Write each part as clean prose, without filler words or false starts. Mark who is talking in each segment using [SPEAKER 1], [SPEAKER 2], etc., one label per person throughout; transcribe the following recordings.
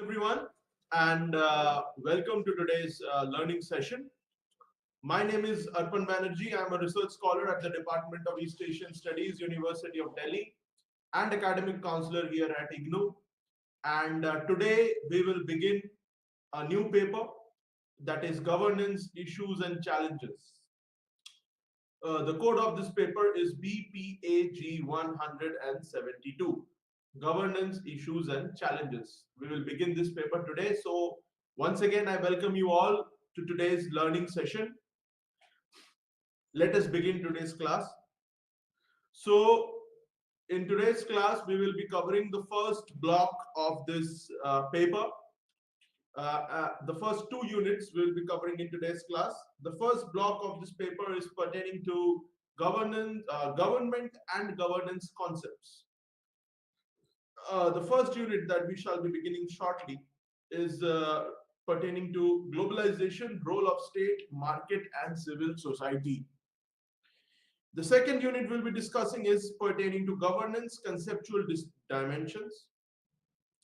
[SPEAKER 1] everyone, and welcome to today's learning session. My name is Arpan Banerjee. I'm a research scholar at the Department of East Asian Studies, University of Delhi, and academic counselor here at IGNOU. And today we will begin a new paper that is Governance Issues and Challenges. The code of this paper is BPAG 172, Governance Issues and Challenges. We will begin this paper today. So once again, I welcome you all to today's learning session. Let us begin today's class. So in today's class, we will be covering the first block of this paper. The first two units we'll be covering in today's class. The first block of this paper is pertaining to government and governance concepts. The first unit that we shall be beginning shortly is pertaining to globalization, role of state, market, and civil society. The second unit we'll be discussing is pertaining to governance, conceptual dimensions.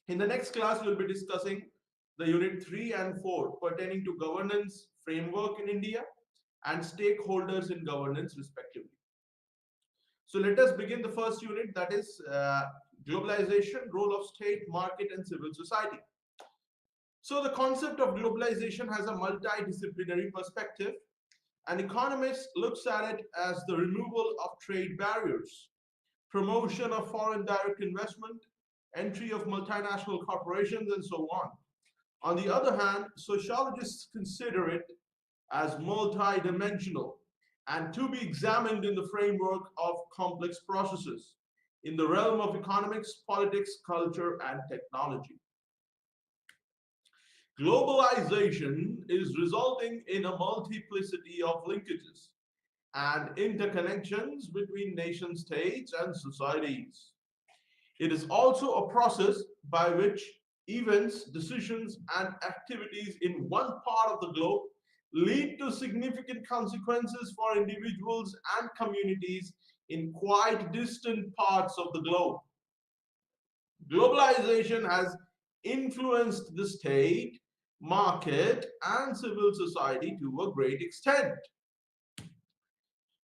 [SPEAKER 1] In the next class, we'll be discussing the unit 3 and 4 pertaining to governance framework in India and stakeholders in governance respectively. So let us begin the first unit, that is globalization, role of state, market, and civil society. So the concept of globalization has a multidisciplinary perspective. An economist looks at it as the removal of trade barriers, promotion of foreign direct investment, entry of multinational corporations, and so on. On the other hand, sociologists consider it as multidimensional and to be examined in the framework of complex processes in the realm of economics, politics, culture, and technology. Globalization is resulting in a multiplicity of linkages and interconnections between nation states and societies. It is also a process by which events, decisions, and activities in one part of the globe lead to significant consequences for individuals and communities in quite distant parts of the globe. Globalization has influenced the state, market, and civil society to a great extent.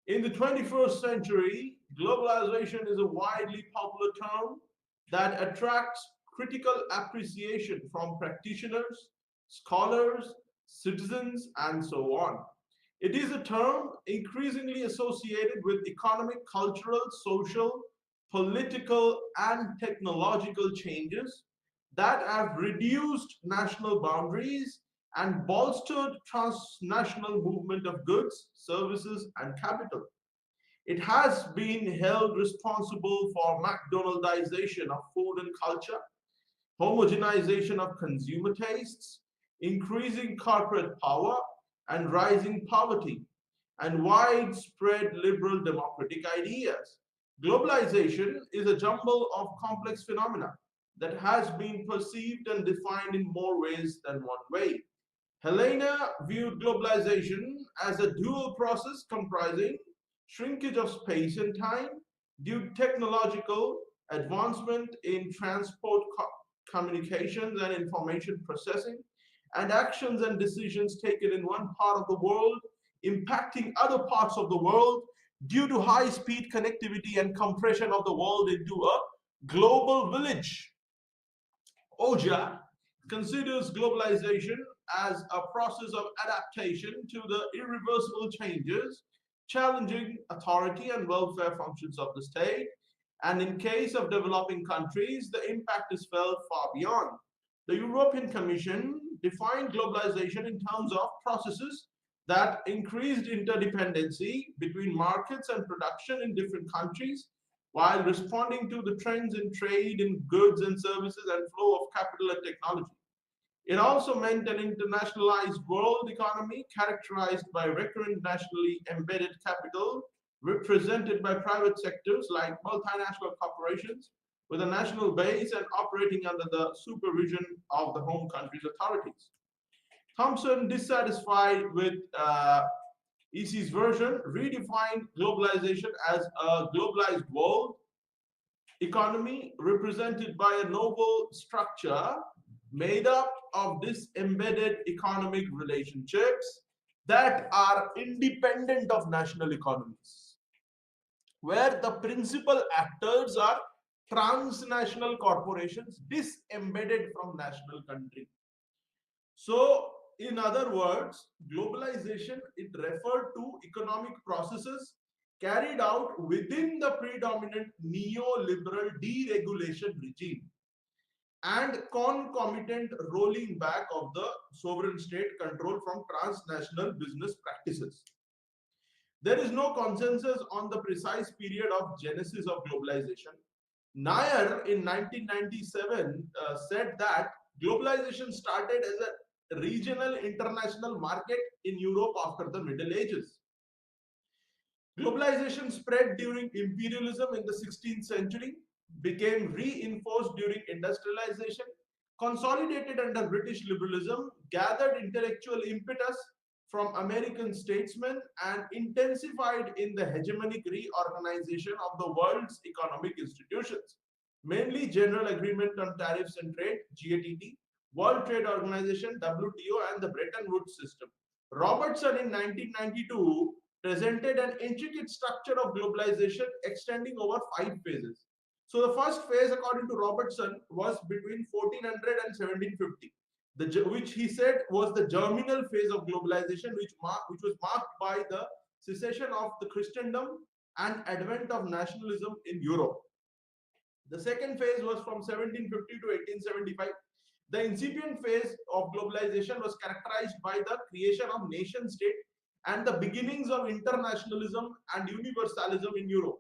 [SPEAKER 1] In the 21st century, globalization is a widely popular term that attracts critical appreciation from practitioners, scholars, citizens, and so on. It is a term increasingly associated with economic, cultural, social, political, and technological changes that have reduced national boundaries and bolstered transnational movement of goods, services, and capital. It has been held responsible for McDonaldization of food and culture, homogenization of consumer tastes, increasing corporate power and rising poverty, and widespread liberal democratic ideas. Globalization is a jumble of complex phenomena that has been perceived and defined in more ways than one way. Helena viewed globalization as a dual process comprising shrinkage of space and time due to technological advancement in transport, communications, and information processing, and actions and decisions taken in one part of the world impacting other parts of the world due to high-speed connectivity and compression of the world into a global village. OJA considers globalization as a process of adaptation to the irreversible changes challenging authority and welfare functions of the state, and in case of developing countries, the impact is felt far beyond. The European Commission defined globalization in terms of processes that increased interdependency between markets and production in different countries while responding to the trends in trade in goods and services and flow of capital and technology. It also meant an internationalized world economy characterized by recurrent nationally embedded capital represented by private sectors like multinational corporations with a national base and operating under the supervision of the home country's authorities. Thompson, dissatisfied with EC's version, redefined globalization as a globalized world economy represented by a noble structure made up of disembedded economic relationships that are independent of national economies, where the principal actors are transnational corporations disembedded from national country. So, in other words, globalization, it referred to economic processes carried out within the predominant neoliberal deregulation regime and concomitant rolling back of the sovereign state control from transnational business practices. There is no consensus on the precise period of genesis of globalization. Nair in 1997 said that globalization started as a regional international market in Europe after the Middle Ages. Globalization spread during imperialism in the 16th century, became reinforced during industrialization, consolidated under British liberalism, gathered intellectual impetus from American statesmen, and intensified in the hegemonic reorganization of the world's economic institutions, mainly General Agreement on Tariffs and Trade, GATT, World Trade Organization, WTO, and the Bretton Woods system. Robertson in 1992 presented an intricate structure of globalization extending over 5 phases. So the first phase, according to Robertson, was between 1400 and 1750, which he said was the germinal phase of globalization, which was marked by the cessation of the Christendom and advent of nationalism in Europe. The second phase was from 1750 to 1875. The incipient phase of globalization was characterized by the creation of nation state and the beginnings of internationalism and universalism in Europe.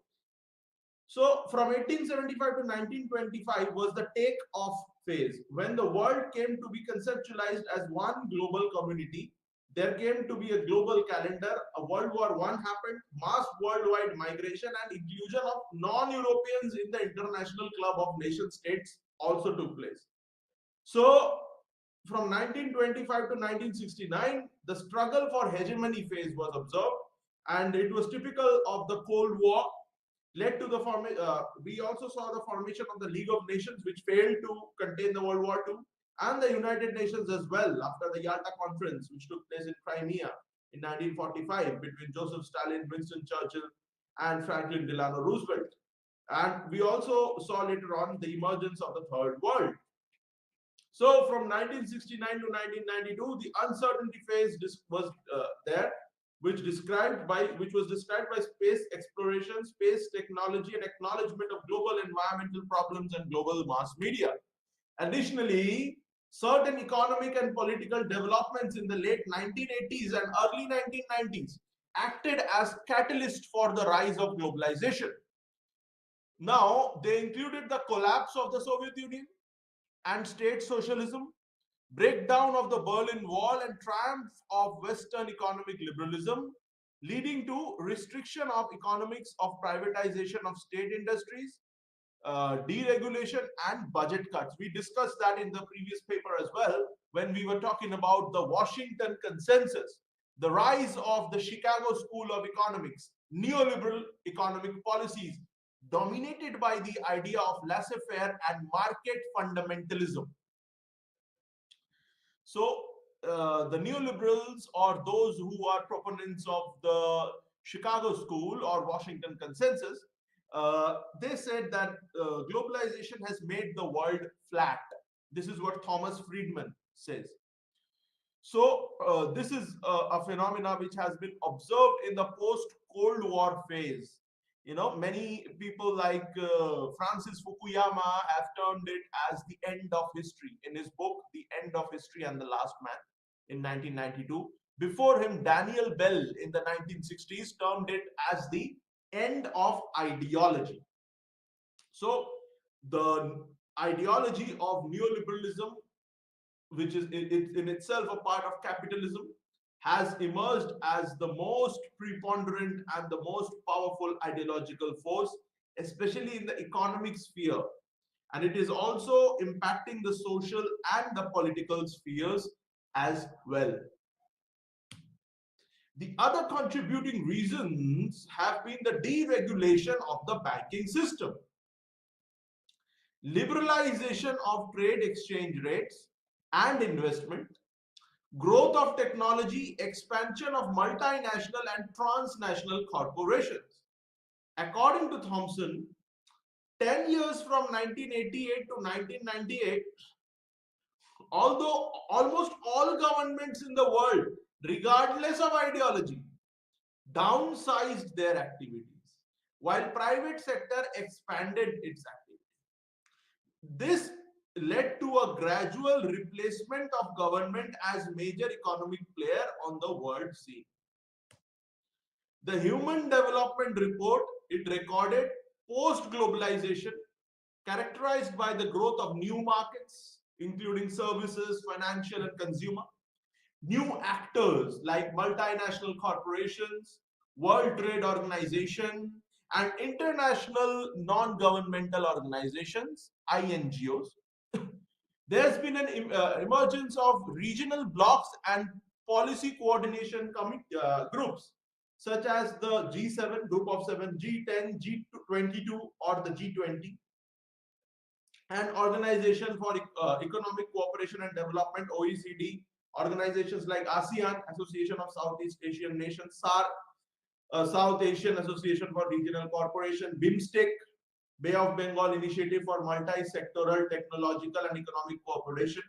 [SPEAKER 1] So from 1875 to 1925 was the take-off phase, when the world came to be conceptualized as one global community. There came to be a global calendar, a World War I happened, mass worldwide migration and inclusion of non-Europeans in the International Club of Nation States also took place. So from 1925 to 1969, the struggle for hegemony phase was observed, and it was typical of the Cold War. Led to the we also saw the formation of the League of Nations, which failed to contain the World War II, and the United Nations as well after the Yalta Conference, which took place in Crimea in 1945 between Joseph Stalin, Winston Churchill, and Franklin Delano Roosevelt. And we also saw later on the emergence of the Third World. So from 1969 to 1992, the uncertainty phase was there, which was described by space exploration, space technology, and acknowledgement of global environmental problems and global mass media. Additionally, certain economic and political developments in the late 1980s and early 1990s acted as catalyst for the rise of globalization. Now, they included the collapse of the Soviet Union and state socialism, breakdown of the Berlin Wall, and triumph of Western economic liberalism, leading to restriction of economics of privatization of state industries, deregulation, and budget cuts. We discussed that in the previous paper as well when we were talking about the Washington Consensus, the rise of the Chicago School of Economics, neoliberal economic policies dominated by the idea of laissez-faire and market fundamentalism. So the neoliberals, or those who are proponents of the Chicago School or Washington Consensus, they said that globalization has made the world flat. This is what Thomas Friedman says. So this is a phenomena which has been observed in the post-Cold War phase. You know, many people like Francis Fukuyama have termed it as the end of history in his book, The End of History and the Last Man in 1992. Before him, Daniel Bell in the 1960s termed it as the end of ideology. So the ideology of neoliberalism, which is in itself a part of capitalism, has emerged as the most preponderant and the most powerful ideological force, especially in the economic sphere. And it is also impacting the social and the political spheres as well. The other contributing reasons have been the deregulation of the banking system, liberalization of trade exchange rates, and investment, growth of technology, expansion of multinational and transnational corporations. According to Thompson, 10 years from 1988 to 1998, although almost all governments in the world, regardless of ideology, downsized their activities, while private sector expanded its activities. This led to a gradual replacement of government as major economic player on the world scene. The Human Development Report, it recorded post-globalization characterized by the growth of new markets, including services, financial and consumer, new actors like multinational corporations, World Trade Organization, and international non-governmental organizations, INGOs. There's been an emergence of regional blocs and policy coordination groups, such as the G7, Group of Seven, G10, G22, or the G20, and Organization for Economic Cooperation and Development, OECD, organizations like ASEAN, Association of Southeast Asian Nations, SAARC, South Asian Association for Regional Cooperation, BIMSTEC, Bay of Bengal Initiative for Multi-Sectoral Technological and Economic Cooperation,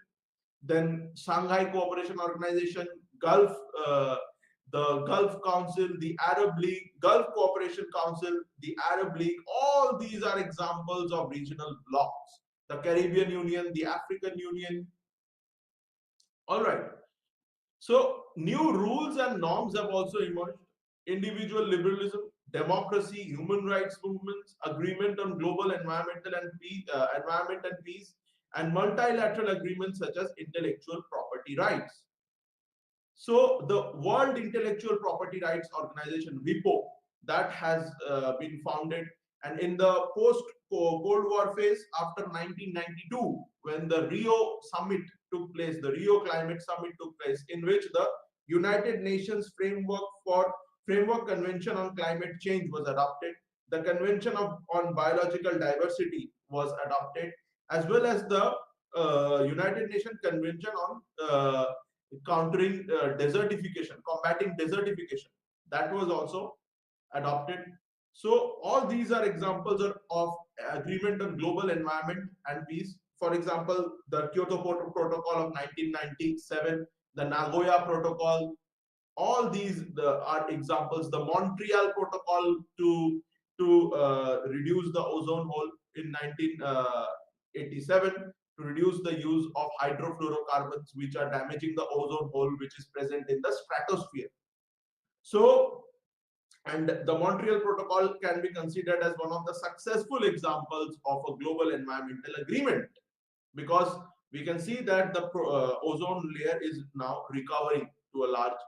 [SPEAKER 1] then Shanghai Cooperation Organization, Gulf, the Gulf Council, the Arab League, Gulf Cooperation Council, the Arab League. All these are examples of regional blocs. The Caribbean Union, the African Union. All right. So new rules and norms have also emerged. Individual liberalism, democracy, human rights movements, agreement on global environmental and peace, and multilateral agreements such as intellectual property rights. So the World Intellectual Property Rights Organization, WIPO, that has been founded, and in the post-Cold War phase after 1992, when the Rio Summit took place, the Rio Climate Summit took place, in which the United Nations Framework Convention on Climate Change was adopted, the Convention on Biological Diversity was adopted, as well as the United Nations Convention on countering desertification, combating desertification, that was also adopted. So all these are examples of agreement on global environment and peace. For example, the Kyoto Protocol of 1997, the Nagoya Protocol, all these are examples. The Montreal Protocol to reduce the ozone hole in 1987, to reduce the use of hydrofluorocarbons, which are damaging the ozone hole, which is present in the stratosphere. So, and the Montreal Protocol can be considered as one of the successful examples of a global environmental agreement, because we can see that the ozone layer is now recovering to a large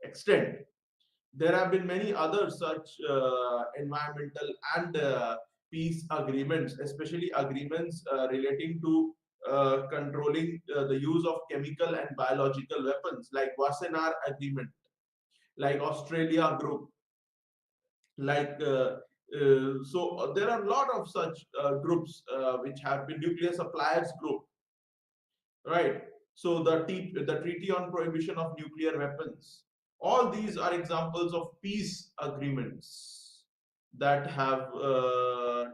[SPEAKER 1] extent. There have been many other such environmental and peace agreements, especially agreements relating to controlling the use of chemical and biological weapons, like Wassenaar Agreement, like Australia Group, like so there are a lot of such groups which have been nuclear suppliers group, right? So the Treaty on Prohibition of Nuclear Weapons. All these are examples of peace agreements that have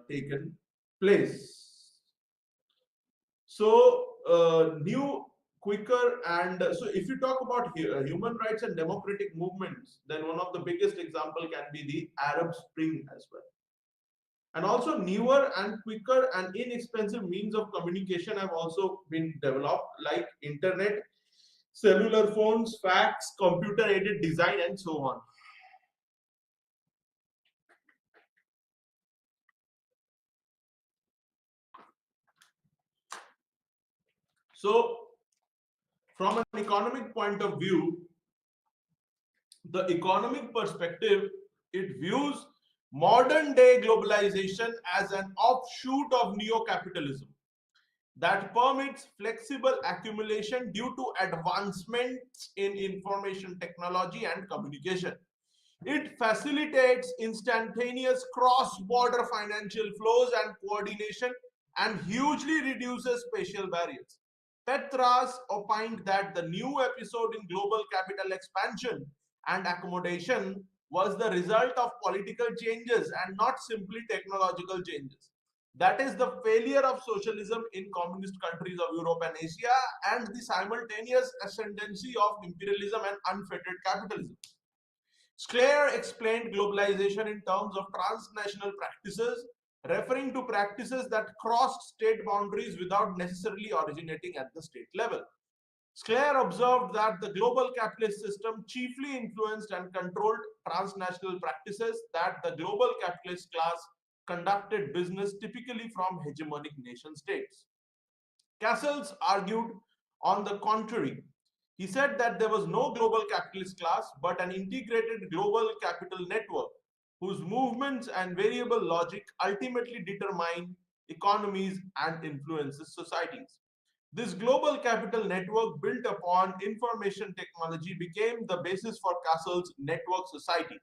[SPEAKER 1] taken place. So new, quicker, and so if you talk about human rights and democratic movements, then one of the biggest example can be the Arab Spring as well. And also newer and quicker and inexpensive means of communication have also been developed, like internet, cellular phones, fax, computer aided design, and so on. So from an economic point of view, the economic perspective, it views modern day globalization as an offshoot of neo-capitalism that permits flexible accumulation due to advancements in information technology and communication. It facilitates instantaneous cross-border financial flows and coordination, and hugely reduces spatial barriers. Petras opined that the new episode in global capital expansion and accommodation was the result of political changes and not simply technological changes. That is the failure of socialism in communist countries of Europe and Asia and the simultaneous ascendancy of imperialism and unfettered capitalism. Sclair explained globalization in terms of transnational practices, referring to practices that crossed state boundaries without necessarily originating at the state level. Sclair observed that the global capitalist system chiefly influenced and controlled transnational practices that the global capitalist class conducted business typically from hegemonic nation states. Cassels argued on the contrary. He said that there was no global capitalist class but an integrated global capital network whose movements and variable logic ultimately determine economies and influences societies. This global capital network built upon information technology became the basis for Cassels' network society.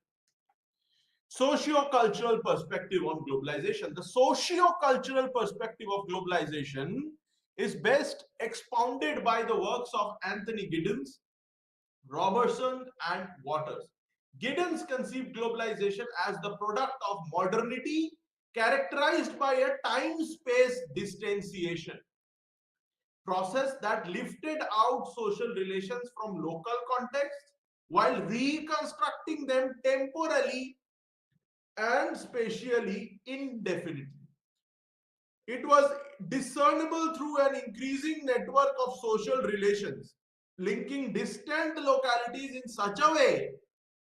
[SPEAKER 1] Socio-cultural perspective on globalization. The socio-cultural perspective of globalization is best expounded by the works of Anthony Giddens, Robertson, and Waters. Giddens conceived globalization as the product of modernity characterized by a time-space distanciation process that lifted out social relations from local contexts while reconstructing them temporally and spatially indefinitely. It was discernible through an increasing network of social relations, linking distant localities in such a way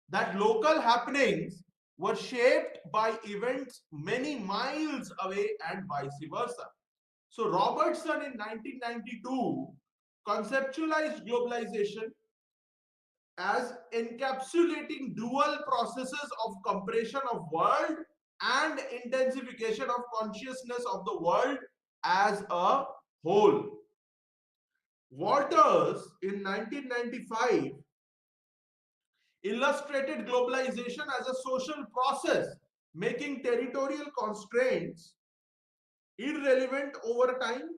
[SPEAKER 1] that local happenings were shaped by events many miles away and vice versa. So Robertson in 1992 conceptualized globalization as encapsulating dual processes of compression of world and intensification of consciousness of the world as a whole. Walters in 1995 illustrated globalization as a social process, making territorial constraints irrelevant over time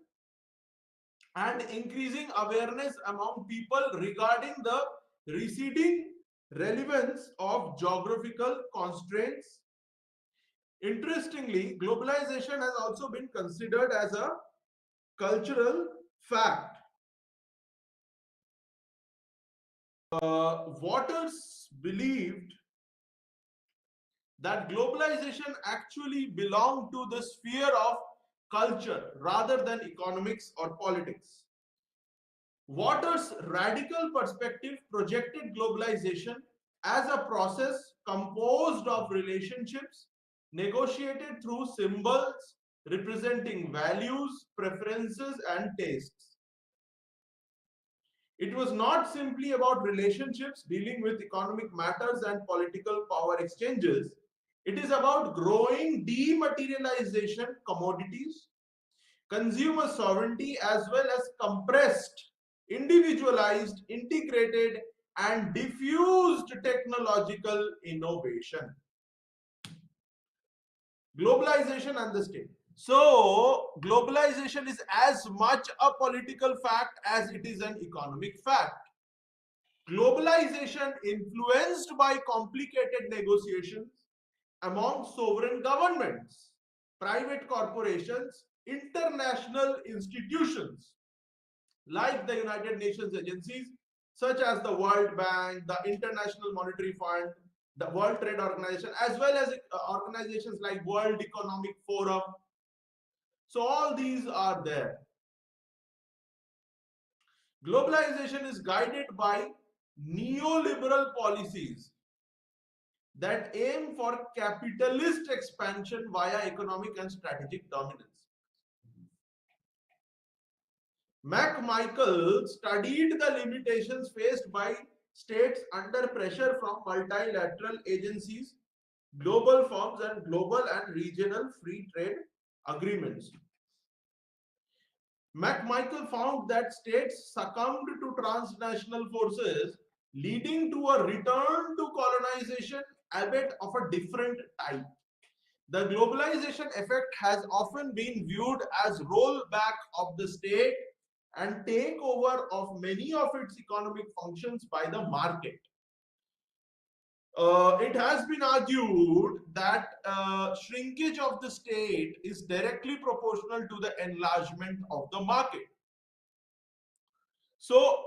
[SPEAKER 1] and increasing awareness among people regarding the receding relevance of geographical constraints. Interestingly, globalization has also been considered as a cultural fact. Waters believed that globalization actually belonged to the sphere of culture rather than economics or politics. Waters' radical perspective projected globalization as a process composed of relationships negotiated through symbols representing values, preferences, and tastes. It was not simply about relationships dealing with economic matters and political power exchanges. It is about growing dematerialization commodities, consumer sovereignty, as well as compressed, individualized, integrated, and diffused technological innovation. Globalization and the state. So, globalization is as much a political fact as it is an economic fact. Globalization influenced by complicated negotiations among sovereign governments, private corporations, international institutions like the United Nations agencies such as the World Bank, the International Monetary Fund, the World Trade Organization, as well as organizations like World Economic Forum. So all these are there. Globalization is guided by neoliberal policies that aim for capitalist expansion via economic and strategic dominance. McMichael studied the limitations faced by states under pressure from multilateral agencies, global firms, and global and regional free trade agreements. McMichael found that states succumbed to transnational forces, leading to a return to colonization, albeit of a different type. The globalization effect has often been viewed as rollback of the state and takeover of many of its economic functions by the market. It has been argued that shrinkage of the state is directly proportional to the enlargement of the market. So,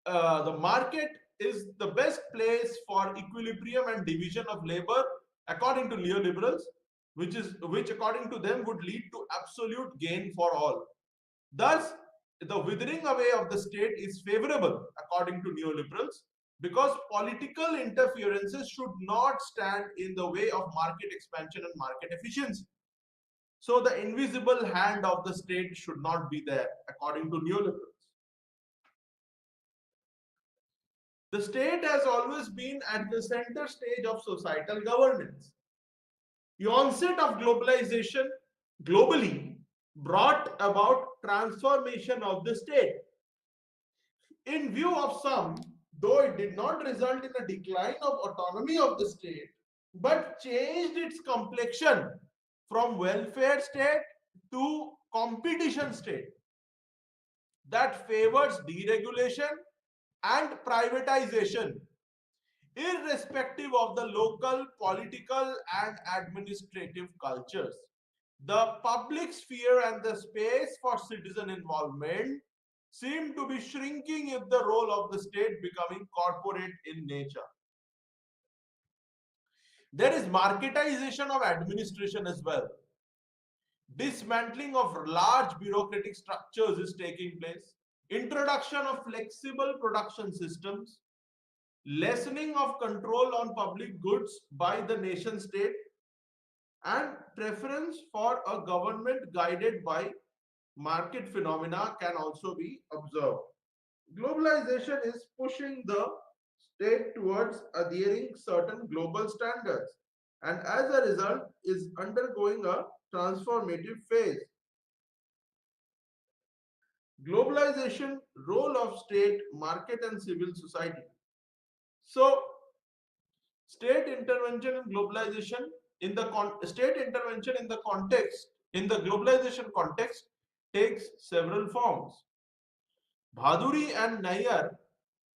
[SPEAKER 1] the market is the best place for equilibrium and division of labor, according to neoliberals, which according to them would lead to absolute gain for all. Thus, the withering away of the state is favorable, according to neoliberals, because political interferences should not stand in the way of market expansion and market efficiency. So, the invisible hand of the state should not be there, according to neoliberals. The state has always been at the center stage of societal governance. The onset of globalization globally brought about transformation of the state. In view of some, though it did not result in a decline of autonomy of the state, but changed its complexion from welfare state to competition state that favors deregulation and privatization, irrespective of the local political and administrative cultures. The public sphere and the space for citizen involvement seem to be shrinking with the role of the state becoming corporate in nature. There is marketization of administration as well. Dismantling of large bureaucratic structures is taking place. Introduction of flexible production systems, lessening of control on public goods by the nation state, and preference for a government guided by market phenomena can also be observed. Globalization is pushing the state towards adhering certain global standards and as a result is undergoing a transformative phase. Globalization, role of state, market and civil society. So, state intervention in globalization in the state intervention in the context in the globalization context takes several forms. Bhaduri and Nayyar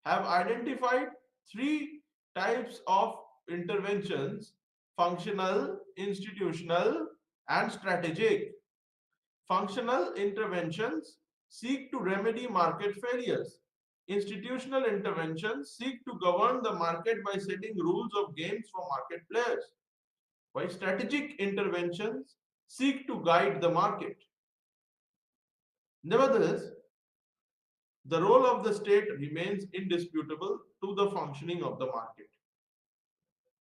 [SPEAKER 1] have identified three types of interventions: functional, institutional, and strategic. Functional interventions seek to remedy market failures. Institutional interventions seek to govern the market by setting rules of games for market players, while strategic interventions seek to guide the market. Nevertheless, the role of the state remains indisputable to the functioning of the market.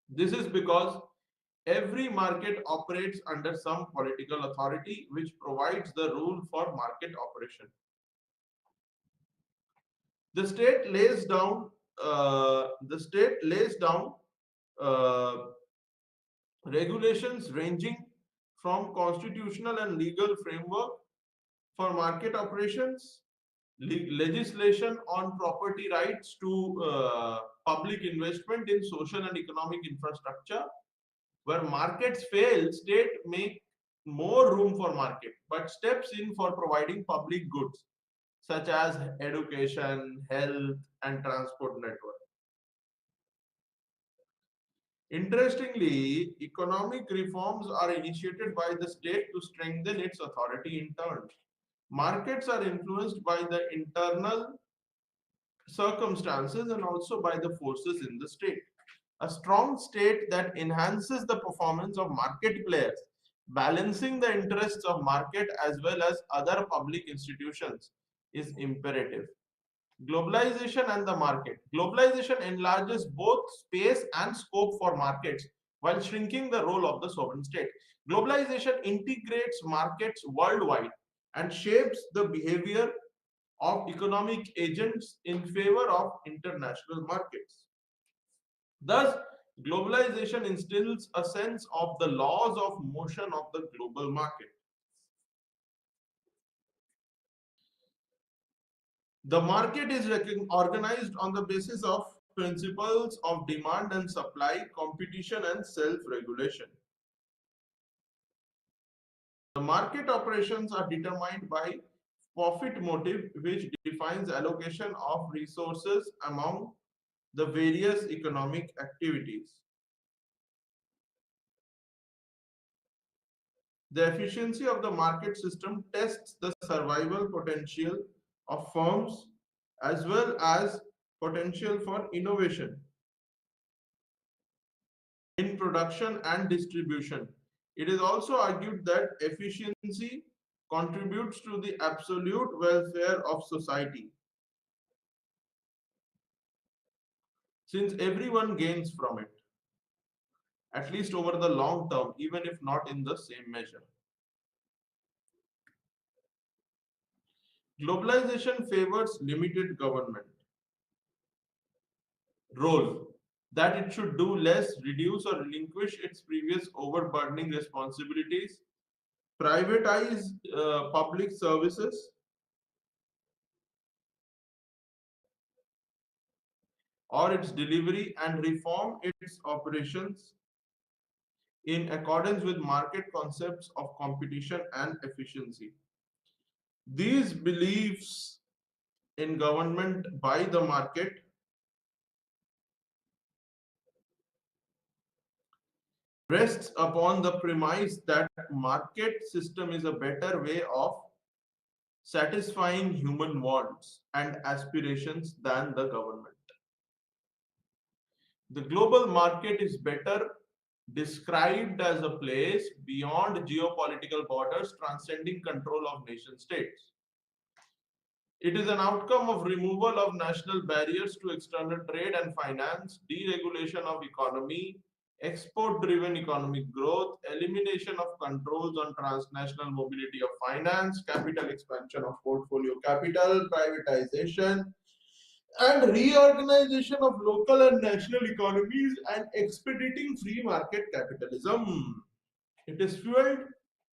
[SPEAKER 1] This is because every market operates under some political authority which provides the rule for market operation. The state lays down uh, regulations ranging from constitutional and legal framework for market operations, legislation on property rights to public investment in social and economic infrastructure. Where markets fail, state make more room for market, but steps in for providing public goods such as education, health, and transport network. Interestingly, economic reforms are initiated by the state to strengthen its authority in turn. Markets are influenced by the internal circumstances and also by the forces in the state. A strong state that enhances the performance of market players, balancing the interests of market as well as other public institutions, is imperative. Globalization and the market. Globalization enlarges both space and scope for markets while shrinking the role of the sovereign state. Globalization integrates markets worldwide and shapes the behavior of economic agents in favor of international markets. Thus, globalization instills a sense of the laws of motion of the global market. The market is organized on the basis of principles of demand and supply, competition, and self regulation. The market operations are determined by profit motive, which defines allocation of resources among the various economic activities. The efficiency of the market system tests the survival potential of firms as well as potential for innovation in production and distribution. It is also argued that efficiency contributes to the absolute welfare of society, since everyone gains from it, at least over the long term, even if not in the same measure. Globalization favors limited government role, that it should do less, reduce, or relinquish its previous overburdening responsibilities, privatize public services, or its delivery, and reform its operations in accordance with market concepts of competition and efficiency. These beliefs in government by the market rests upon the premise that market system is a better way of satisfying human wants and aspirations than the government. The global market is better described as a place beyond geopolitical borders, transcending control of nation states. It is an outcome of removal of national barriers to external trade and finance, deregulation of economy, export-driven economic growth, elimination of controls on transnational mobility of finance, capital expansion of portfolio capital, privatization, and reorganization of local and national economies, and expediting free market capitalism. It is fueled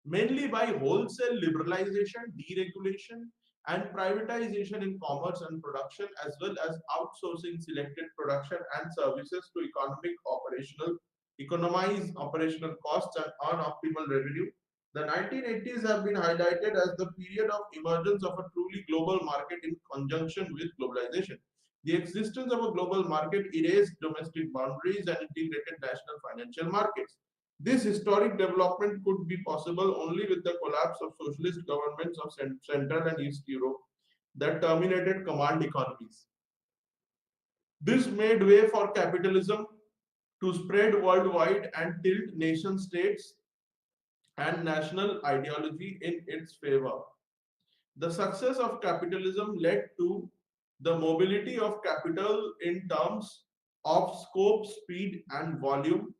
[SPEAKER 1] mainly by wholesale liberalization, deregulation, and privatization in commerce and production, as well as outsourcing selected production and services to economize operational costs and earn optimal revenue. The 1980s have been highlighted as the period of emergence of a truly global market in conjunction with globalization. The existence of a global market erased domestic boundaries and integrated national financial markets. This historic development could be possible only with the collapse of socialist governments of Central and East Europe that terminated command economies. This made way for capitalism to spread worldwide and tilt nation states and national ideology in its favor. The success of capitalism led to the mobility of capital in terms of scope, speed, and volume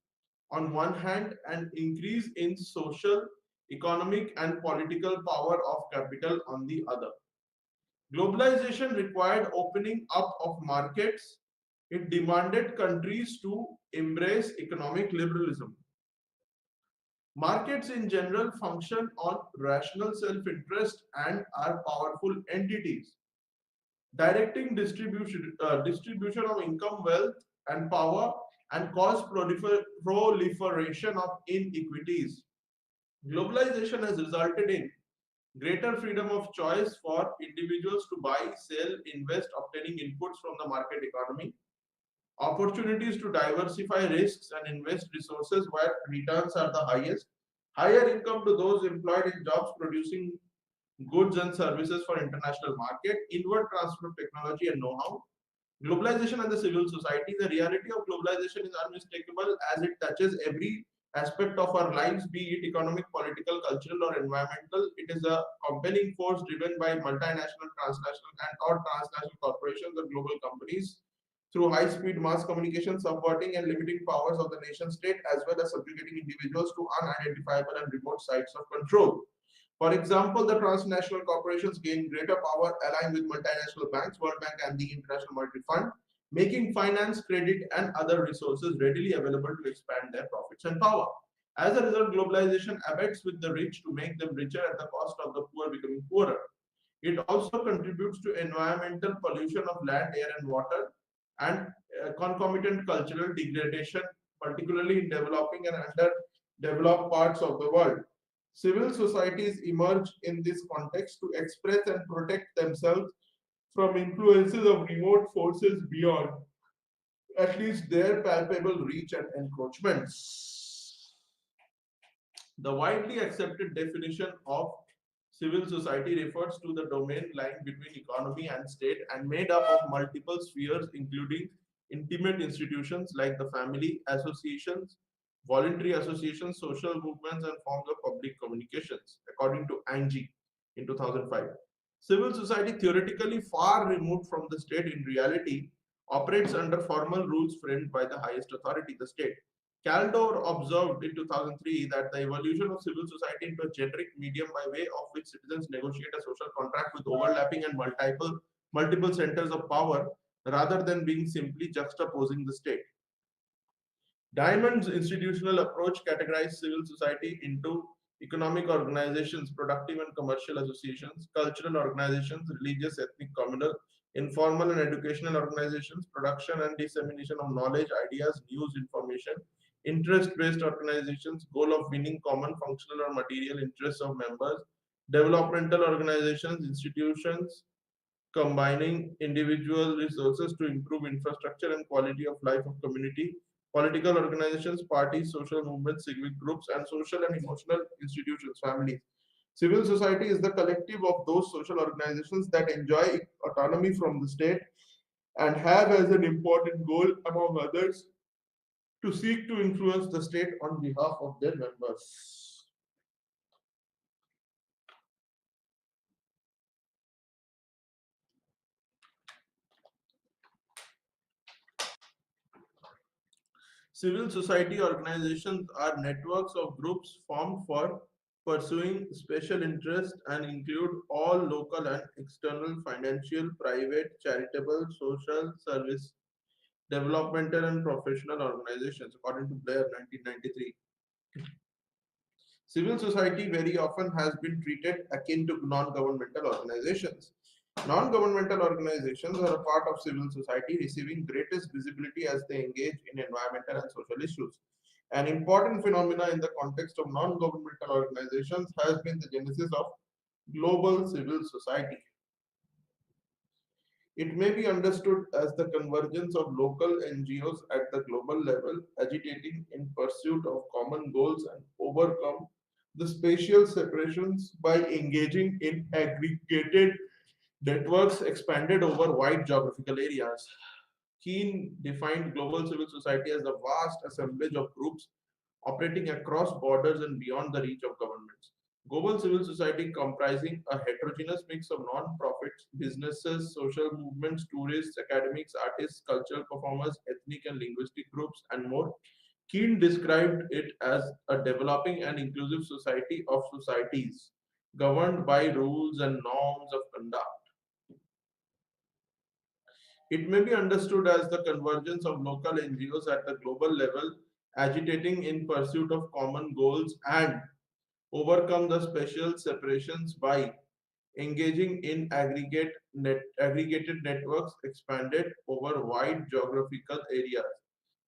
[SPEAKER 1] on one hand, and increase in social, economic, and political power of capital on the other. Globalization required opening up of markets. It demanded countries to embrace economic liberalism. Markets in general function on rational self-interest and are powerful entities, directing distribution of income, wealth, and power, and cause proliferation of inequities. Globalization has resulted in greater freedom of choice for individuals to buy, sell, invest, obtaining inputs from the market economy, opportunities to diversify risks and invest resources where returns are the highest, higher income to those employed in jobs producing goods and services for international market, inward transfer of technology and know-how, globalization and the civil society. The reality of globalization is unmistakable as it touches every aspect of our lives, be it economic, political, cultural, or environmental. It is a compelling force driven by multinational, transnational, and or transnational corporations and global companies through high-speed mass communication, subverting and limiting powers of the nation state, as well as subjugating individuals to unidentifiable and remote sites of control. For example, the transnational corporations gain greater power aligned with multinational banks, World Bank, and the International Monetary Fund, making finance, credit, and other resources readily available to expand their profits and power. As a result, globalization abets with the rich to make them richer at the cost of the poor becoming poorer. It also contributes to environmental pollution of land, air, and water, and concomitant cultural degradation, particularly in developing and underdeveloped parts of the world. Civil societies emerge in this context to express and protect themselves from influences of remote forces beyond at least their palpable reach and encroachments. The widely accepted definition of civil society refers to the domain lying between economy and state and made up of multiple spheres, including intimate institutions like the family, associations, voluntary associations, social movements, and forms of public communications, according to Angie in 2005. Civil society, theoretically far removed from the state, in reality operates under formal rules framed by the highest authority, the state. Caldor observed in 2003 that the evolution of civil society into a generic medium by way of which citizens negotiate a social contract with overlapping and multiple centers of power rather than being simply juxtaposing the state. Diamond's institutional approach categorized civil society into economic organizations, productive and commercial associations, cultural organizations, religious, ethnic, communal, informal and educational organizations, production and dissemination of knowledge, ideas, news, information, interest-based organizations, goal of winning common functional or material interests of members, developmental organizations, institutions, combining individual resources to improve infrastructure and quality of life of community, political organizations, parties, social movements, civic groups, and social and emotional institutions, families. Civil society is the collective of those social organizations that enjoy autonomy from the state and have as an important goal, among others, to seek to influence the state on behalf of their members. Civil society organizations are networks of groups formed for pursuing special interests and include all local and external financial, private, charitable, social, service, developmental, and professional organizations, according to Blair 1993. Civil society very often has been treated akin to non-governmental organizations. Non-governmental organizations are a part of civil society receiving greatest visibility as they engage in environmental and social issues. An important phenomena in the context of non-governmental organizations has been the genesis of global civil society. It may be understood as the convergence of local NGOs at the global level, agitating in pursuit of common goals and overcome the spatial separations by engaging in aggregated networks expanded over wide geographical areas. Keane defined global civil society as a vast assemblage of groups operating across borders and beyond the reach of governments. Global civil society comprising a heterogeneous mix of non-profits, businesses, social movements, tourists, academics, artists, cultural performers, ethnic and linguistic groups, and more. Keane described it as a developing and inclusive society of societies, governed by rules and norms of conduct. It may be understood as the convergence of local NGOs at the global level, agitating in pursuit of common goals and overcome the special separations by engaging in aggregated networks expanded over wide geographical areas.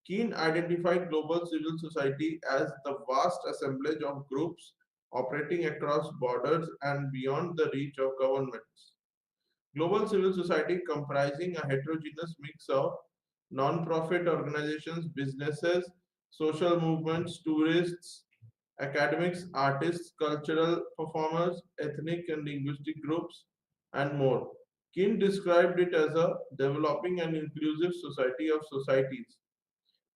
[SPEAKER 1] Keane identified global civil society as the vast assemblage of groups operating across borders and beyond the reach of governments. Global civil society comprising a heterogeneous mix of non-profit organizations, businesses, social movements, tourists, academics, artists, cultural performers, ethnic and linguistic groups, and more. Keane described it as a developing and inclusive society of societies,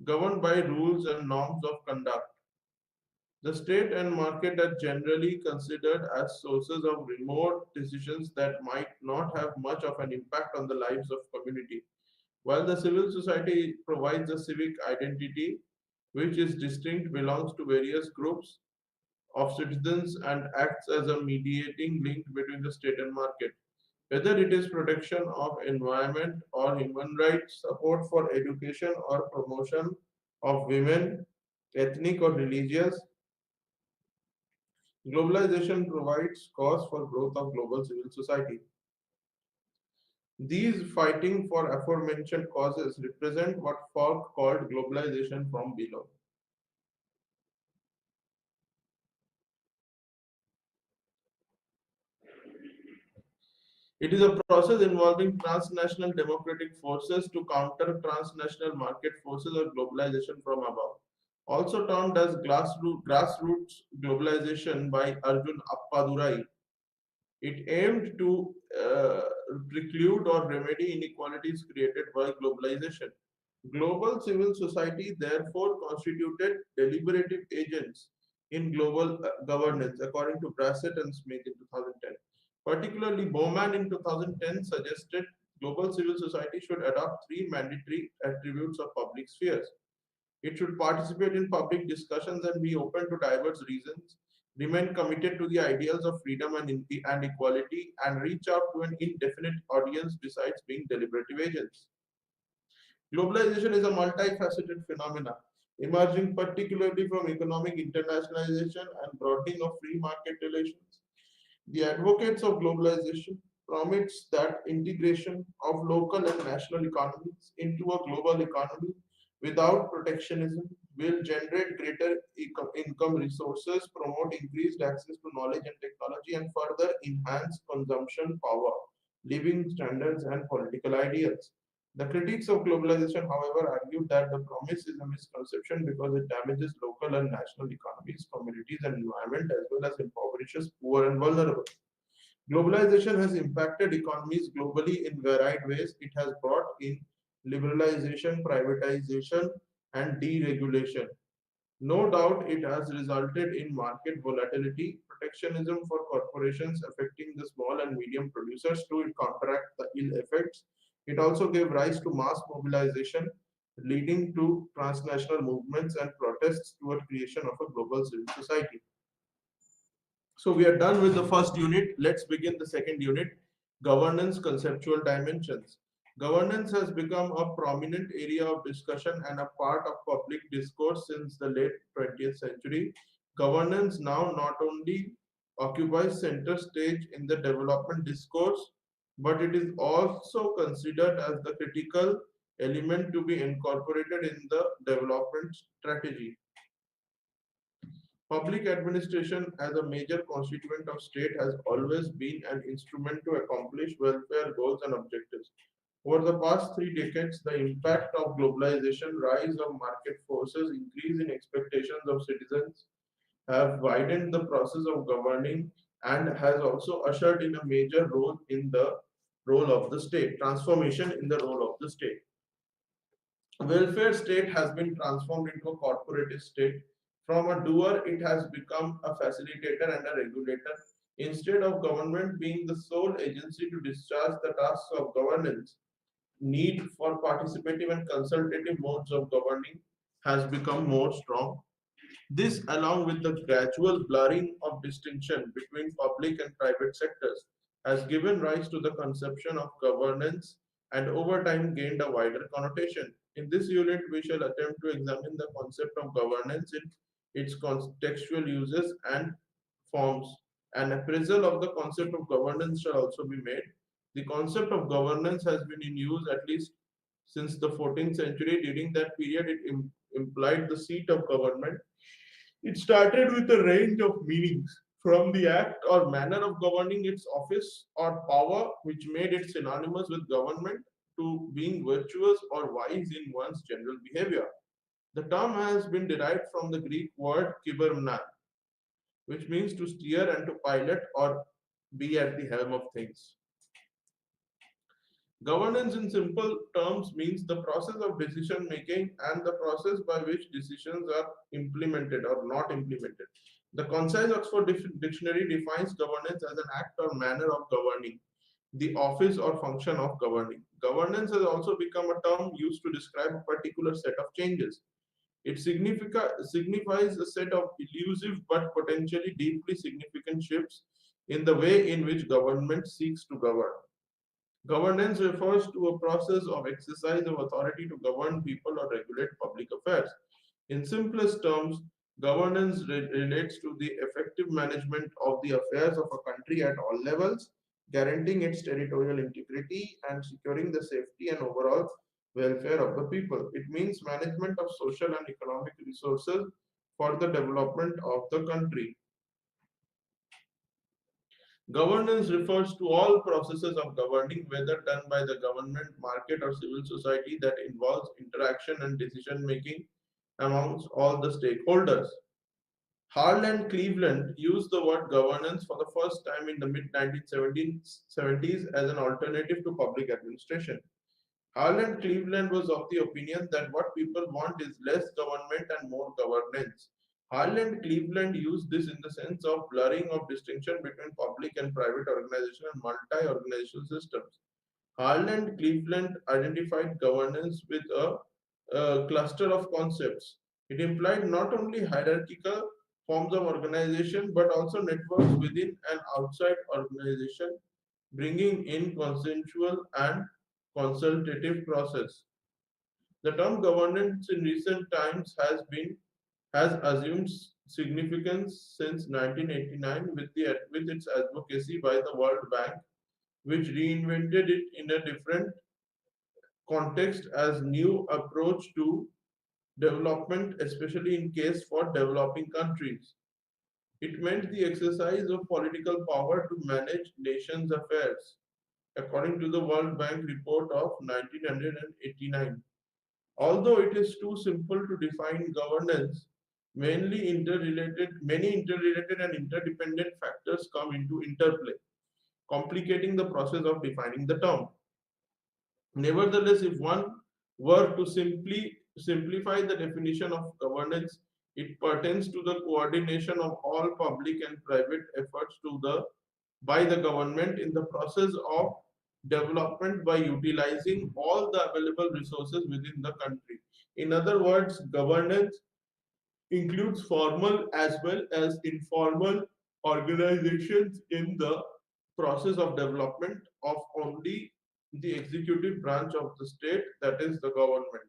[SPEAKER 1] governed by rules and norms of conduct. The state and market are generally considered as sources of remote decisions that might not have much of an impact on the lives of community. While the civil society provides a civic identity, which is distinct, belongs to various groups of citizens, and acts as a mediating link between the state and market. Whether it is protection of environment or human rights, support for education or promotion of women, ethnic or religious, globalization provides cause for growth of global civil society. These fighting for aforementioned causes represent what Fogg called globalization from below. It is a process involving transnational democratic forces to counter transnational market forces or globalization from above. Also termed as grassroots globalization by Arjun Appadurai, it aimed to preclude or remedy inequalities created by globalization. Global civil society therefore constituted deliberative agents in global governance, according to Brassett and Smith in 2010. Particularly, Bowman in 2010 suggested global civil society should adopt three mandatory attributes of public spheres. It should participate in public discussions and be open to diverse reasons, remain committed to the ideals of freedom and equality, and reach out to an indefinite audience besides being deliberative agents. Globalization is a multifaceted phenomenon, emerging particularly from economic internationalization and broadening of free market relations. The advocates of globalization promise that integration of local and national economies into a global economy without protectionism will generate greater income resources, promote increased access to knowledge and technology, and further enhance consumption power, living standards, and political ideals. The critics of globalization, however, argue that the promise is a misconception because it damages local and national economies, communities, and environment as well as impoverishes poor and vulnerable. Globalization has impacted economies globally in varied ways. It has brought in liberalization, privatization, and deregulation. No doubt it has resulted in market volatility, protectionism for corporations affecting the small and medium producers to counteract the ill effects. It also gave rise to mass mobilization, leading to transnational movements and protests toward creation of a global civil society. So we are done with the first unit. Let's begin the second unit, governance conceptual dimensions. Governance has become a prominent area of discussion and a part of public discourse since the late 20th century. Governance now not only occupies center stage in the development discourse, but it is also considered as the critical element to be incorporated in the development strategy. Public administration as a major constituent of state has always been an instrument to accomplish welfare goals and objectives. Over the past 3 decades, the impact of globalization, rise of market forces, increase in expectations of citizens have widened the process of governing and has also ushered in a major role in the role of the state, transformation in the role of the state. Welfare state has been transformed into a corporatist state. From a doer, it has become a facilitator and a regulator. Instead of government being the sole agency to discharge the tasks of governance, need for participative and consultative modes of governing has become more strong. This, along with the gradual blurring of distinction between public and private sectors, has given rise to the conception of governance and over time gained a wider connotation. In this unit, we shall attempt to examine the concept of governance in its contextual uses and forms. An appraisal of the concept of governance shall also be made. The concept of governance has been in use at least since the 14th century. During that period, it implied the seat of government. It started with a range of meanings, from the act or manner of governing its office or power, which made it synonymous with government, to being virtuous or wise in one's general behavior. The term has been derived from the Greek word kybermnan, which means to steer and to pilot or be at the helm of things. Governance, in simple terms, means the process of decision making and the process by which decisions are implemented or not implemented. The Concise Oxford Dictionary defines governance as an act or manner of governing, the office or function of governing. Governance has also become a term used to describe a particular set of changes. It signifies a set of elusive but potentially deeply significant shifts in the way in which government seeks to govern. Governance refers to a process of exercise of authority to govern people or regulate public affairs. In simplest terms, governance relates to the effective management of the affairs of a country at all levels, guaranteeing its territorial integrity and securing the safety and overall welfare of the people. It means management of social and economic resources for the development of the country. Governance refers to all processes of governing, whether done by the government, market, or civil society, that involves interaction and decision making amongst all the stakeholders. Harlan Cleveland used the word governance for the first time in the mid 1970s as an alternative to public administration. Harlan Cleveland was of the opinion that what people want is less government and more governance. Harlan Cleveland used this in the sense of blurring of distinction between public and private organization and multi-organizational systems. Harlan Cleveland identified governance with a cluster of concepts. It implied not only hierarchical forms of organization but also networks within and outside organization, bringing in consensual and consultative process. The term governance in recent times has assumed significance since 1989 with its advocacy by the World Bank, which reinvented it in a different context as new approach to development, especially in case for developing countries. It meant the exercise of political power to manage nations' affairs, according to the World Bank report of 1989. Although it is too simple to define governance, many interrelated and interdependent factors come into interplay, complicating the process of defining the term. Nevertheless, if one were to simply simplify the definition of governance, it pertains to the coordination of all public and private efforts by the government in the process of development by utilizing all the available resources within the country. In other words, governance includes formal as well as informal organizations in the process of development of only the executive branch of the state, that is the government.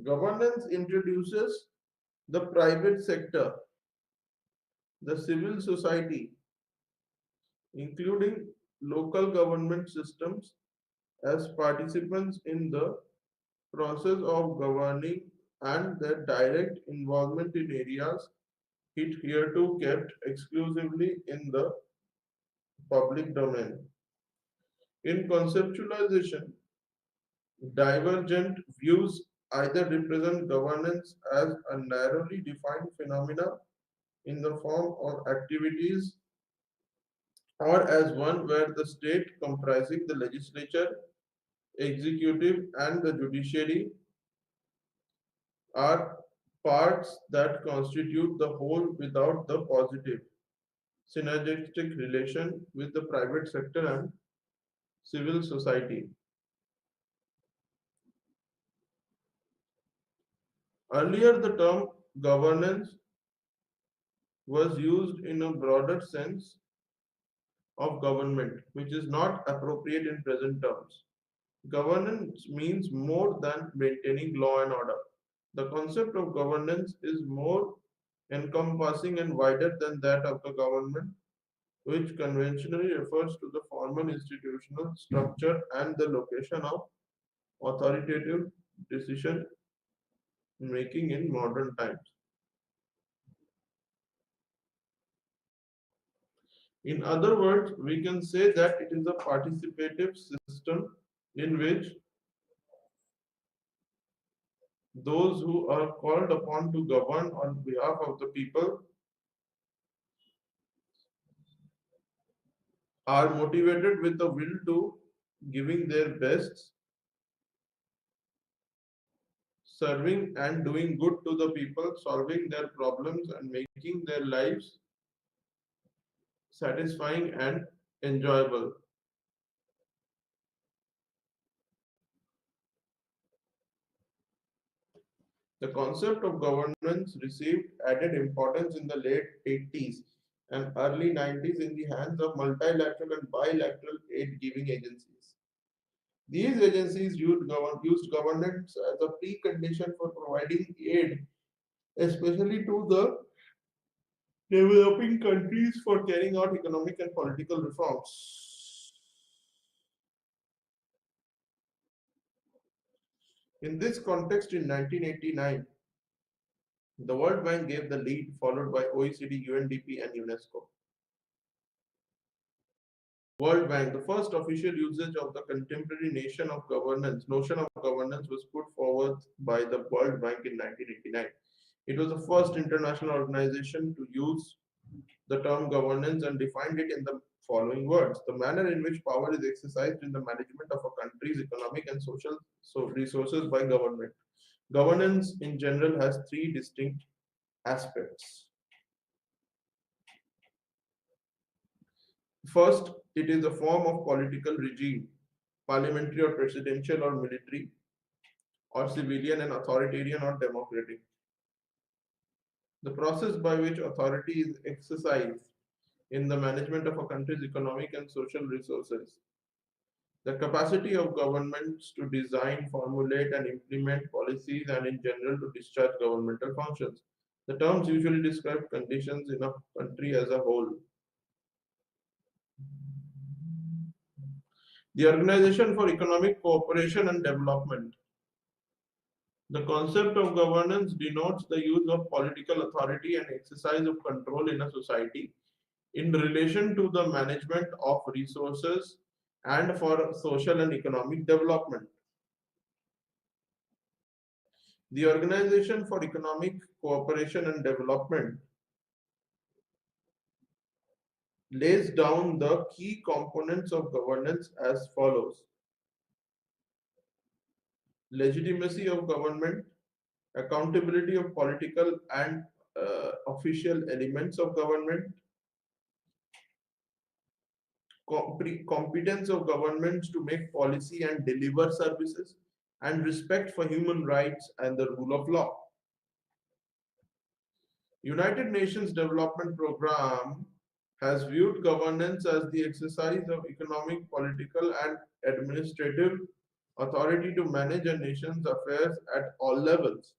[SPEAKER 1] Governance introduces the private sector, the civil society, including local government systems, as participants in the process of governing and their direct involvement in areas it hereto kept exclusively in the public domain. In conceptualization, divergent views either represent governance as a narrowly defined phenomena in the form of activities or as one where the state comprising the legislature, executive, and the judiciary are parts that constitute the whole without the positive synergistic relation with the private sector and civil society. Earlier, the term governance was used in a broader sense of government, which is not appropriate in present terms. Governance means more than maintaining law and order. The concept of governance is more encompassing and wider than that of the government, which conventionally refers to the formal institutional structure and the location of authoritative decision making in modern times. In other words, we can say that it is a participative system in which those who are called upon to govern on behalf of the people are motivated with the will to giving their best, serving and doing good to the people, solving their problems and making their lives satisfying and enjoyable. The concept of governance received added importance in the late 80s and early 90s in the hands of multilateral and bilateral aid giving agencies. These agencies used governance as a precondition for providing aid, especially to the developing countries for carrying out economic and political reforms. In this context, in 1989, the World Bank gave the lead, followed by OECD, UNDP, and UNESCO. World Bank, the first official usage of the contemporary notion of governance was put forward by the World Bank in 1989. It was the first international organization to use the term governance and defined it in the following words: the manner in which power is exercised in the management of a country's economic and social resources by government. Governance in general has three distinct aspects. First, it is a form of political regime, parliamentary or presidential or military or civilian and authoritarian or democratic. The process by which authority is exercised in the management of a country's economic and social resources. The capacity of governments to design, formulate, and implement policies and in general to discharge governmental functions. The terms usually describe conditions in a country as a whole. The Organization for Economic Cooperation and Development. The concept of governance denotes the use of political authority and exercise of control in a society in relation to the management of resources and for social and economic development. The Organization for Economic Cooperation and Development lays down the key components of governance as follows: legitimacy of government, accountability of political and official elements of government, competence of governments to make policy and deliver services, and respect for human rights and the rule of law. United Nations Development Programme has viewed governance as the exercise of economic, political, and administrative authority to manage a nation's affairs at all levels.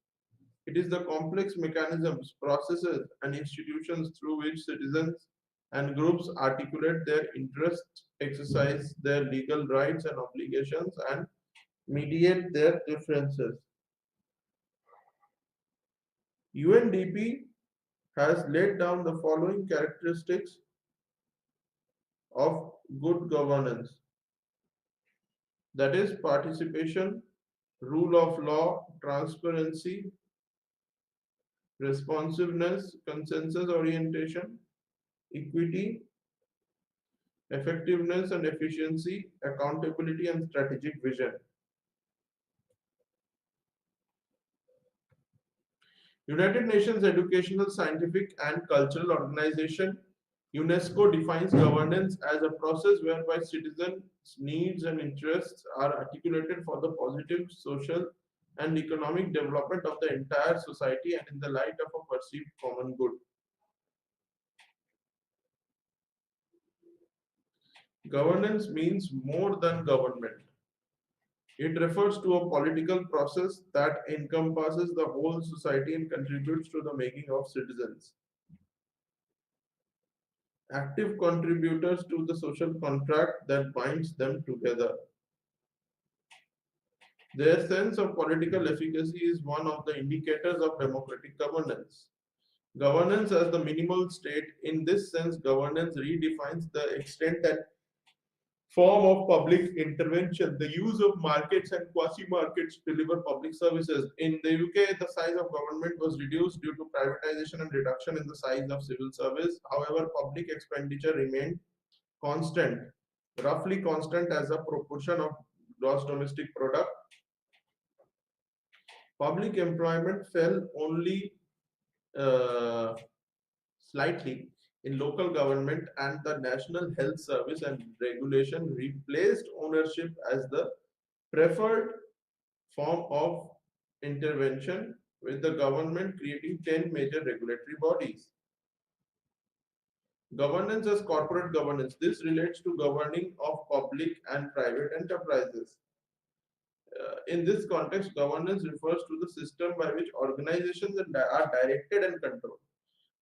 [SPEAKER 1] It is the complex mechanisms, processes, and institutions through which citizens and groups articulate their interests, exercise their legal rights and obligations, and mediate their differences. UNDP has laid down the following characteristics of good governance, that is, participation, rule of law, transparency, responsiveness, consensus orientation, equity, effectiveness and efficiency, accountability, and strategic vision. United Nations Educational, Scientific, and Cultural Organization, UNESCO, defines governance as a process whereby citizens' needs and interests are articulated for the positive social and economic development of the entire society and in the light of a perceived common good. Governance means more than government. It refers to a political process that encompasses the whole society and contributes to the making of citizens active contributors to the social contract that binds them together. Their sense of political efficacy is one of the indicators of democratic governance. Governance as the minimal state, in this sense, governance redefines the extent and form of public intervention, the use of markets and quasi-markets to deliver public services. In the UK, the size of government was reduced due to privatization and reduction in the size of civil service. However, public expenditure remained constant, roughly constant as a proportion of gross domestic product. Public employment fell only uh, slightly in local government, and the National Health Service and regulation replaced ownership as the preferred form of intervention, with the government creating 10 major regulatory bodies. Governance as corporate governance. This relates to governing of public and private enterprises. In this context, governance refers to the system by which organizations are directed and controlled.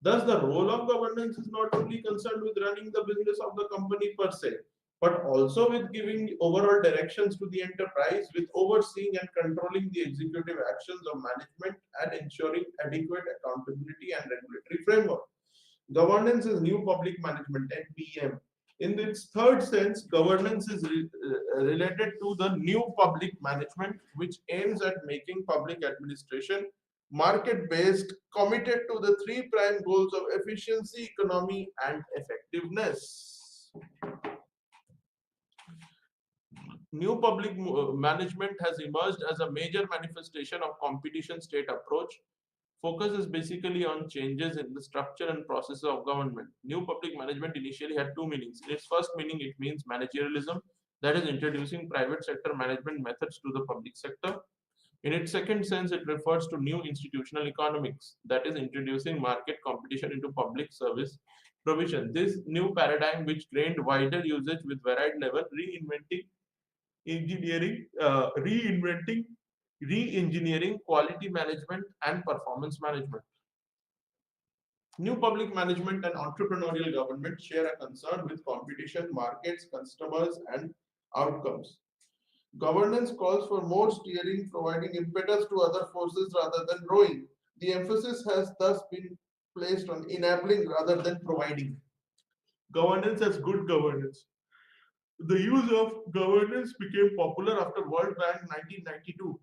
[SPEAKER 1] Thus, the role of governance is not only concerned with running the business of the company per se, but also with giving overall directions to the enterprise, with overseeing and controlling the executive actions of management and ensuring adequate accountability and regulatory framework. Governance is new public management (NPM) In its third sense, governance is related to the new public management, which aims at making public administration market-based, committed to the three prime goals of efficiency, economy, and effectiveness. New public management has emerged as a major manifestation of competition state approach. Focus is basically on changes in the structure and process of government. New public management initially had two meanings. In its first meaning, it means managerialism, that is, introducing private sector management methods to the public sector. In its second sense, it refers to new institutional economics, that is, introducing market competition into public service provision. This new paradigm, which gained wider usage with varied level, re-engineering, quality management, and performance management. New public management and entrepreneurial government share a concern with competition, markets, customers, and outcomes. Governance calls for more steering, providing impetus to other forces rather than rowing. The emphasis has thus been placed on enabling rather than providing. Governance as good governance. The use of governance became popular after World Bank 1992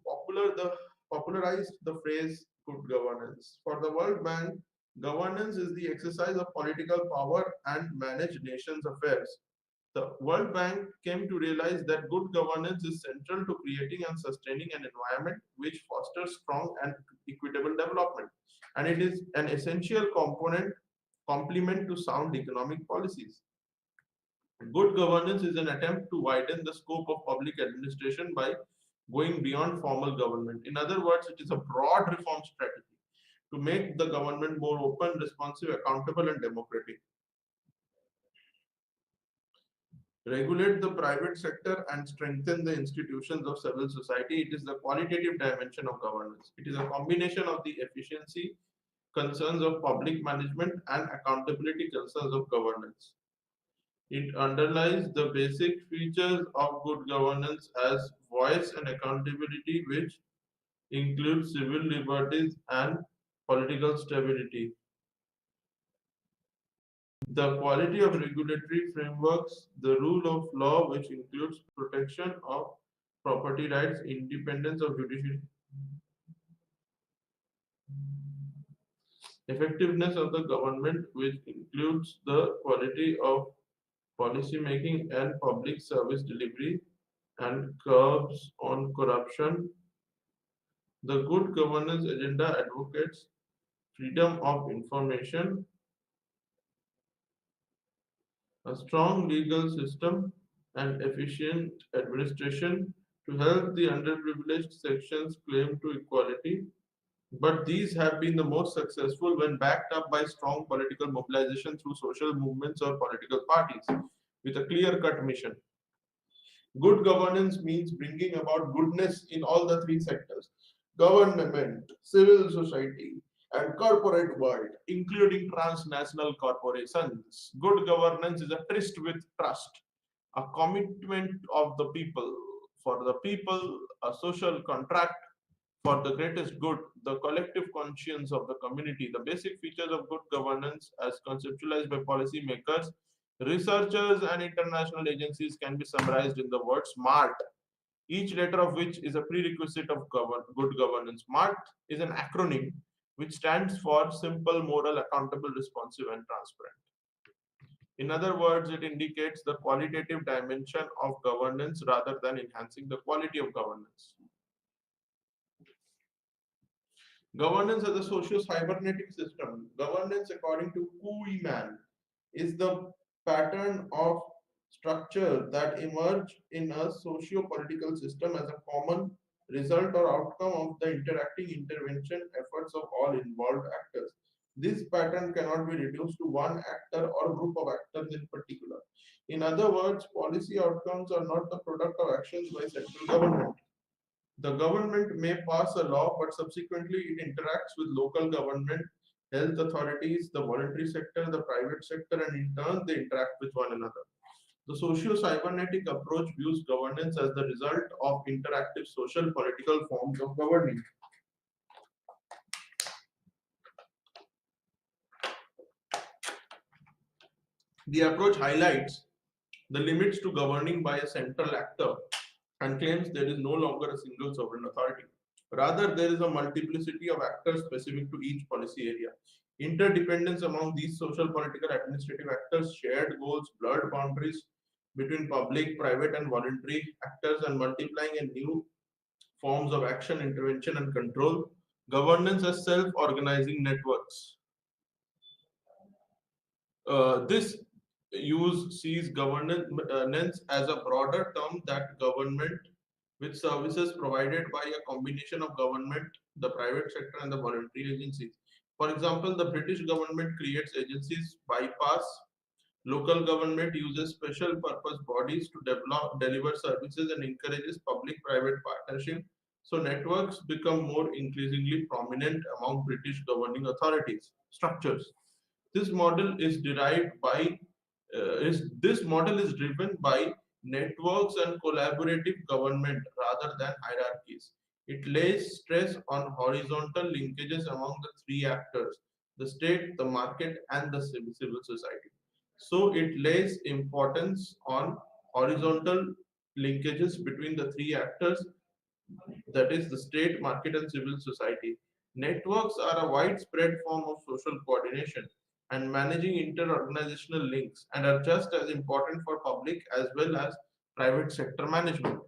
[SPEAKER 1] popularized the phrase good governance. For the World Bank, governance is the exercise of political power and manage nations' affairs. The World Bank came to realize that good governance is central to creating and sustaining an environment which fosters strong and equitable development, and it is an essential complement to sound economic policies. Good governance is an attempt to widen the scope of public administration by going beyond formal government. In other words, it is a broad reform strategy to make the government more open, responsive, accountable, and democratic. Regulate the private sector and strengthen the institutions of civil society. It is the qualitative dimension of governance. It is a combination of the efficiency concerns of public management and accountability concerns of governance. It underlies the basic features of good governance as voice and accountability, which include civil liberties and political stability. The quality of regulatory frameworks, the rule of law, which includes protection of property rights, independence of judiciary, effectiveness of the government, which includes the quality of policy making and public service delivery, and curbs on corruption. The good governance agenda advocates freedom of information, a strong legal system, and efficient administration to help the underprivileged sections claim to equality. But these have been the most successful when backed up by strong political mobilization through social movements or political parties with a clear cut mission. Good governance means bringing about goodness in all the three sectors: government, civil society, and corporate world, including transnational corporations. Good governance is a tryst with trust, a commitment of the people for the people, a social contract for the greatest good, the collective conscience of the community. The basic features of good governance, as conceptualized by policymakers, researchers, and international agencies, can be summarized in the word SMART, each letter of which is a prerequisite of good governance. SMART is an acronym which stands for simple, moral, accountable, responsive, and transparent. In other words, it indicates the qualitative dimension of governance rather than enhancing the quality of governance. Governance as a socio-cybernetic system. Governance, according to Kuhlman, is the pattern of structure that emerge in a socio-political system as a common result or outcome of the interacting intervention efforts of all involved actors. This pattern cannot be reduced to one actor or group of actors in particular. In other words, policy outcomes are not the product of actions by central government. The government may pass a law, but subsequently it interacts with local government, health authorities, the voluntary sector, the private sector, and in turn they interact with one another. The socio-cybernetic approach views governance as the result of interactive social political forms of governing. The approach highlights the limits to governing by a central actor and claims there is no longer a single sovereign authority. Rather, there is a multiplicity of actors specific to each policy area. Interdependence among these social, political, administrative actors, shared goals, blurred boundaries between public, private, and voluntary actors, and multiplying a new forms of action, intervention, and control. Governance as self organizing networks. This use sees governance as a broader term that government with services provided by a combination of government, the private sector, and the voluntary agencies. For example, the British government creates agencies, bypass local government uses special purpose bodies to develop, deliver services and encourages public-private partnership. So networks become more increasingly prominent among British governing authorities structures. This model is derived by is this model is driven by networks and collaborative government rather than hierarchies. It lays stress on horizontal linkages among the three actors: the state, the market, and the civil society. So it lays importance on horizontal linkages between the three actors, that is the state, market, and civil society. Networks are a widespread form of social coordination and managing inter-organizational links and are just as important for public as well as private sector management.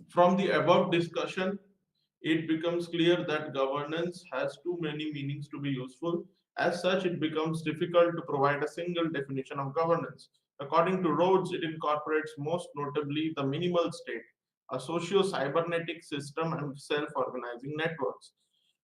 [SPEAKER 1] From the above discussion, it becomes clear that governance has too many meanings to be useful. As such, it becomes difficult to provide a single definition of governance. According to Rhodes, it incorporates most notably the minimal state, a socio-cybernetic system, and self-organizing networks.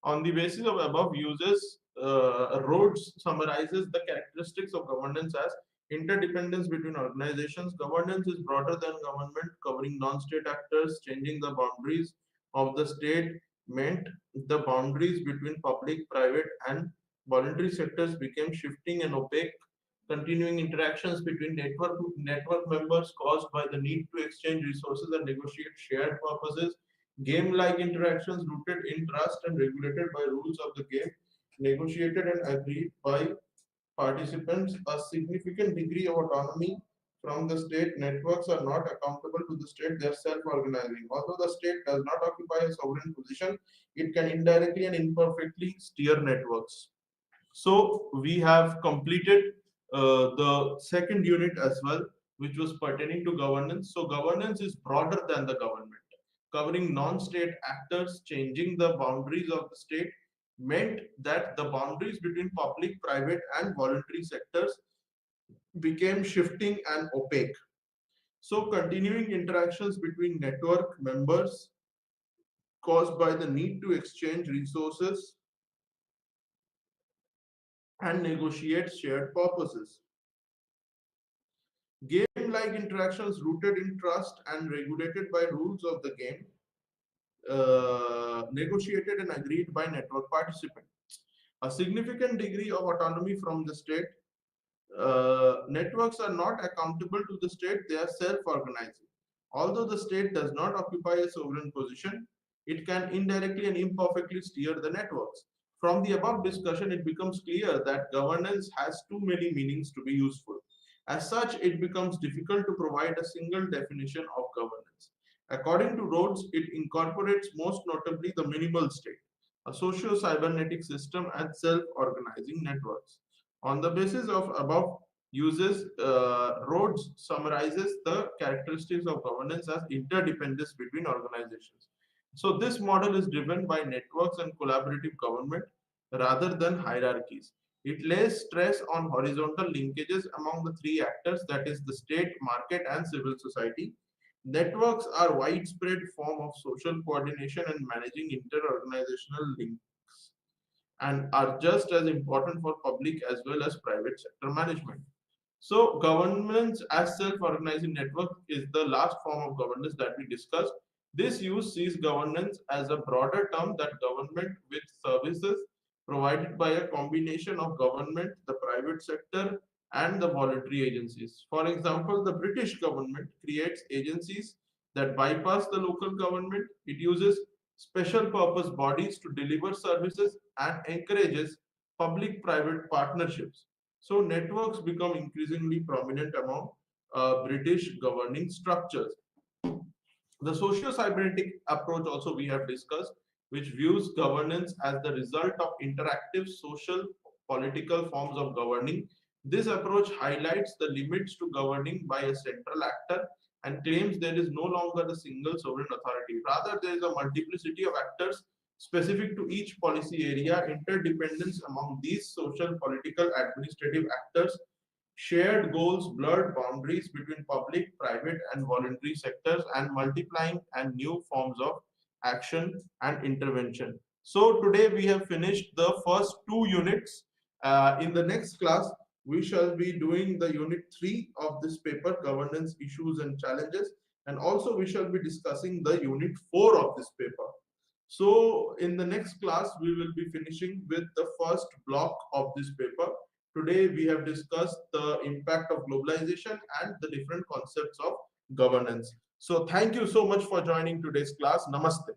[SPEAKER 1] On the basis of above uses, Rhodes summarizes the characteristics of governance as interdependence between organizations. Governance is broader than government, covering non-state actors. Changing the boundaries of the state meant the boundaries between public, private, and voluntary sectors became shifting and opaque. Continuing interactions between network members caused by the need to exchange resources and negotiate shared purposes. Game-like interactions rooted in trust and regulated by rules of the game, negotiated and agreed by participants. A significant degree of autonomy from the state. Networks are not accountable to the state, they are self-organizing. Although the state does not occupy a sovereign position, it can indirectly and imperfectly steer networks. So we have completed the second unit as well, which was pertaining to governance. So governance is broader than the government, covering non-state actors. Changing the boundaries of the state meant that the boundaries between public, private, and voluntary sectors became shifting and opaque. So continuing interactions between network members caused by the need to exchange resources and negotiate shared purposes. Game-like interactions rooted in trust and regulated by rules of the game, negotiated and agreed by network participants. A significant degree of autonomy from the state. Networks are not accountable to the state, they are self-organizing. Although the state does not occupy a sovereign position, it can indirectly and imperfectly steer the networks. From the above discussion, it becomes clear that governance has too many meanings to be useful. As such, it becomes difficult to provide a single definition of governance. According to Rhodes, it incorporates most notably the minimal state, a socio-cybernetic system, and self-organizing networks. On the basis of above uses, Rhodes summarizes the characteristics of governance as interdependence between organizations. So this model is driven by networks and collaborative government rather than hierarchies. It lays stress on horizontal linkages among the three actors, that is the state, market, and civil society. Networks are widespread form of social coordination and managing inter-organizational links and are just as important for public as well as private sector management. So governance as self-organizing network is the last form of governance that we discussed. This use sees governance as a broader term that government with services provided by a combination of government, the private sector, and the voluntary agencies. For example, the British government creates agencies that bypass the local government. It uses special purpose bodies to deliver services and encourages public private partnerships. So networks become increasingly prominent among British governing structures. The socio-cybernetic approach also we have discussed, which views governance as the result of interactive social political forms of governing. This approach highlights the limits to governing by a central actor and claims there is no longer a single sovereign authority. Rather, there is a multiplicity of actors specific to each policy area. Interdependence among these social, political, administrative actors, shared goals, blurred boundaries between public, private, and voluntary sectors, and multiplying and new forms of action and intervention. So today we have finished the first two units. In the next class, we shall be doing the unit 3 of this paper, governance issues and challenges, and also we shall be discussing the unit 4 of this paper. So in the next class, we will be finishing with the first block of this paper. Today, we have discussed the impact of globalization and the different concepts of governance. So thank you so much for joining today's class. Namaste.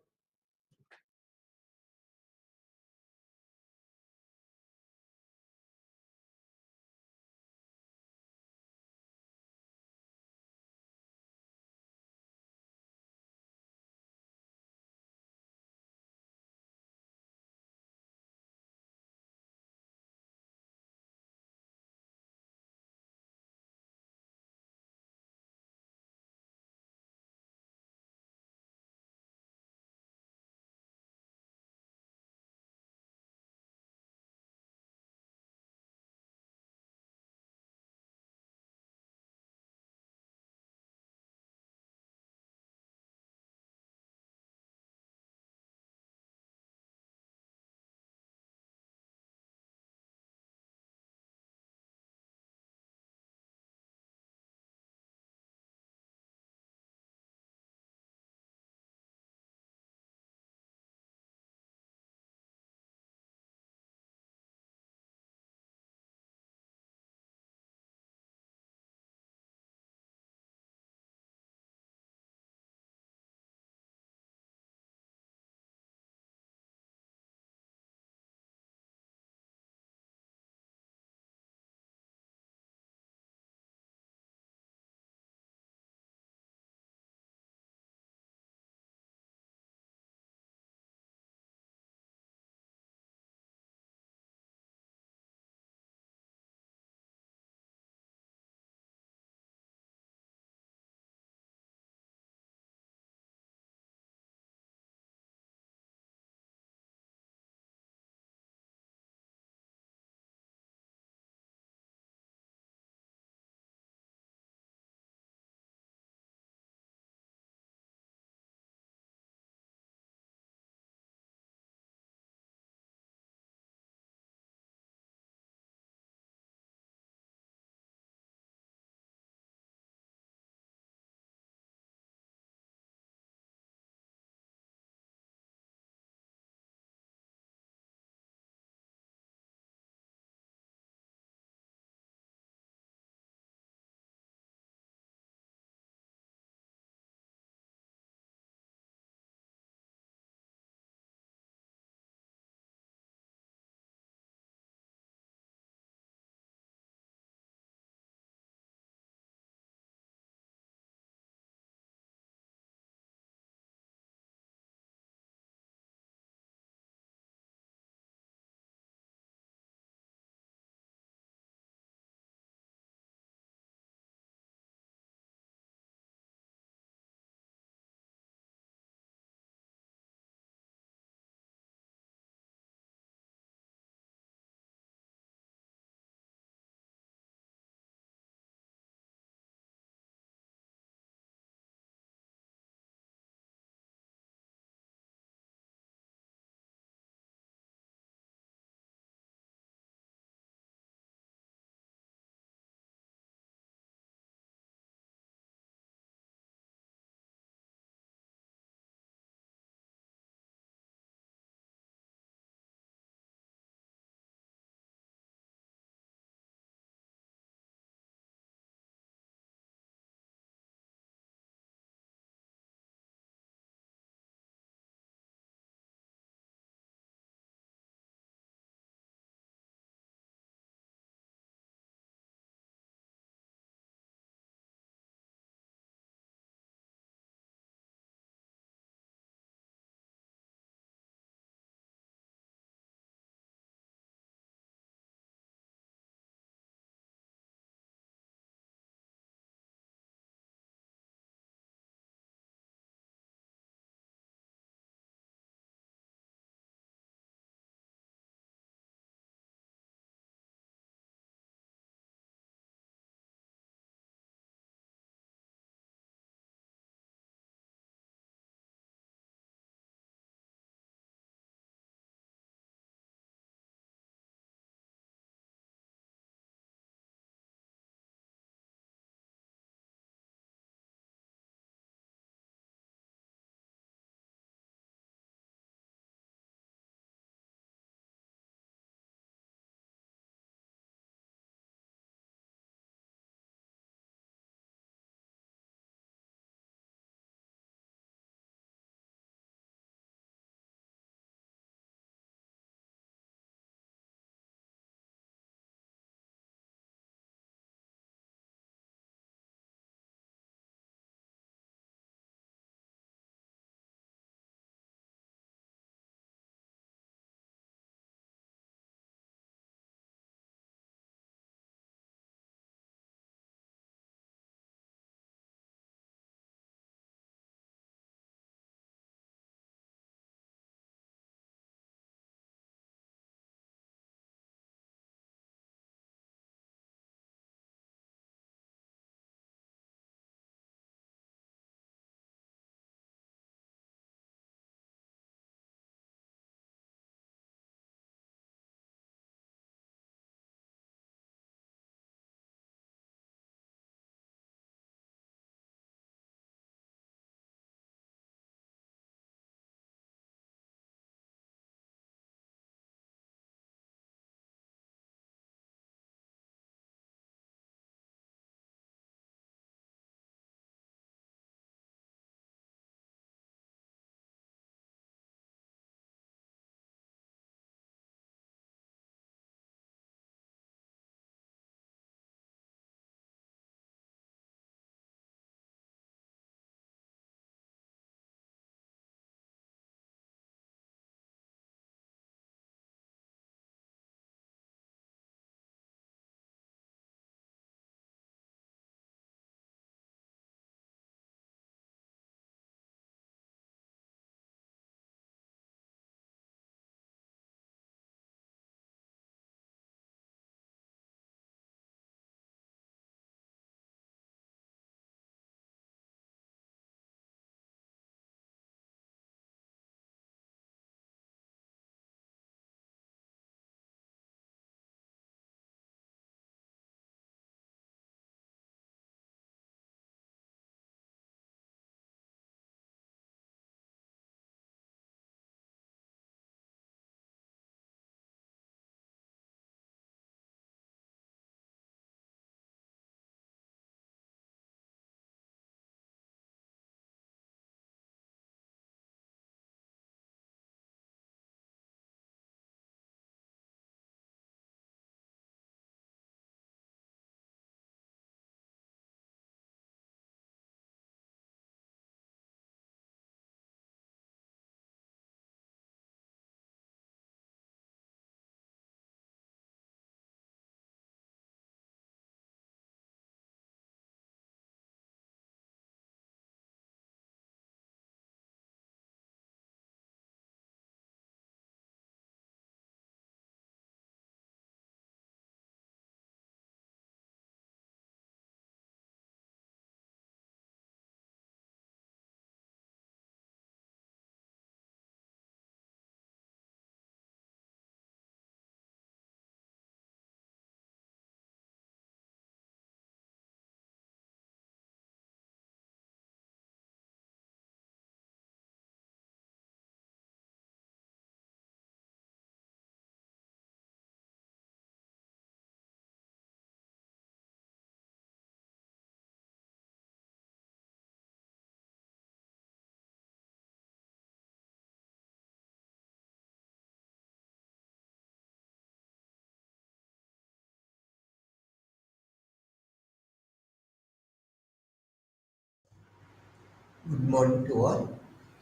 [SPEAKER 2] Good morning to all.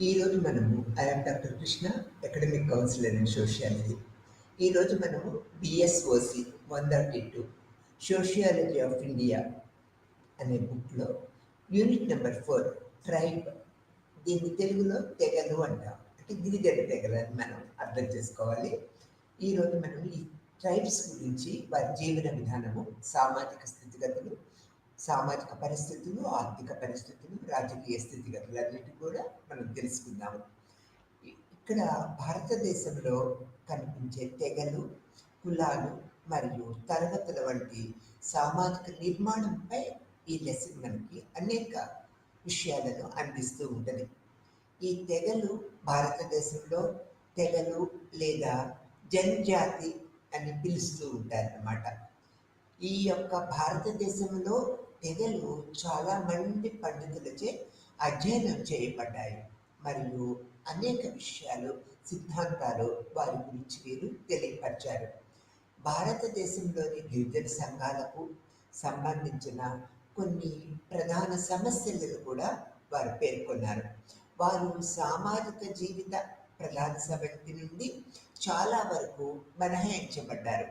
[SPEAKER 2] ఈరోజు మనము I'm doctor Krishna, academic counsellor in sociology. ఈరోజు మనము బిఎస్ఓసి 132 sociology of India అనే బుక్లో unit number 4 tribe, దీన్ని తెలుగులో తెగలు అంటాం. అంటే గిరిజన తెగలు అని మనం అర్థం చేసుకోవాలి. ఈరోజు మనం ఈ ట్రైబ్స్ గురించి, వారి జీవన విధానము, సామాజిక స్థితిగతులు, సామాజిక పరిస్థితులు, ఆర్థిక పరిస్థితులు, రాజకీయ స్థితిగతులన్నిటి కూడా మనం తెలుసుకుందాము. ఇక్కడ భారతదేశంలో కనిపించే తెగలు, కులాలు మరియు తరగతుల వంటి సామాజిక నిర్మాణంపై ఈ లెసన్ మనకి అనేక విషయాలను అందిస్తూ ఉంటుంది. ఈ తెగలు భారతదేశంలో తెగలు లేదా జనజాతి అని పిలుస్తూ ఉంటారన్నమాట. ఈ యొక్క భారతదేశంలో తెగలు చాలా మంది పండితులచే అధ్యయనం చేయబడ్డాయి మరియు అనేక విషయాలు, సిద్ధాంతాలు వారి గురించి వీరు తెలియపరిచారు. భారతదేశంలోని గిరిజన సంఘాలకు సంబంధించిన కొన్ని ప్రధాన సమస్యలను కూడా వారు పేర్కొన్నారు. వారు సామాజిక జీవిత ప్రధాన సమస్య నుండి చాలా వరకు మినహాయించబడ్డారు.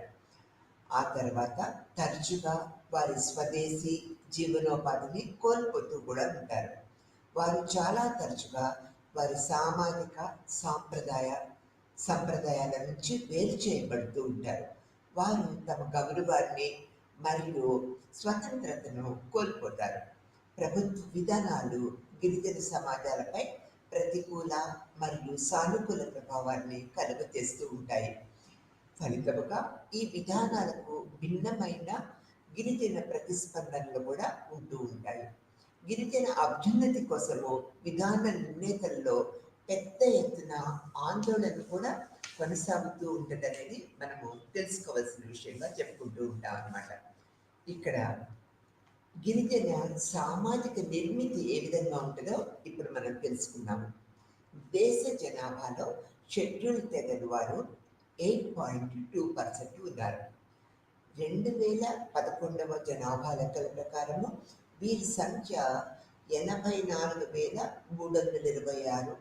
[SPEAKER 2] ఆ తర్వాత తరచుగా వారి స్వదేశీ జీవనోపాధిని కోల్పోతూ కూడా ఉంటారు. వారు చాలా తరచుగా వారి సామాజిక సంప్రదాయాల నుంచి వేరు చేయబడుతూ ఉంటారు. వారు తమ గౌరవాన్ని మరియు స్వతంత్రతను కోల్పోతారు. ప్రభుత్వ విధానాలు గిరిజన సమాజాలపై ప్రతికూల మరియు సానుకూల ప్రభావాన్ని కలుగజేస్తూ ఉంటాయి. ఫలితముగా ఈ విధానాలకు భిన్నమైన గిరిజన ప్రతిస్పందనలు కూడా ఉంటూ ఉంటాయి. గిరిజన అభ్యున్నతి కోసము విధాన నిర్ణేతల్లో పెద్ద ఎత్తున ఆందోళన కూడా కొనసాగుతూ ఉంటుందనేది మనము తెలుసుకోవాల్సిన విషయంగా చెప్పుకుంటూ ఉంటాం అన్నమాట. ఇక్కడ గిరిజన సామాజిక నిర్మితి ఏ విధంగా ఉంటుందో ఇప్పుడు మనం తెలుసుకున్నాము. దేశ జనాభాలో షెడ్యూల్ తెగలు వారు 8.2% ఉన్నారు. 2011 జనాభా లెక్కల ప్రకారము వీరి సంఖ్య 84,326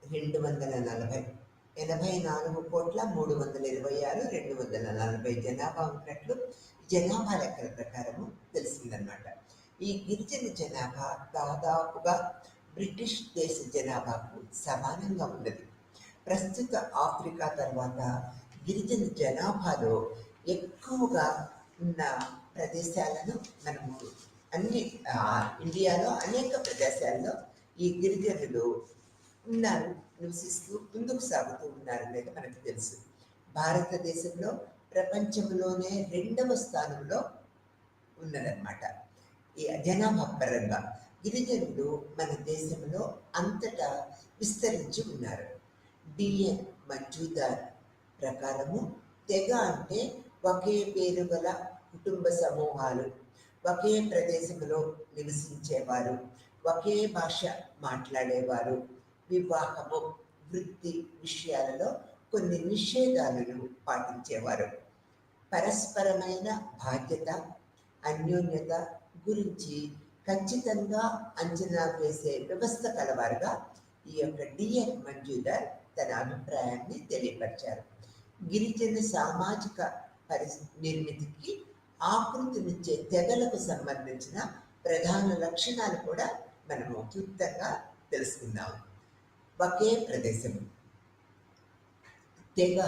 [SPEAKER 2] 84,326,240 జనాభా ఉన్నట్లు జనాభా లెక్కల ప్రకారము తెలిసిందనమాట. ఈ గిరిజన జనాభా దాదాపుగా బ్రిటిష్ దేశ జనాభాకు సమానంగా ఉన్నది. ప్రస్తుత ఆఫ్రికా తర్వాత గిరిజన జనాభాలో ఎక్కువగా ఉన్న ప్రదేశాలను మనము ఇండియాలో అనేక ప్రదేశాల్లో ఈ గిరిజనులు ఉన్నారు, నివసిస్తూ ముందుకు సాగుతూ ఉన్నారు అనేది మనకు తెలుసు. భారతదేశంలో ప్రపంచంలోనే 2వ స్థానంలో ఉన్నదన్నమాట ఈ జనాభా పరంగా. గిరిజనులు మన దేశంలో అంతటా విస్తరించి ఉన్నారు. డిఎన్ మజుందార్ ప్రకారము తెగ అంటే ఒకే పేరు గల కుటుంబ సమూహాలు, ఒకే ప్రదేశంలో నివసించేవారు, ఒకే భాష మాట్లాడేవారు, వివాహము, వృత్తి విషయాలలో కొన్ని నిషేధాలను పాటించేవారు, పరస్పరమైన బాధ్యత, అన్యోన్యత గురించి ఖచ్చితంగా అంచనా వేసే వ్యవస్థ కలవారుగా ఈ యొక్క డిఎన్ మజుందార్ తన అభిప్రాయాన్ని తెలియపరిచారు. గిరిజన సామాజిక నిర్మితికి ఆకృతినిచ్చే తెగలకు సంబంధించిన ప్రధాన లక్షణాలు కూడా మనము క్లుప్తంగా తెలుసుకుందాము. ఒకే ప్రదేశం. తెగ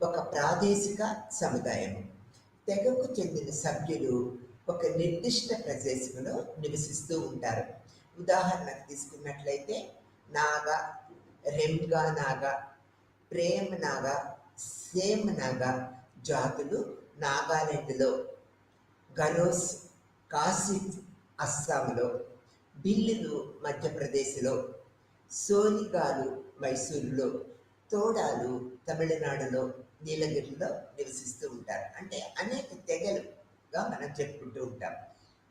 [SPEAKER 2] ఒక ప్రాదేశిక సముదాయము. తెగకు చెందిన సభ్యులు ఒక నిర్దిష్ట ప్రదేశంలో నివసిస్తూ ఉంటారు. ఉదాహరణకు తీసుకున్నట్లయితే నాగా, రెమ్గా నాగా, ప్రేమ్ నాగా, సేమ్ నాగా జాతులు నాగాలాండ్లో, గరోస్ కాసిఫ్ అస్సాంలో, బిల్లులు మధ్యప్రదేశ్లో, సోనిగాలు మైసూరులో, తోడాలు తమిళనాడులో, నీలగిరిలో నివసిస్తూ ఉంటారు. అంటే అనేక తెగలుగా మనం చెప్పుకుంటూ ఉంటాం.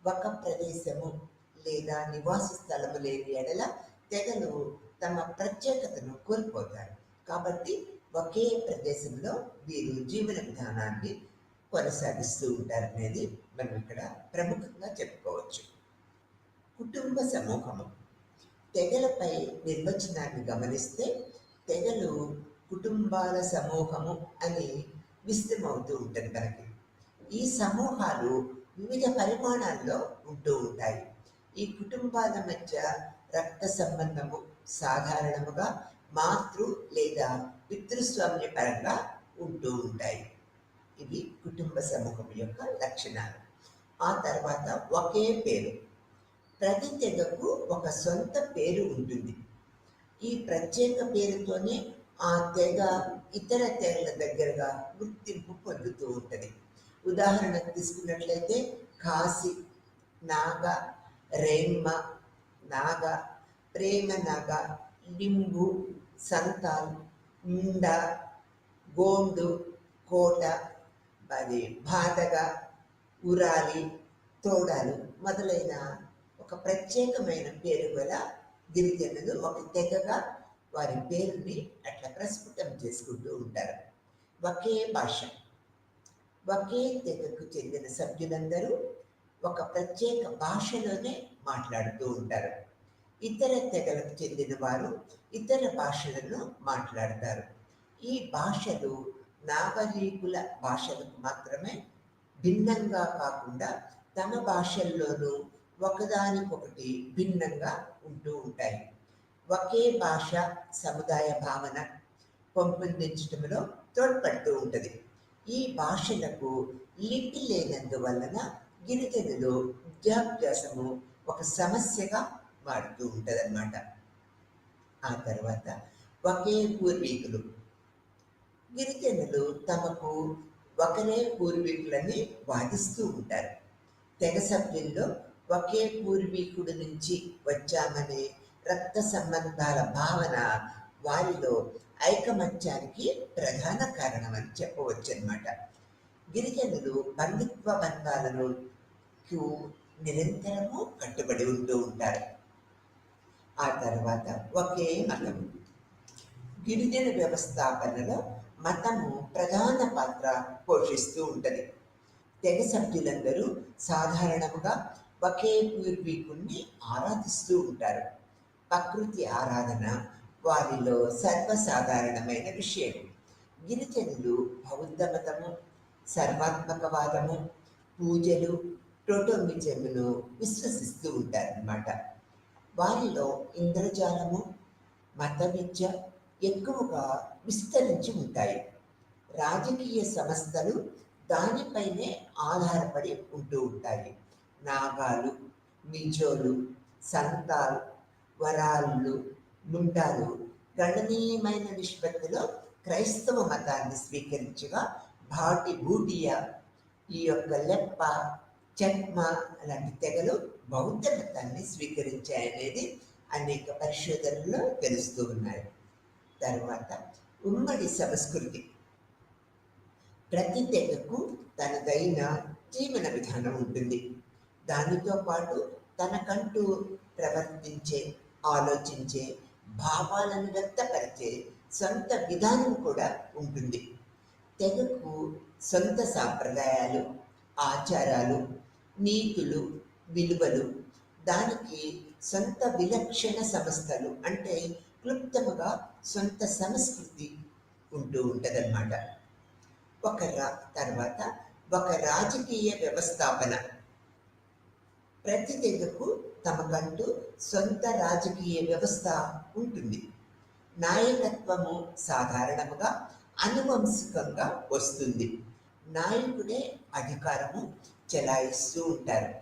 [SPEAKER 2] ఒక ప్రదేశము లేదా నివాస స్థలము లేని ఎడల తెగలు తమ ప్రత్యేకతను కోల్పోతారు. కాబట్టి ఒకే ప్రదేశంలో వీరు జీవన విధానాన్ని కొనసాగిస్తూ ఉంటారనేది మనం ఇక్కడ ప్రముఖంగా చెప్పుకోవచ్చు. కుటుంబ సమూహము. తెగలపై నిర్వచనాన్ని గమనిస్తే తెగలు కుటుంబాల సమూహము అని విస్తృతమవుతూ ఉంటుంది మనకి. ఈ సమూహాలు వివిధ పరిమాణాల్లో ఉంటూ ఉంటాయి. ఈ కుటుంబాల మధ్య రక్త సంబంధము సాధారణముగా మాతృ లేదా పితృస్వామ్య పరంగా ఉంటూ ఉంటాయి. ఇవి కుటుంబ సమూహం యొక్క లక్షణాలు. ఆ తర్వాత ఒకే పేరు. ప్రతి తెగకు ఒక సొంత పేరు ఉంటుంది. ఈ ప్రత్యేక పేరుతోనే ఆ తెగ ఇతర తెగల దగ్గరగా గుర్తింపు పొందుతూ ఉంటుంది. ఉదాహరణకు తీసుకున్నట్లయితే కాశీ, నాగ, రేమ్మ, నాగ, ప్రేమ నాగ, లింబు, సంతాల్, ముండ, గోండు, కోట, అది బాధగ, ఉరాలి, తోడాలు మొదలైన ఒక ప్రత్యేకమైన పేరు గల గిరిజనులు ఒక తెగగా వారి పేరుని అట్లా ప్రస్ఫుటం చేసుకుంటూ ఉంటారు. ఒకే భాష. ఒకే తెగకు చెందిన సభ్యులందరూ ఒక ప్రత్యేక భాషలోనే మాట్లాడుతూ ఉంటారు. ఇతర తెగలకు చెందిన వారు ఇతర భాషలను మాట్లాడతారు. ఈ భాషలు నాగరికుల భాషలకు మాత్రమే భిన్నంగా కాకుండా తమ భాషల్లోనూ ఒకదానికొకటి భిన్నంగా ఉంటూ ఉంటాయి. ఒకే భాష సముదాయ భావన పెంపొందించడంలో తోడ్పడుతూ ఉంటుంది. ఈ భాషలకు లిపి లేనందువలన గిరిజనులు విద్యాభ్యాసము ఒక సమస్యగా మారుతూ ఉంటుంది అన్నమాట. ఆ తర్వాత ఒకే పూర్వీకులు. గిరిజనులు తమకు ఒకరే పూర్వీకులని వాదిస్తూ ఉంటారు. తెగ సభ్యుల్లో ఒకే పూర్వీకుడి నుంచి వచ్చామనే రక్త సంబంధాల భావన వారిలో ఐకమత్యానికి ప్రధాన కారణమని చెప్పవచ్చు అన్నమాట. గిరిజనులు బంధుత్వ బంధాలను నిరంతరము కట్టుబడి ఉంటూ ఉంటారు. ఆ తర్వాత ఒకే మతం. గిరిజన వ్యవస్థాపనలో మతము ప్రధాన పాత్ర పోషిస్తూ ఉంటుంది. తెగ సభ్యులందరూ సాధారణంగా ఒకే పూర్వీకుణ్ణి ఆరాధిస్తూ ఉంటారు. ప్రకృతి ఆరాధన వారిలో సర్వసాధారణమైన విషయం. గిరిజనులు బౌద్ధ మతము, సర్వాత్మకవాదము, పూజలు, టోటోమిజమును విశ్వసిస్తూ ఉంటారన్నమాట. వారిలో ఇంద్రజాలము, మత విద్య ఎక్కువగా విస్తరించి ఉంటాయి. రాజకీయ సంస్థలు దానిపైనే ఆధారపడి ఉంటూ ఉంటాయి. నాగాలు, మిజోలు, సంతాల్, వరాళ్ళు, ముండాలు గణనీయమైన నిష్పత్తిలో క్రైస్తవ మతాన్ని స్వీకరించగా భాటి భూటియా, ఈ యొక్క లెప్ప, చెక్మ లాంటి తెగలు బౌద్ధ మతాన్ని స్వీకరించాయనేది అనేక పరిశోధనల్లో తెలుస్తూ ఉన్నాయి. తర్వాత ఉమ్మడి సంస్కృతి. ప్రతి తెగకు తనదైన జీవన విధానం ఉంటుంది. దానితో పాటు తనకంటూ ప్రవర్తించే, ఆలోచించే, భావాలను వ్యక్తపరిచే సొంత విధానం కూడా ఉంటుంది. తెగకు సొంత సాంప్రదాయాలు, ఆచారాలు, నీతులు, విలువలు, దానికి సొంత విలక్షణ సంస్థలు అంటే క్లుప్తముగా సొంత సంస్కృతి ఉంటూ ఉంటుందన్నమాట. తర్వాత ఒక రాజకీయ వ్యవస్థాపన. ప్రతి తెగకు తమకంటూ సొంత రాజకీయ వ్యవస్థ ఉంటుంది. నాయకత్వము సాధారణముగా అనువంశికంగా వస్తుంది. నాయకుడే అధికారము చెలాయిస్తూ ఉంటారు.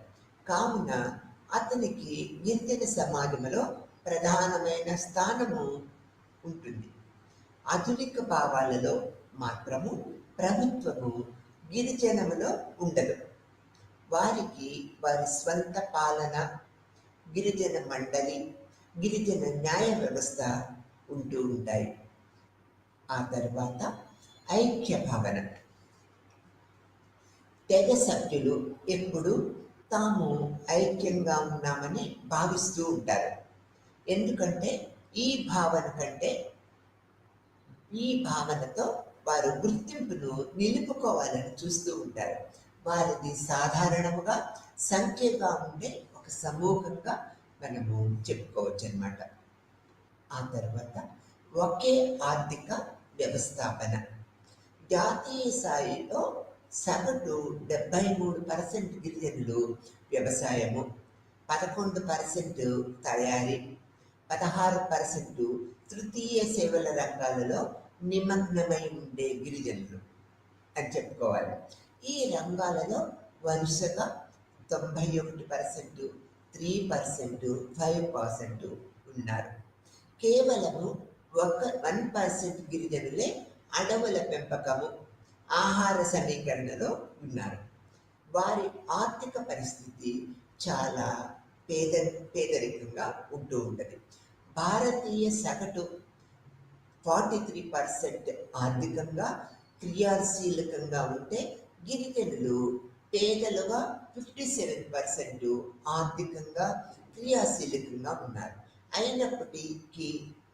[SPEAKER 2] కావున అతనికి గిరిజన సమాజంలో ప్రధానమైన స్థానము ఉంటుంది. ఆధునిక భావాలలో మాత్రము ప్రభుత్వము గిరిజనములో ఉండదు. వారికి వారి స్వంత పాలన, గిరిజన మండలి, గిరిజన న్యాయ వ్యవస్థ ఉంటూ ఉంటాయి. ఆ తర్వాత ఐక్య భావన. తెగ సభ్యులు ఎప్పుడు తాము ఐక్యంగా ఉన్నామని భావిస్తూ ఉంటారు. ఎందుకంటే ఈ భావనతో వారు గుర్తింపును నిలుపుకోవాలని చూస్తూ ఉంటారు. వారిది సాధారణముగా సంఖ్యగా ఉండే ఒక ఒక సమూహంగా మనము చెప్పుకోవచ్చు అన్నమాట. ఆ తర్వాత ఒకే ఆర్థిక వ్యవస్థాపన. జాతీయ స్థాయిలో సగటు 73% గిరిజనులు వ్యవసాయము, 11% తయారీ, 16% తృతీయ సేవల రంగాలలో నిమగ్నమై ఉండే గిరిజనులు అని చెప్పుకోవాలి. ఈ రంగాలలో వరుసగా 91%, 3%, 5% ఉన్నారు. కేవలము 1% గిరిజనులే అడవుల పెంపకము, ఆహార సమీకరణలో ఉన్నారు. వారి ఆర్థిక పరిస్థితి చాలా పేదరికంగా ఉంటూ ఉంటుంది. భారతీయ సగటు 43% ఆర్థికంగా క్రియాశీలకంగా ఉంటే, గిరిజనులు పేదలుగా 57% ఆర్థికంగా క్రియాశీలకంగా ఉన్నారు. అయినప్పటికీ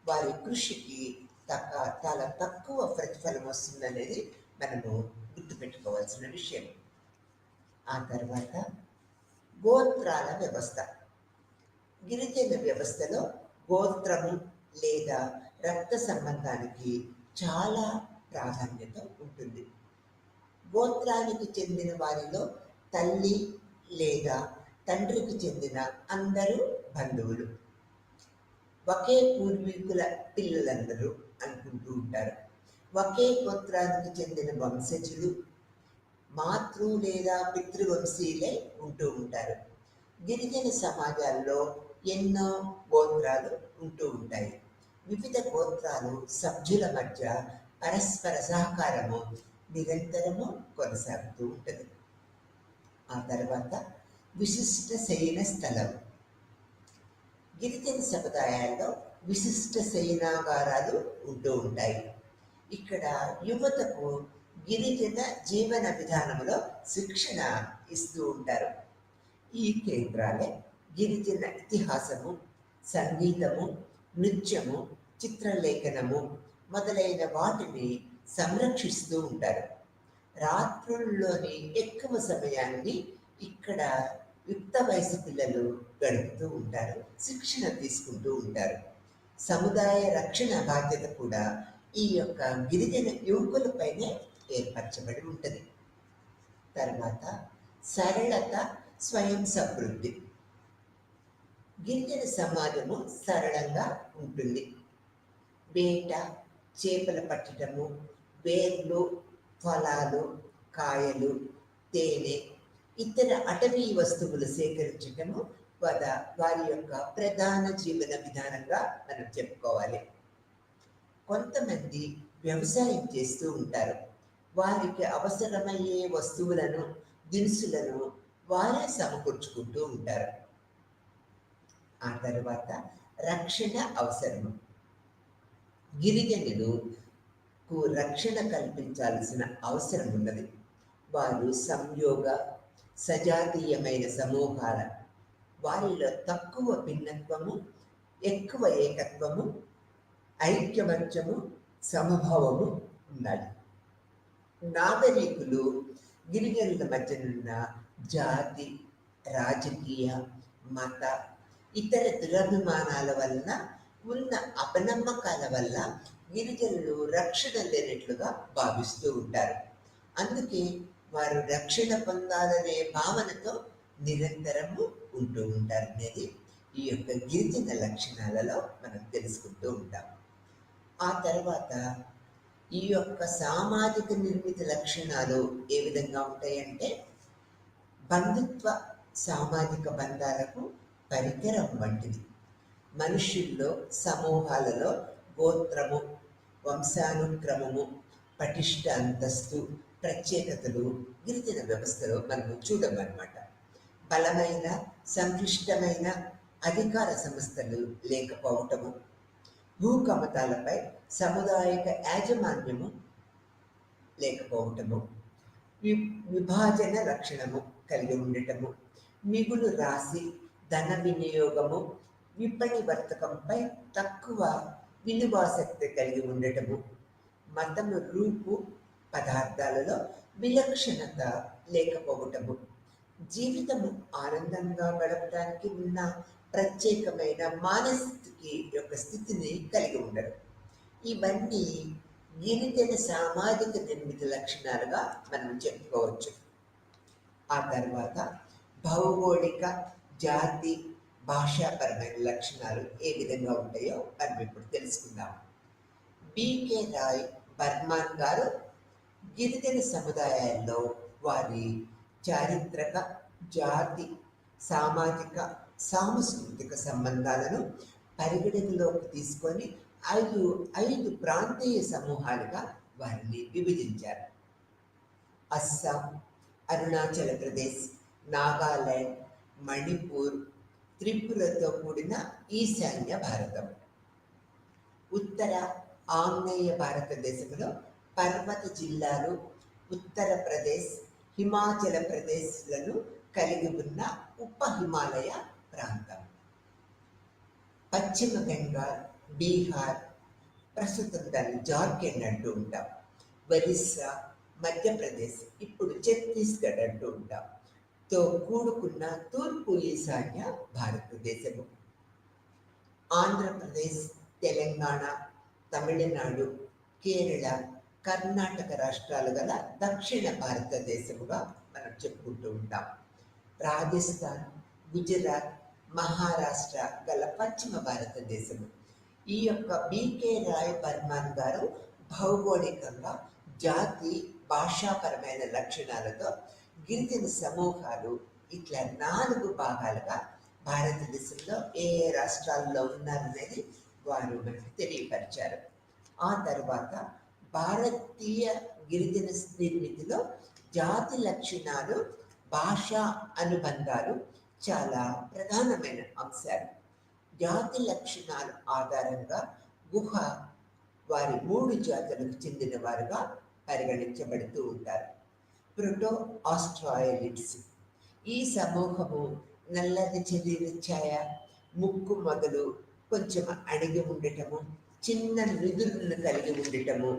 [SPEAKER 2] వారి కృషికి చాలా తక్కువ ప్రతిఫలం వస్తుందనేది మనము గుర్తుపెట్టుకోవాల్సిన విషయం. ఆ తర్వాత గోత్రాల వ్యవస్థ. గిరిజన వ్యవస్థలో గోత్రము లేదా రక్త సంబంధానికి చాలా ప్రాధాన్యత ఉంటుంది. గోత్రానికి చెందిన వారిలో తల్లి లేదా తండ్రికి చెందిన అందరూ బంధువులు. ఒకే పూర్వీకుల పిల్లలందరూ అనుకుంటూ ఉంటారు. ఒకే గోత్రానికి చెందిన వంశజులు మాతృ లేదా పితృవంశీయులై ఉంటూ ఉంటారు. గిరిజన సమాజాల్లో ఎన్నో గోత్రాలు ఉంటూ ఉంటాయి. వివిధ గోత్రాలు సభ్యుల మధ్య పరస్పర సహకారము నిరంతరము కొనసాగుతూ ఉంటుంది. ఆ తర్వాత విశిష్ట శయన స్థలం. గిరిజన సముదాయాల్లో విశిష్ట శయనాగారాలు ఉంటూ ఉంటాయి. ఇక్కడ యువతకు గిరిజన జీవన విధానంలో శిక్షణ ఇస్తూ ఉంటారు. ఈ కేంద్రాలే గిరిజన ఇతిహాసము, సంగీతము, నృత్యము, చిత్రలేఖనము మొదలైన వాటిని సంరక్షిస్తూ ఉంటారు. రాత్రుల్లోని ఎక్కువ సమయాన్ని ఇక్కడ యుక్త వయసు పిల్లలు గడుపుతూ ఉంటారు, శిక్షణ తీసుకుంటూ ఉంటారు. సముదాయ రక్షణ బాధ్యత కూడా ఈ యొక్క గిరిజన యువకులపైనే ఏర్పరచబడి ఉంటుంది. తర్వాత సరళత, స్వయం సమృద్ధి. గిరిజన సమాజము సరళంగా ఉంటుంది. వేట, చేపల పట్టడము, వేర్లు, ఫలాలు, కాయలు, తేనె, ఇతర అటవీ వస్తువులు సేకరించడము వారి యొక్క ప్రధాన జీవన విధానంగా మనం చెప్పుకోవాలి. కొంతమంది వ్యవసాయం చేస్తూ ఉంటారు. వారికి అవసరమయ్యే వస్తువులను, దినుసులను వారే సమకూర్చుకుంటూ ఉంటారు. ఆ తర్వాత రక్షణ అవసరము. గిరిజనులకు రక్షణ కల్పించాల్సిన అవసరం ఉన్నది. వారు సంయోగ, సజాతీయమైన సమూహాల, వారిలో తక్కువ భిన్నత్వము, ఎక్కువ ఏకత్వము, ఐక్యమత్యము, సమభావము ఉన్నాయి. నాగరికులు గిరిజనుల మధ్యనున్న జాతి, రాజకీయ, మత, ఇతర దురభిమానాల వలన ఉన్న అపనమ్మకాల వల్ల గిరిజనులు రక్షణ లేనట్లుగా భావిస్తూ ఉంటారు. అందుకే వారు రక్షణ పొందాలనే భావనతో నిరంతరము ఉంటూ ఉంటారు అనేది ఈ యొక్క గిరిజన లక్షణాలలో మనం తెలుసుకుంటూ ఉంటాం. ఆ తర్వాత ఈ యొక్క సామాజిక నిర్మిత లక్షణాలు ఏ విధంగా ఉంటాయంటే, బంధుత్వ సామాజిక బంధాలకు పరికరం వంటిది. మనుషుల్లో, సమూహాలలో గోత్రము, వంశానుక్రమము, పటిష్ట అంతస్తు, ప్రత్యేకతలు గిరిజన వ్యవస్థలో మనము చూడమన్నమాట. బలమైన, సంక్లిష్టమైన అధికార సంస్థలు లేకపోవటము, భూకమతాలపై సముదాయక యాజమాన్యము లేకపోవటము, విభాజన లక్షణము కలిగి ఉండటము, మిగులు రాశి, ధన వినియోగము, విపణి వర్తకంపై తక్కువ విలువాసక్తి కలిగి ఉండటము, మతము రూపు పదార్థాలలో విలక్షణత లేకపోవటము, జీవితము ఆనందంగా గడపడానికి ఉన్న ప్రత్యేకమైన మానసిక యొక్క స్థితిని కలిగి ఉండడం. ఇవన్నీ గిరిజన సామాజిక నిర్మిత లక్షణాలుగా మనం చెప్పుకోవచ్చు. ఆ తర్వాత భౌగోళిక, జాతి, భాషాపరమైన లక్షణాలు ఏ విధంగా ఉంటాయో మనం ఇప్పుడు తెలుసుకుందాం. బికే రాయ్ బర్మాన్ గారు గిరిజన సముదాయాల్లో వారి చారిత్రక, జాతి, సామాజిక, సాంస్కృతిక సంబంధాలను పరిగణనలోకి తీసుకొని ఐదు ఐదు ప్రాంతీయ సమూహాలుగా వారిని విభజించారు. అస్సాం, అరుణాచల్ ప్రదేశ్, నాగాలాండ్, మణిపూర్, త్రిపురతో కూడిన ఈశాన్య భారతం. ఉత్తర ఆగ్నేయ భారతదేశంలో పర్వత జిల్లాలు, ఉత్తరప్రదేశ్, హిమాచల ప్రదేశ్లను కలిగి ఉన్న ఉప హిమాలయ ప్రాంతం. పశ్చిమ బెంగాల్, బీహార్, ప్రస్తుతం దాన్ని జార్ఖండ్ అంటూ ఉంటాం. ఒరిస్సా, మధ్యప్రదేశ్, ఇప్పుడు ఛత్తీస్గఢ్ అంటూ ఉంటాం తో కూడుకున్న తూర్పు ఈశాన్య భారతదేశము. ఆంధ్రప్రదేశ్, తెలంగాణ, తమిళనాడు, కేరళ, కర్ణాటక రాష్ట్రాలు గల దక్షిణ భారతదేశముగా మనం చెప్పుకుంటూ ఉంటాం. రాజస్థాన్, గుజరాత్, మహారాష్ట్ర గల పశ్చిమ భారతదేశము. ఈ యొక్క బికే రాయ్ బర్మాన్ గారు భౌగోళికంగా, జాతి, భాషాపరమైన లక్షణాలతో గిరిజన సమూహాలు ఇట్లా 4 భాగాలుగా భారతదేశంలో ఏ ఏ రాష్ట్రాల్లో ఉన్నారనేది వారు మనకు తెలియపరిచారు. ఆ తర్వాత భారతీయ గిరిజన నిర్మితిలో జాతి లక్షణాలు, భాషా అనుబంధాలు చాలా ప్రధానమైన అంశాలు. జాతి లక్షణాల ఆధారంగా గుహ వారి 3 జాతులకు చెందిన వారుగా పరిగణించబడుతూ ఉంటారు. ప్రోటో ఆస్ట్రాయలిడ్స్. ఈ సమూహము నల్లని శరీర ఛాయ, ముక్కు మొదలు కొంచెం అణిగి ఉండటము, చిన్న నిధులను కలిగి ఉండటము.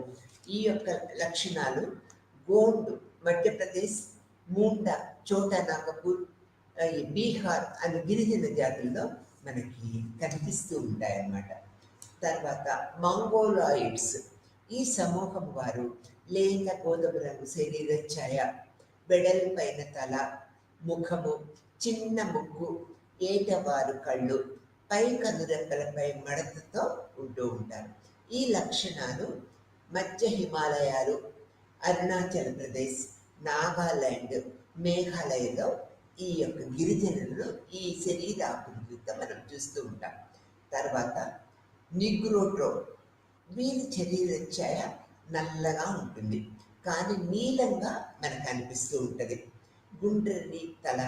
[SPEAKER 2] ఈ యొక్క లక్షణాలు గోండ్ మధ్యప్రదేశ్, మూండా చోటా నాగపూర్, బీహార్ అనే గిరిజన జాతుల్లో మనకి కనిపిస్తూ ఉంటాయన్నమాట. తర్వాత మంగోలాయిడ్స్. ఈ సమూహం వారు లేత గోధుమ రంగు శరీర ఛాయ, వెడల్పైన తల, ముఖము, చిన్న ముక్కు, ఏటవారు కళ్ళు, పై కనురెప్పలపై మడతతో ఉంటూ ఉంటారు. ఈ లక్షణాలు మధ్య హిమాలయాలు, అరుణాచల్ ప్రదేశ్, నాగాలాండ్, మేఘాలయలో ఈ యొక్క గిరిజనులను ఈ శరీరాకృతితో మనం చూస్తూ ఉంటాం. తర్వాత నిగ్రోట్రో. వీరి శరీర ఛాయ నల్లగా ఉంటుంది, కానీ నీలంగా మనకు అనిపిస్తూ ఉంటుంది. గుండ్రని తల,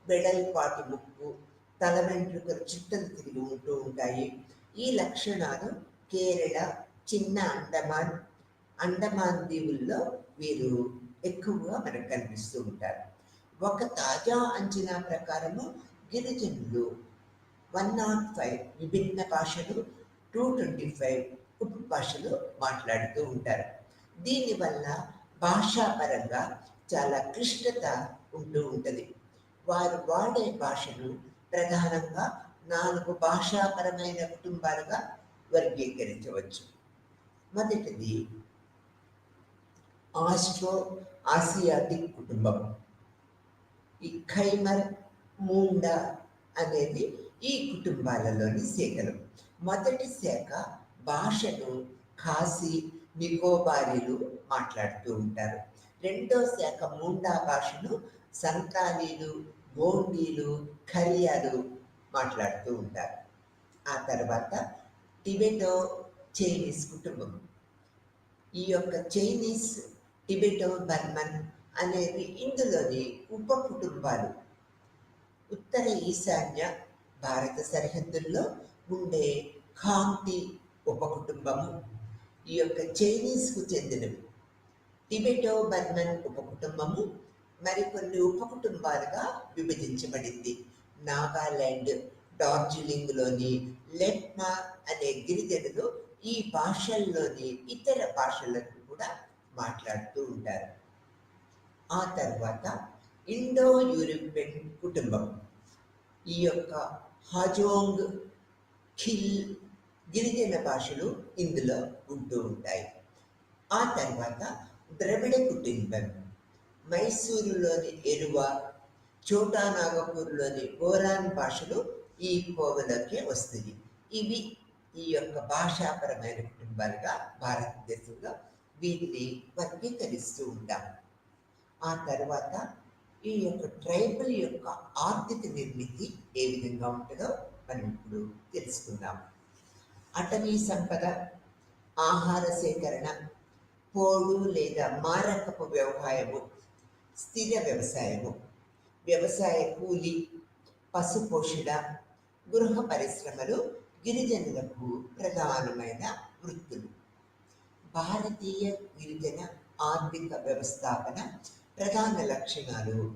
[SPEAKER 2] వెడల్పాటి ముక్కు, తల వెంట్రుకలు చుట్టలు తిరిగి ఉంటూ ఉంటాయి. ఈ లక్షణాలు కేరళ, చిన్న అండమాన్ దీవుల్లో వీరు ఎక్కువగా మనకు కనిపిస్తూ ఉంటారు. ఒక తాజా అంచనా ప్రకారము గిరిజనులు 105 విభిన్న భాషలు, 225 ఉపభాషలు మాట్లాడుతూ ఉంటారు. దీనివల్ల భాషాపరంగా చాలా క్లిష్టత ఉంటూ ఉంటుంది. వారు వాడే భాషను ప్రధానంగా 4 భాషాపరమైన కుటుంబాలుగా వర్గీకరించవచ్చు. మొదటిది ఆస్ట్రో ఆసియాటిక్ కుటుంబం. ఈ ఖైమర్, మూండా అనేది ఈ కుటుంబాలలోని శాఖలు. మొదటి శాఖ భాషను ఖాసీ, నికోబారీలు మాట్లాడుతూ ఉంటారు. రెండో శాఖ మూండా భాషను సంతాలీలు, గోండీలు, ఖరియాలు మాట్లాడుతూ ఉంటారు. ఆ తర్వాత టిబెటో చైనీస్ కుటుంబం. ఈ యొక్క చైనీస్, టిబెటో బర్మన్ అనేవి ఇందులోని ఉప కుటుంబాలు. ఉత్తర ఈశాన్య భారత సరిహద్దుల్లో ఉండే ఖాంగ్టీ ఉపకుటుంబము ఈ యొక్క చైనీస్కు చెందినవి. టిబెటో బర్మన్ ఉపకుటుంబము మరికొన్ని ఉపకుటుంబాలుగా విభజించబడింది. నాగాలాండ్, డార్జిలింగ్లోని లెప్మా అనే గిరిజనులు ఈ భాషల్లోని ఇతర భాషలను కూడా మాట్లాడుతూ ఉంటారు. ఆ తర్వాత ఇండో యూరోపియన్ కుటుంబం. ఈ యొక్క హాజోంగ్, ఖిల్ గిరిజన భాషలు ఇందులో ఉంటూ ఉంటాయి. ఆ తర్వాత ద్రవిడ కుటుంబం. మైసూరులోని ఎరువ, చోటా నాగపూర్లోని బోరాన్ భాషలు ఈ కోవలోకి వస్తాయి. ఇవి ఈ యొక్క భాషాపరమైన కుటుంబాలుగా భారతదేశంలో వీటిని వర్గీకరిస్తూ ఉంటాం. ఆ తర్వాత ఈ యొక్క ట్రైబల్ యొక్క ఆర్థిక నిర్మితి ఏ విధంగా ఉంటుందో మనం ఇప్పుడు తెలుసుకుందాం. అటవీ సంపద, ఆహార సేకరణ, పోడు లేదా మారకపు వ్యవసాయము, స్థిర వ్యవసాయము, వ్యవసాయ కూలి, పశు పోషణ, గృహ పరిశ్రమలు గిరిజనులకు ప్రధానమైన వృత్తులు. భారతీయ గిరిజన ఆర్థిక వ్యవస్థాపన ప్రధాన లక్షణాలు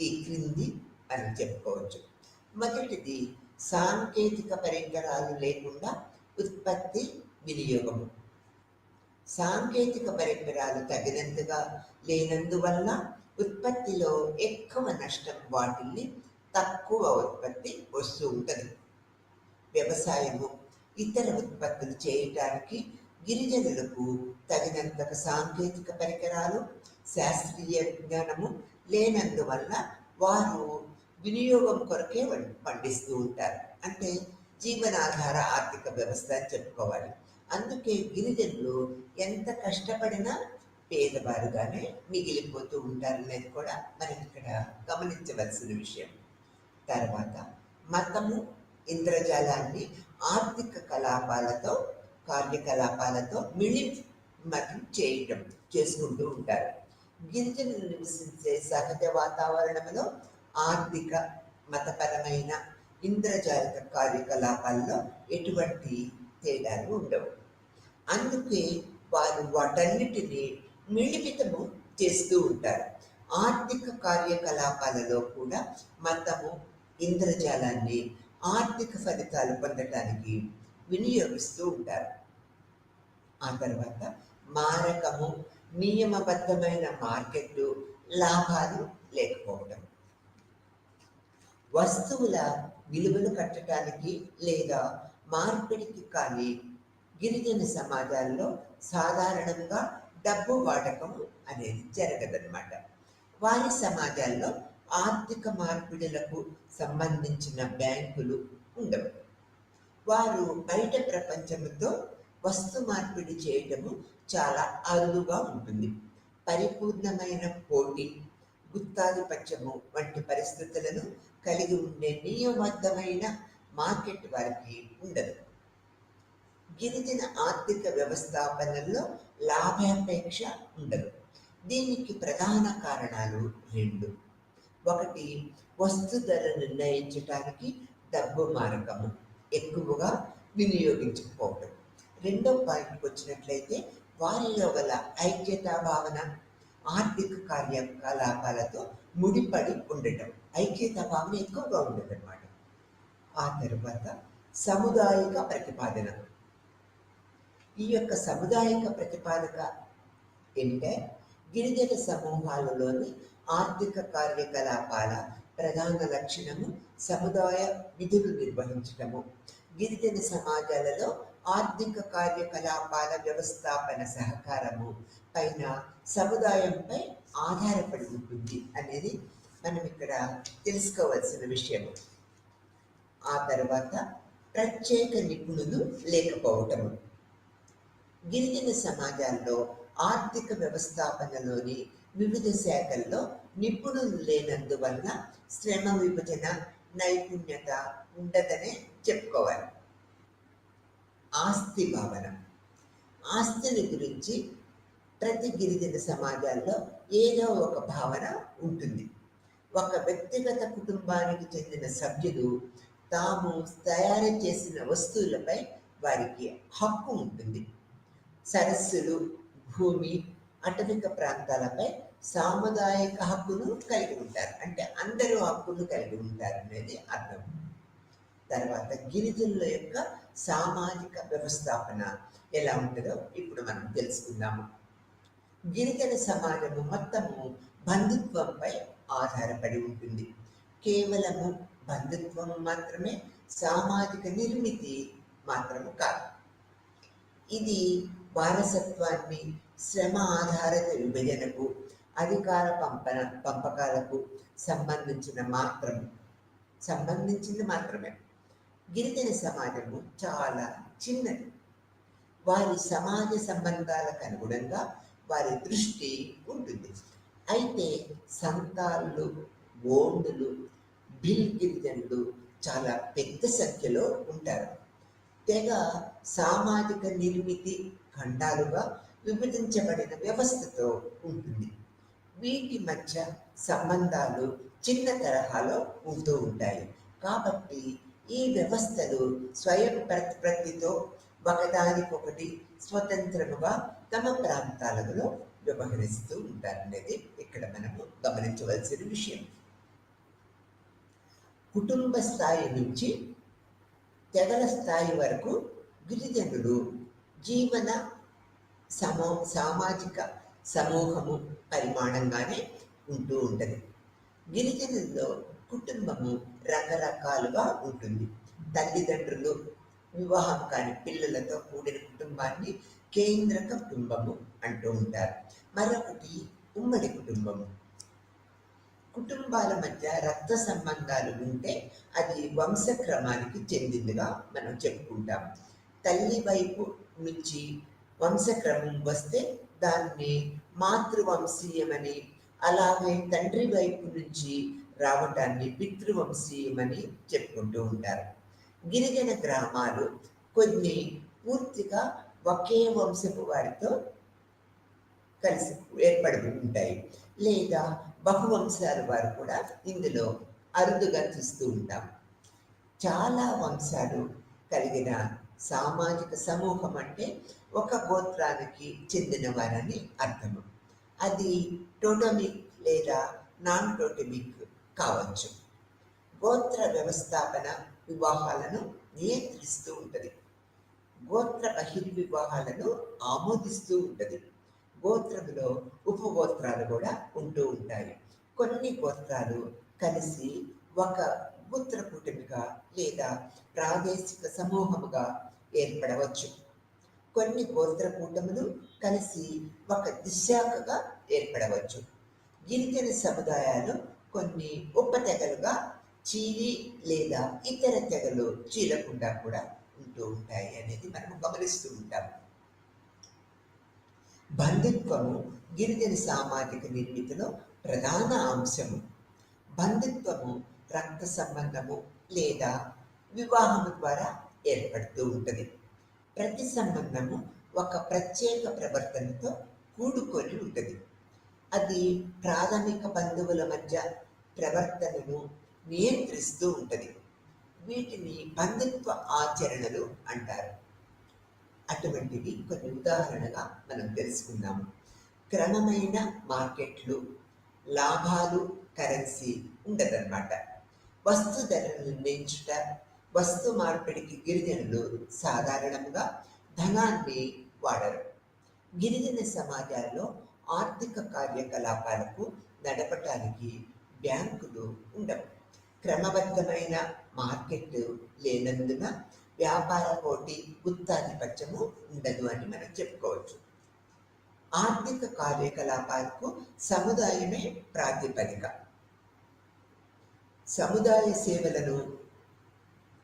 [SPEAKER 2] ఈ క్రింది అని చెప్పుకోవచ్చు. మొదటిది సాంకేతిక పరికరాలు లేకుండా ఉత్పత్తి వినియోగము. సాంకేతిక పరికరాలు తగినంతగా లేనందువల్ల ఉత్పత్తిలో ఎక్కువ నష్టం వాటిల్ని తక్కువ ఉత్పత్తి వస్తూ ఉంటుంది. వ్యవసాయము, ఇతర ఉత్పత్తులు చేయటానికి గిరిజనులకు తగినంతగా సాంకేతిక పరికరాలు, శాస్త్రీయ విజ్ఞానము లేనందువల్ల వారు వినియోగం కొరకే పండిస్తూ ఉంటారు. అంటే జీవనాధార ఆర్థిక వ్యవస్థ అని చెప్పుకోవాలి. అందుకే గిరిజనులు ఎంత కష్టపడినా పేదవారుగానే మిగిలిపోతూ ఉంటారనేది కూడా మనం ఇక్కడ గమనించవలసిన విషయం. తర్వాత మతము, ఇంద్రజాలాన్ని ఆర్థిక కార్యకలాపాలతో మిళితం చేసుకుంటూ ఉంటారు. గిరిజనులు నివసించే సహజ వాతావరణంలో ఆర్థిక, మతపరమైన, ఇంద్రజాలిక కార్యకలాపాల్లో ఎటువంటి తేడాలు ఉండవు. అందుకే వారు వాటన్నిటినీ మిళిమితము చేస్తూ ఉంటారు. ఆర్థిక కార్యకలాపాలలో కూడా మతము, ఇంద్రజాలాన్ని ఆర్థిక ఫలితాలు పొందటానికి వినియోగిస్తూ ఉంటారు. ఆ తర్వాత మారకము, నియమబద్ధమైన మార్కెట్లు, లాభాలు లేకపోవడం. వస్తువుల విలువలు కట్టడానికి లేదా మార్పిడికి కానీ గిరిజన సమాజాల్లో సాధారణంగా డబ్బు వాడకం అనేది జరగదన్నమాట. వారి సమాజాల్లో ఆర్థిక మార్పిడులకు సంబంధించిన బ్యాంకులు ఉండవు. వారు బయట ప్రపంచంతో వస్తు మార్పిడి చేయటము చాలా అరుదుగా ఉంటుంది. పరిపూర్ణమైన పోటీ, గుత్తాధిపత్యము వంటి పరిస్థితులను కలిగి ఉండే నియమబద్ధమైన మార్కెట్ వారికి ఉండదు. గిరిజన ఆర్థిక వ్యవస్థాపనలో లాభాపేక్ష ఉండదు. దీనికి ప్రధాన కారణాలు రెండు. ఒకటి, వస్తు ధర నిర్ణయించడానికి డబ్బు మారకము ఎక్కువగా వినియోగించకపోవడం. రెండో పాయింట్కి వచ్చినట్లయితే వారిలో గల ఐక్యతా భావన ఆర్థిక కార్యకలాపాలతో ముడిపడి ఉండటం. ఐక్యతా భావన ఎక్కువగా ఉండదన్నమాట. ఆ తర్వాత సముదాయిక ప్రతిపాదన. ఈ యొక్క సముదాయిక ప్రతిపాదక ఏంటంటే గిరిజన సమూహాలలోని ఆర్థిక కార్యకలాపాల ప్రధాన లక్షణము సముదాయ విధులు నిర్వహించటము. గిరిజన సమాజాలలో ఆర్థిక కార్యకలాపాల వ్యవస్థాపన సహకారము పైన సముదాయంపై ఆధారపడి ఉంటుంది అనేది మనం ఇక్కడ తెలుసుకోవాల్సిన విషయం. ఆ తర్వాత ప్రత్యేక నిపుణులు లేకపోవటము. గిరిజన సమాజాల్లో ఆర్థిక వ్యవస్థాపనలోని వివిధ శాఖల్లో నిపుణులు లేనందువల్ల శ్రమ విభజన, నైపుణ్యత ఉండదనే చెప్పుకోవాలి. ఆస్తి భావన. ఆస్తిని గురించి ప్రతి గిరిజన సమాజాల్లో ఏదో ఒక భావన ఉంటుంది. ఒక వ్యక్తిగత కుటుంబానికి చెందిన సభ్యులు తాము తయారు చేసిన వస్తువులపై వారికి హక్కు ఉంటుంది. సరస్సులు, భూమి, అటవిక ప్రాంతాలపై సాముదాయిక హక్కును కలిగి ఉంటారు. అంటే అందరూ హక్కును కలిగి ఉంటారు అనేది అర్థం. తర్వాత గిరిజనుల యొక్క సామాజిక వ్యవస్థాపన ఎలా ఉంటుందో ఇప్పుడు మనం తెలుసుకుందాము. గిరిజన సమాజము మొత్తము బంధుత్వంపై ఆధారపడి ఉంటుంది. కేవలము బంధుత్వం మాత్రమే సామాజిక నిర్మితి మాత్రము కాదు. ఇది వారసత్వాన్ని, శ్రమ ఆధారిత విభజనకు, అధికార పంపకాలకు సంబంధించింది మాత్రమే. గిరిజన సమాజము చాలా చిన్నది. వారి సమాజ సంబంధాలకు అనుగుణంగా వారి దృష్టి ఉంటుంది. అయితే సంతాళ్ళు, గోండులు, భిల్ గిరిజనులు చాలా పెద్ద సంఖ్యలో ఉంటారు. తెగ సామాజిక నిర్మితి ఖండాలుగా విభజించబడిన వ్యవస్థతో ఉంటుంది. వీటి మధ్య సంబంధాలు చిన్న తరహాలో ఉంటూ ఉంటాయి. కాబట్టి ఈ వ్యవస్థలు స్వయం ప్రతిపత్తితో ఒకదానికొకటి స్వతంత్రముగా తమ ప్రాంతాలలో వ్యవహరిస్తూ ఉంటారనేది ఇక్కడ మనము గమనించవలసిన విషయం. కుటుంబ స్థాయి నుంచి తెగల స్థాయి వరకు గిరిజనులు జీవన సామాజిక సమూహము పరిమాణంగానే ఉంటూ ఉంటుంది. గిరిజనుల్లో కుటుంబము రకరకాలుగా ఉంటుంది. తల్లిదండ్రులు, వివాహం కాని పిల్లలతో కూడిన కుటుంబాన్ని కేంద్రక కుటుంబము అంటూ ఉంటారు. మరొకటి ఉమ్మడి కుటుంబము. కుటుంబాల మధ్య రక్త సంబంధాలు ఉంటే అది వంశక్రమానికి చెందిందిగా మనం చెప్పుకుంటాం. తల్లి వైపు నుంచి వంశక్రమం వస్తే దాన్ని మాతృవంశీయమని, అలాగే తండ్రి వైపు నుంచి రావటాన్ని పితృవంశీయమని చెప్పుకుంటూ ఉంటారు. గిరిజన గ్రామాలు కొన్ని పూర్తిగా ఒకే వంశపు వారితో కలిసి ఏర్పడి ఉంటాయి, లేదా బహువంశాల వారు కూడా ఇందులో అరుదుగా చూస్తూ ఉంటాం. చాలా వంశాలు కలిగిన సామాజిక సమూహం అంటే ఒక గోత్రానికి చెందిన వారని అర్థము. అది టోటమిక్ లేదా నాన్ టోటమిక్ కావచ్చు. గోత్ర వ్యవస్థాపన వివాహాలను నియంత్రిస్తూ ఉంటుంది. గోత్ర బహిర్వివాహాలను ఆమోదిస్తూ ఉంటుంది. గోత్రంలో ఉపగోత్రాలు కూడా ఉంటూ ఉంటాయి. కొన్ని గోత్రాలు కలిసి ఒక గోత్ర కూటమిగా లేదా ప్రాదేశిక సమూహముగా ఏర్పడవచ్చు. కొన్ని గోత్ర కూటములు కలిసి ఒక దిశాఖగా ఏర్పడవచ్చు. గిరిజన సముదాయాలు కొన్ని ఉపతెగలుగా చీలి లేదా ఇతర తెగలు చీలకుండా కూడా ఉంటూ ఉంటాయి అనేది మనం గమనిస్తూ ఉంటాం. బంధుత్వము గిరిజన సామాజిక నిర్మితిలో ప్రధాన అంశము. బంధుత్వము రక్త సంబంధము లేదా వివాహము ద్వారా ఏర్పడుతూ ఉంటుంది. ప్రతి సంబంధము ఒక ప్రత్యేక ప్రవర్తనతో కూడుకొని ఉంటుంది. అది ప్రాథమిక బంధువుల మధ్య ప్రవర్తనను నియంత్రిస్తూ ఉంటుంది. వీటిని బంధుత్వ ఆచరణలు అంటారు. అటువంటివి కొన్ని ఉదాహరణగా మనం తెలుసుకున్నాము. క్రమమైన మార్కెట్లు, లాభాలు, కరెన్సీ ఉండదన్నమాట. వస్తు ధరలు నిర్ణయించుట, వస్తు మార్పిడికి గిరిజనులు సాధారణంగా ధనాన్ని వాడరు. గిరిజన సమాజాల్లో ఆర్థిక కార్యకలాపాలకు నడపటానికి బ్యాంకులు ఉండవు. క్రమబద్ధమైన మార్కెట్ లేనందున వ్యాపార పోటీ, గుత్తాధిపత్యము ఉండదు అని మనం చెప్పుకోవచ్చు. ఆర్థిక కార్యకలాపాలకు సముదాయమే ప్రాతిపదిక. సముదాయ సేవలను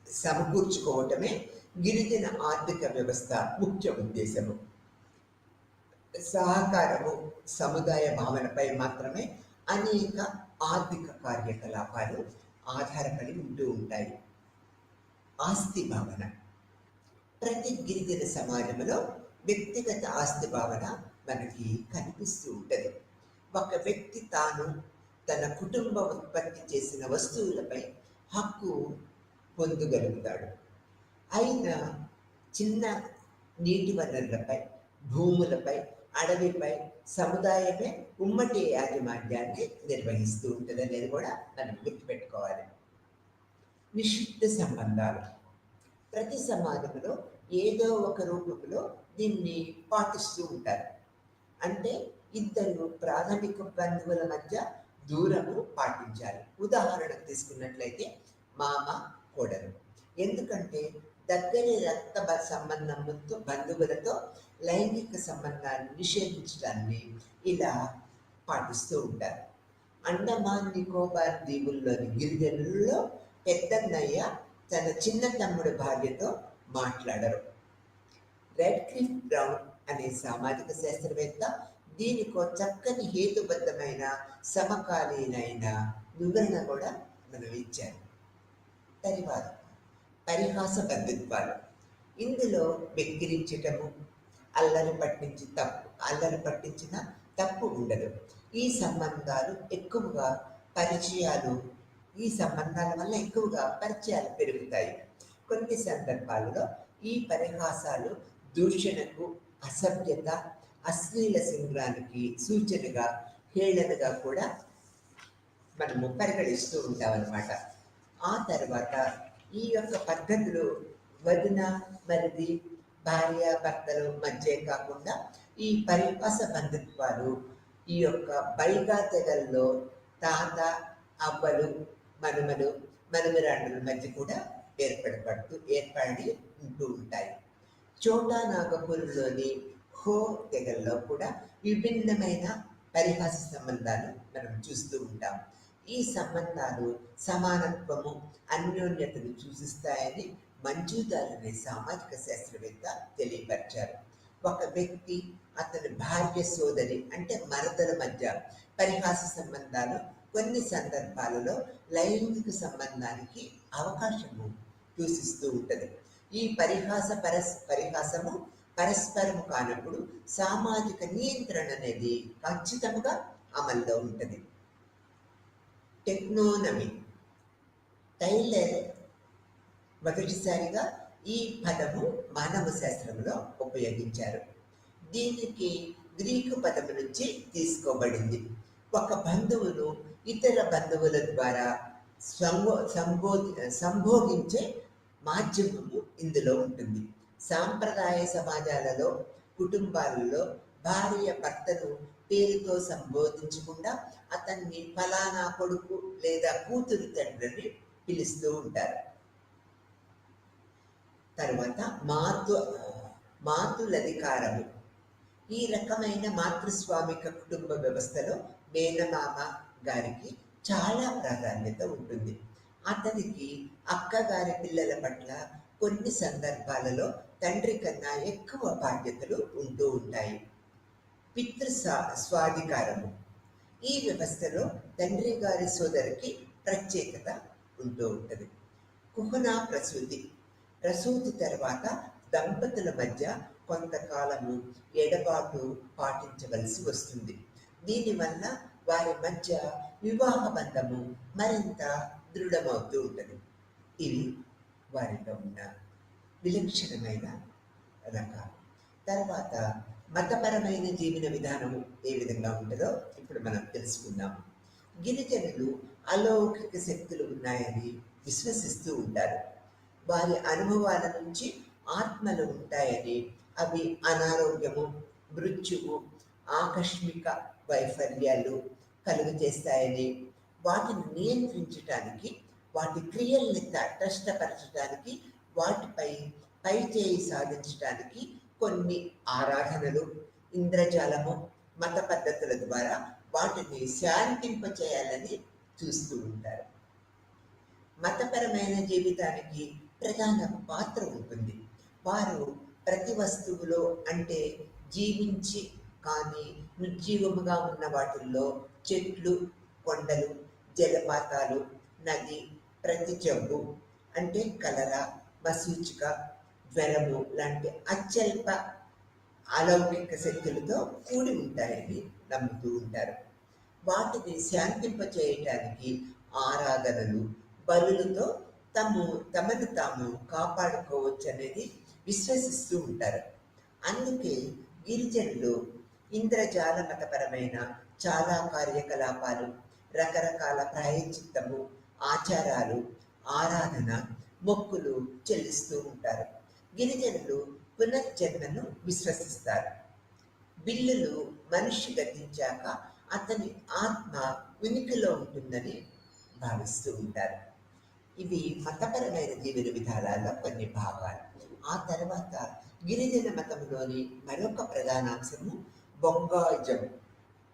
[SPEAKER 2] సమకూర్చుకోవటమే గిరిజన ఆర్థిక వ్యవస్థ ముఖ్య ఉద్దేశము. సహకారము, సముదాయ భావనపై మాత్రమే అనేక ఆర్థిక కార్యకలాపాలు ఆధారపడి ఉంటూ ఉంటాయి. ఆస్తి భావన. ప్రతి గిరిజన సమాజంలో వ్యక్తిగత ఆస్తి భావన మనకి కనిపిస్తూ ఉంటుంది. ఒక వ్యక్తి తాను తన కుటుంబ ఉత్పత్తి చేసిన వస్తువులపై హక్కు పొందగలుగుతాడు. అయినా చిన్న నీటి వనరులపై, భూములపై, అడవిపై సముదాయమే ఉమ్మడి యాజమాన్యాన్ని నిర్వహిస్తూ ఉంటుంది అనేది కూడా మనం గుర్తుపెట్టుకోవాలి. నిషిద్ధ సంబంధాలు. ప్రతి సమాజంలో ఏదో ఒక రూపంలో దీన్ని పాటిస్తూ ఉంటారు. అంటే ఇద్దరు ప్రాథమిక బంధువుల మధ్య దూరము పాటించాలి. ఉదాహరణకు తీసుకున్నట్లయితే మామ, కోడలు. ఎందుకంటే దగ్గరి రక్త సంబంధంతో బంధువులతో లైంగిక సంబంధాన్ని నిషేధించడాన్ని ఇలా పాటిస్తూ ఉంటారు. అండమాన్ నికోబార్ దీవుల్లోని గిరిజనుల్లో పెద్దన్నయ్య తన చిన్న తమ్ముడు భార్యతో మాట్లాడరు. రెడ్ క్లిఫ్ బ్రౌన్ అనే సామాజిక శాస్త్రవేత్త దీనికో చక్కని హేతుబద్ధమైన సమకాలీనైన వివరణ కూడా మనం ఇచ్చారు. తర్వాత పరిహాస బంధుత్వాలు. ఇందులో వెక్కిరించటము, అల్లరి పట్టించిన తప్పు ఉండదు. ఈ సంబంధాల వల్ల ఎక్కువగా పరిచయాలు పెరుగుతాయి. కొన్ని సందర్భాలలో ఈ పరిహాసాలు దూషణకు, అసభ్యత, అశ్లీల సింగ్రానికి సూచనగా, హేళనగా కూడా మనము పరిగణిస్తూ ఉంటామన్నమాట. ఆ తర్వాత ఈ యొక్క పద్ధతులు వదిన, మరిది, భార్య, భర్తల మధ్య కాకుండా ఈ పరిహాస బంధుత్వాలు ఈ యొక్క బైగా తెగల్లో తాత, అవ్వలు, మనుమరాండ్రుల మధ్య కూడా ఏర్పడి ఉంటూ ఉంటాయి. చోటా నాగపూర్లోని హో తెగల్లో కూడా విభిన్నమైన పరిహాస సంబంధాలు మనం చూస్తూ ఉంటాం. ఈ సంబంధాలు సమానత్వము, అన్యోన్యతను సూచిస్తాయని మంజుదార్ అనే సామాజిక శాస్త్రవేత్త తెలియపరిచారు. ఒక వ్యక్తి, అతని భార్య, సోదరి అంటే మరదల మధ్య పరిహాస సంబంధాలు కొన్ని సందర్భాలలో లైంగిక సంబంధానికి అవకాశము సూచిస్తూ ఉంటుంది. ఈ పరిహాసము పరస్పరము కానప్పుడు సామాజిక నియంత్రణ అనేది ఖచ్చితంగా అమల్లో ఉంటుంది. టెక్నోనమీ. టైలర్ మొదటిసారిగా ఈ పదము మానవ శాస్త్రంలో ఉపయోగించారు. దీనికి గ్రీకు పదము నుంచి తీసుకోబడింది. ఒక బంధువును ఇతర బంధువుల ద్వారా సంభోగించే మాధ్యమము ఇందులో ఉంటుంది. సాంప్రదాయ సమాజాలలో, కుటుంబాలలో భార్య భర్తను పేరుతో సంబోధించకుండా అతన్ని ఫలానా కొడుకు లేదా కూతురు తండ్రిని పిలుస్తూ ఉంటారు. తర్వాత మాతులధికారము. ఈ రకమైన మాతృస్వామిక కుటుంబ వ్యవస్థలో మేనమామ గారికి చాలా ప్రాధాన్యత ఉంటుంది. అతనికి అక్కగారి పిల్లల పట్ల కొన్ని సందర్భాలలో తండ్రి కన్నా ఎక్కువ బాధ్యతలు ఉంటూ ఉంటాయి. స్వాధికారము. ఈ వ్యవస్థలో తండ్రి గారి సోదరికి ప్రత్యేకత ఉంటూ ఉంటుంది. కుహనా ప్రసూతి తర్వాత దంపతుల మధ్య కొంతకాలము ఎడబాటు పాటించవలసి వస్తుంది. దీనివల్ల వారి మధ్య వివాహ బంధము మరింత దృఢమవుతూ ఉంటుంది. ఇవి వారిలో ఉన్న విలక్షణమైన రకాలు. తర్వాత మతపరమైన జీవన విధానము ఏ విధంగా ఉంటుందో ఇప్పుడు మనం తెలుసుకుందాం. గిరిజనులు అలౌకిక శక్తులు ఉన్నాయని విశ్వసిస్తూ ఉంటారు. వారి అనుభవాల నుంచి ఆత్మలు ఉంటాయని, అవి అనారోగ్యము, మృత్యువు, ఆకస్మిక వైఫల్యాలు కలుగు చేస్తాయని, వాటిని నియంత్రించడానికి, వాటి క్రియల్ని తటస్థపరచడానికి, వాటిపై పైచేయి సాధించడానికి కొన్ని ఆరాధనలు, ఇంద్రజాలము, మత పద్ధతుల ద్వారా వాటిని శాంతింపచేయాలని చూస్తూ ఉంటారు. మతపరమైన జీవితానికి ప్రధాన పాత్ర ఉంటుంది. వారు ప్రతి వస్తువులో, అంటే జీవించి కానీ నిర్జీవముగా ఉన్న వాటిల్లో చెట్లు, కొండలు, జలపాతాలు, నది, ప్రతి జబ్బు అంటే కలరా, మసూచిక, జ్వరము లాంటి అత్యల్ప అలౌకిక శక్తులతో కూడి ఉంటాయని నమ్ముతూ ఉంటారు. వాటిని శాంతింపచేయటానికి ఆరాధనలు, బలులతో తమను తాము కాపాడుకోవచ్చు అనేది విశ్వసిస్తూ ఉంటారు. అందుకే గిరిజనులు ఇంద్రజాల మతపరమైన చాలా కార్యకలాపాలు, రకరకాల ప్రాయశ్చిత్తము, ఆచారాలు, ఆరాధన, మొక్కులు చెల్లిస్తూ ఉంటారు. గిరిజనులు పునర్జన్మను విశ్వసిస్తారు. బిల్లులు మనిషి గతించాక అతని ఆత్మ ఉనికిలో ఉంటుందని భావిస్తూ ఉంటారు. ఇవి మతపరమైన జీవన విధానాల్లో కొన్ని భాగాలు. ఆ తర్వాత గిరిజన మతంలోని మరొక ప్రధానాంశము బొంగాయిజం.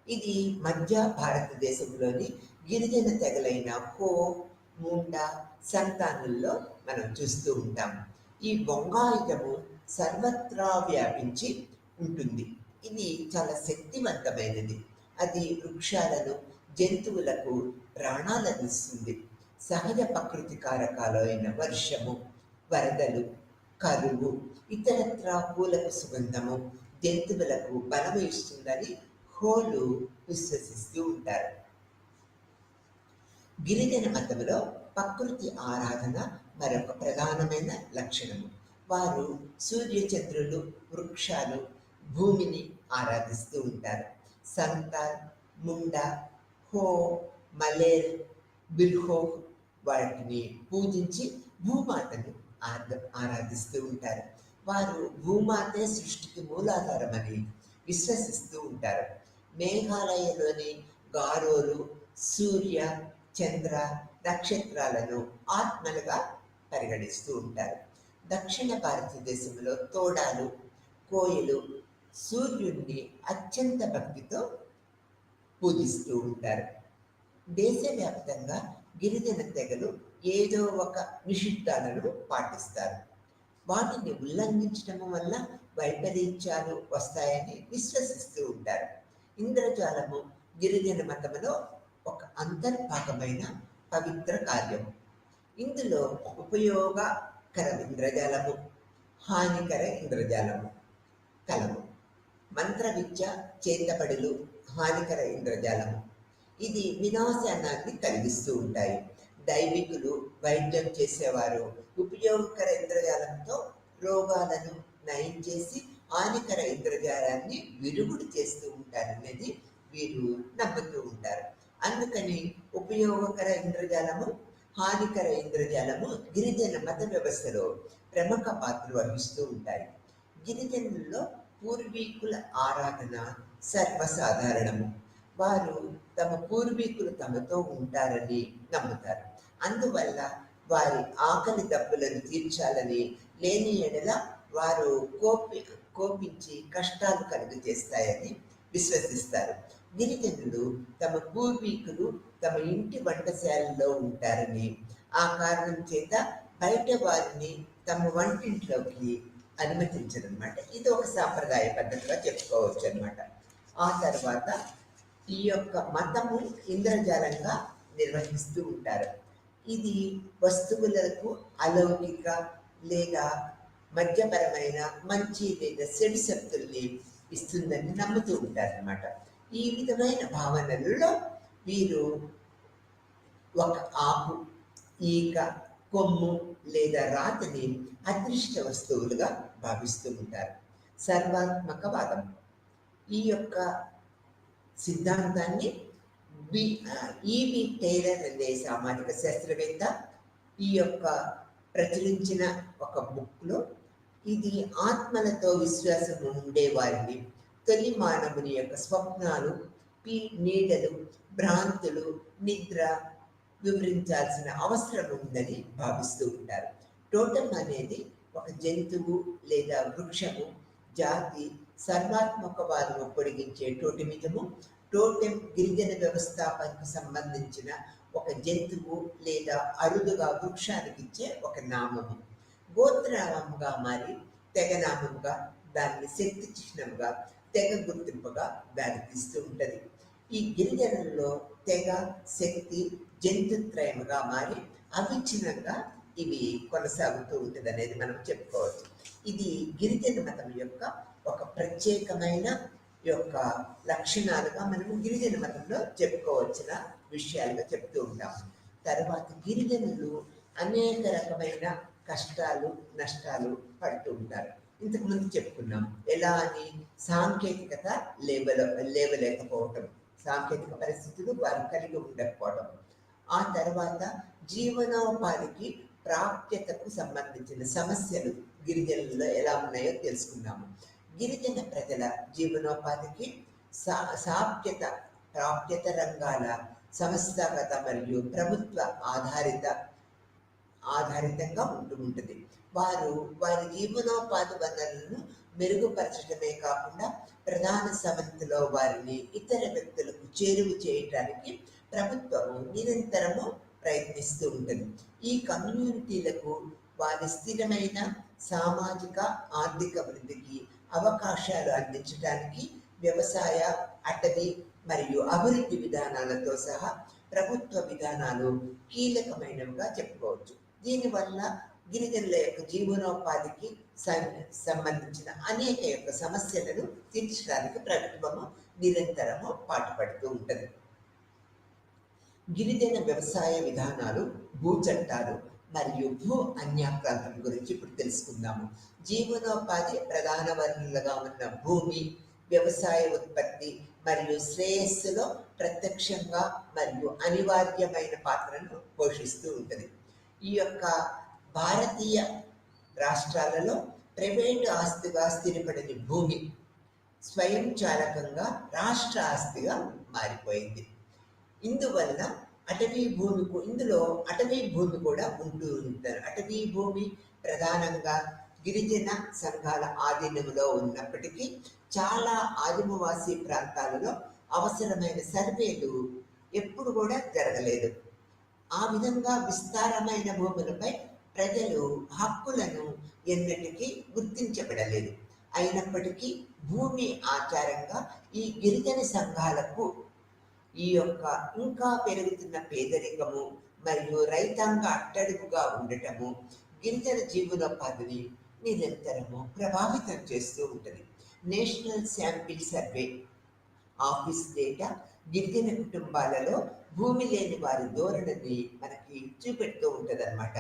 [SPEAKER 2] ఇది మధ్య భారతదేశంలోని గిరిజన తెగలైన హో, ముండా, సంతానుల్లో మనం చూస్తూ ఉంటాం. ఈ బొంగాయిజము సర్వత్రా వ్యాపించి ఉంటుంది. ఇది చాలా శక్తివంతమైనది. అది వృక్షాలను, జంతువులకు ప్రాణాలను ఇస్తుంది. సహజ ప్రకృతి కారకాలు అయిన వర్షము, వరదలు, కరువు, ఇతరత్రా పూలకు సుగంధము, జంతువులకు బలము ఇస్తుందని హోలు విశ్వసిస్తూ ఉంటారు. గిరిజన మతంలో ప్రకృతి ఆరాధన మరొక ప్రధానమైన లక్షణము. వారు సూర్యచంద్రులు, వృక్షాలు, భూమిని ఆరాధిస్తూ ఉంటారు. సంతాల్, ముండా, హో, మలేర్, బిర్హో వాటిని పూజించి భూమాతను ఆరాధిస్తూ ఉంటారు. వారు భూమాతే సృష్టికి మూలాధారమని విశ్వసిస్తూ ఉంటారు. మేఘాలయలోని గారోలు సూర్య, చంద్ర, నక్షత్రాలను ఆత్మలుగా పరిగణిస్తూ ఉంటారు. దక్షిణ భారతదేశంలో తోడాలు, కోయలు సూర్యుడిని అత్యంత భక్తితో పూజిస్తూ ఉంటారు. దేశవ్యాప్తంగా గిరిజన తెగలు ఏదో ఒక నిషిద్ధాలను పాటిస్తారు. వాటిని ఉల్లంఘించడం వల్ల వైపరీత్యాలు వస్తాయని విశ్వసిస్తూ ఉంటారు. ఇంద్రజాలము గిరిజన మతములో ఒక అంతర్భాగమైన పవిత్ర కార్యము. ఇందులో ఉపయోగకర ఇంద్రజాలము, హానికర ఇంద్రజాలము కలము. మంత్ర విద్య, చేతబడులు హానికర ఇంద్రజాలము. ఇది వినాశనాన్ని కలిగిస్తూ ఉంటాయి. దైవికులు, వైద్యం చేసేవారు ఉపయోగకర ఇంద్రజాలంతో రోగాలను నయం చేసి హానికర ఇంద్రజాలాన్ని విరుగుడు చేస్తూ ఉంటారనేది వీరు నమ్ముతూ ఉంటారు. అందుకని ఉపయోగకర ఇంద్రజాలము, హానికర ఇంద్రజాలము గిరిజన మత వ్యవస్థలో ప్రముఖ పాత్ర వహిస్తూ ఉంటాయి. గిరిజనుల్లో పూర్వీకుల ఆరాధన సర్వసాధారణము. వారు తమ పూర్వీకులు తమతో ఉంటారని నమ్ముతారు. అందువల్ల వారి ఆకలి దప్పులను తీర్చాలని, లేని ఎడల వారు కోపించి కష్టాలు కలుగజేస్తాయని విశ్వసిస్తారు. గిరిజనులు తమ పూర్వీకులు తమ ఇంటి వంటశాలలో ఉంటారని, ఆ కారణం చేత బయట వారిని తమ వంటింట్లోకి అనుమతించరనమాట. ఇది ఒక సాంప్రదాయ పద్ధతిగా చెప్పుకోవచ్చు అనమాట. ఆ తర్వాత ఈ యొక్క మతము ఇంద్రజాలంగా నిర్వహిస్తూ ఉంటారు. ఇది వస్తువులకు అలౌకిక లేదా మధ్యపరమైన మంచి లేదా చెడు శక్తుల్ని ఇస్తుందని నమ్ముతూ ఉంటారన్నమాట. ఈ విధమైన భావనలలో వీరు ఒక ఆకు, ఈక, కొమ్ము లేదా రాతిని అదృష్ట వస్తువులుగా భావిస్తూ ఉంటారు. సర్వాత్మకవాదం ఈ యొక్క సిద్ధాంతాన్ని ఈవి టైలర్ అనే సామాజిక శాస్త్రవేత్త ఈ యొక్క ప్రచురించిన ఒక బుక్లో ఇది ఆత్మలతో విశ్వాసం ఉండేవారిని, తొలి మానవుని యొక్క స్వప్నాలు, నీడలు, భ్రాంతులు, నిద్ర వివరించాల్సిన అవసరం ఉందని భావిస్తూ ఉంటారు. టోటం అనేది ఒక జంతువు లేదా వృక్షము, జాతి, సర్వాత్మకవాదము పొడిగించే టోటమిజము. టోటెం గిరిజన వ్యవస్థాపనకు సంబంధించిన ఒక జంతువు లేదా అరుదుగా వృక్షానికి ఇచ్చే ఒక నామము. గోత్రనామముగా మారి తెగనామముగా, దాన్ని శక్తి చిహ్నముగా, తెగ గుర్తింపుగా దారితీస్తూ ఉంటుంది. ఈ గిరిజనుల్లో తెగ, శక్తి, జంతుత్రయముగా మారి అవిచ్ఛిన్నంగా ఇవి కొనసాగుతూ ఉంటుంది అనేది మనం చెప్పుకోవచ్చు. ఇది గిరిజన మతం యొక్క ఒక ప్రత్యేకమైన యొక్క లక్షణాలుగా మనము గిరిజన మతంలో చెప్పుకోవచ్చిన విషయాలుగా చెప్తూ ఉంటాం. తర్వాత గిరిజనులు అనేక రకమైన కష్టాలు, నష్టాలు పడుతూ ఉంటారు. ఇంతకుముందు చెప్పుకున్నాం. ఎలా అని సాంకేతికత లేవలేకపోవటం, సాంకేతిక పరిస్థితులు వారు కలిగి ఉండకపోవడం. ఆ తర్వాత జీవనోపాధికి ప్రాప్యతకు సంబంధించిన సమస్యలు గిరిజనుల్లో ఎలా ఉన్నాయో తెలుసుకున్నాము. గిరిజన ప్రజల జీవనోపాధికి సాప్యత ప్రాప్యత రంగాల సంస్థాగత మరియు ప్రభుత్వ ఆధారితంగా ఉంటూ ఉంటుంది. వారు వారి జీవనోపాధి వనరులను మెరుగుపరచడమే కాకుండా ప్రధాన సమంతిలో వారిని ఇతర వ్యక్తులకు చేరువ చేయడానికి ప్రభుత్వము నిరంతరము ప్రయత్నిస్తూ ఉంటుంది. ఈ కమ్యూనిటీలకు వారి స్థిరమైన సామాజిక ఆర్థిక అభివృద్ధికి అవకాశాలు అందించడానికి వ్యవసాయ, అటవీ మరియు అభివృద్ధి విధానాలతో సహా ప్రభుత్వ విధానాలు కీలకమైనవిగా చెప్పుకోవచ్చు. దీనివల్ల గిరిజనుల యొక్క జీవనోపాధికి సంబంధించిన అనేక యొక్క సమస్యలను తీర్చడానికి ప్రభుత్వము నిరంతరము పాటుపడుతూ ఉంటుంది. గిరిజన వ్యవసాయ విధానాలు, భూ చట్టాలు మరియు భూ అన్యాక్రాంతం గురించి ఇప్పుడు తెలుసుకుందాము. జీవనోపాధి ప్రధాన వనరులుగా ఉన్న భూమి, వ్యవసాయ ఉత్పత్తి మరియు శ్రేయస్సులో ప్రత్యక్షంగా మరియు అనివార్యమైన పాత్రను పోషిస్తూ ఉంటుంది. ఈ యొక్క భారతీయ రాష్ట్రాలలో ప్రైవేటు ఆస్తిగా స్థిరపడిన భూమి స్వయంచాలకంగా రాష్ట్ర ఆస్తిగా మారిపోయింది. ఇందువల్ల ఇందులో అటవీ భూమి కూడా ఉంటూ ఉంటారు. అటవీ భూమి ప్రధానంగా గిరిజన సంఘాల ఆధీనంలో ఉన్నప్పటికీ చాలా ఆదిమవాసీ ప్రాంతాలలో అవసరమైన సర్వేలు ఎప్పుడు కూడా జరగలేదు. ఆ విధంగా విస్తారమైన భూములపై ప్రజలు హక్కులను ఎన్నటికీ గుర్తించబడలేదు. అయినప్పటికీ భూమి ఆచారంగా ఈ గిరిజన సంఘాలకు ఈ యొక్క ఇంకా పెరుగుతున్న పేదరికము మరియు రైతాంగ అట్టడుగుగా ఉండటము గిరిజన జీవనోపాధిని నిరంతరము ప్రభావితం చేస్తూ ఉంటుంది. National sample survey office data గిరిజన కుటుంబాలలో భూమి లేని వారి ధోరణిని మనకి చూపెడుతూ ఉంటుంది అన్నమాట.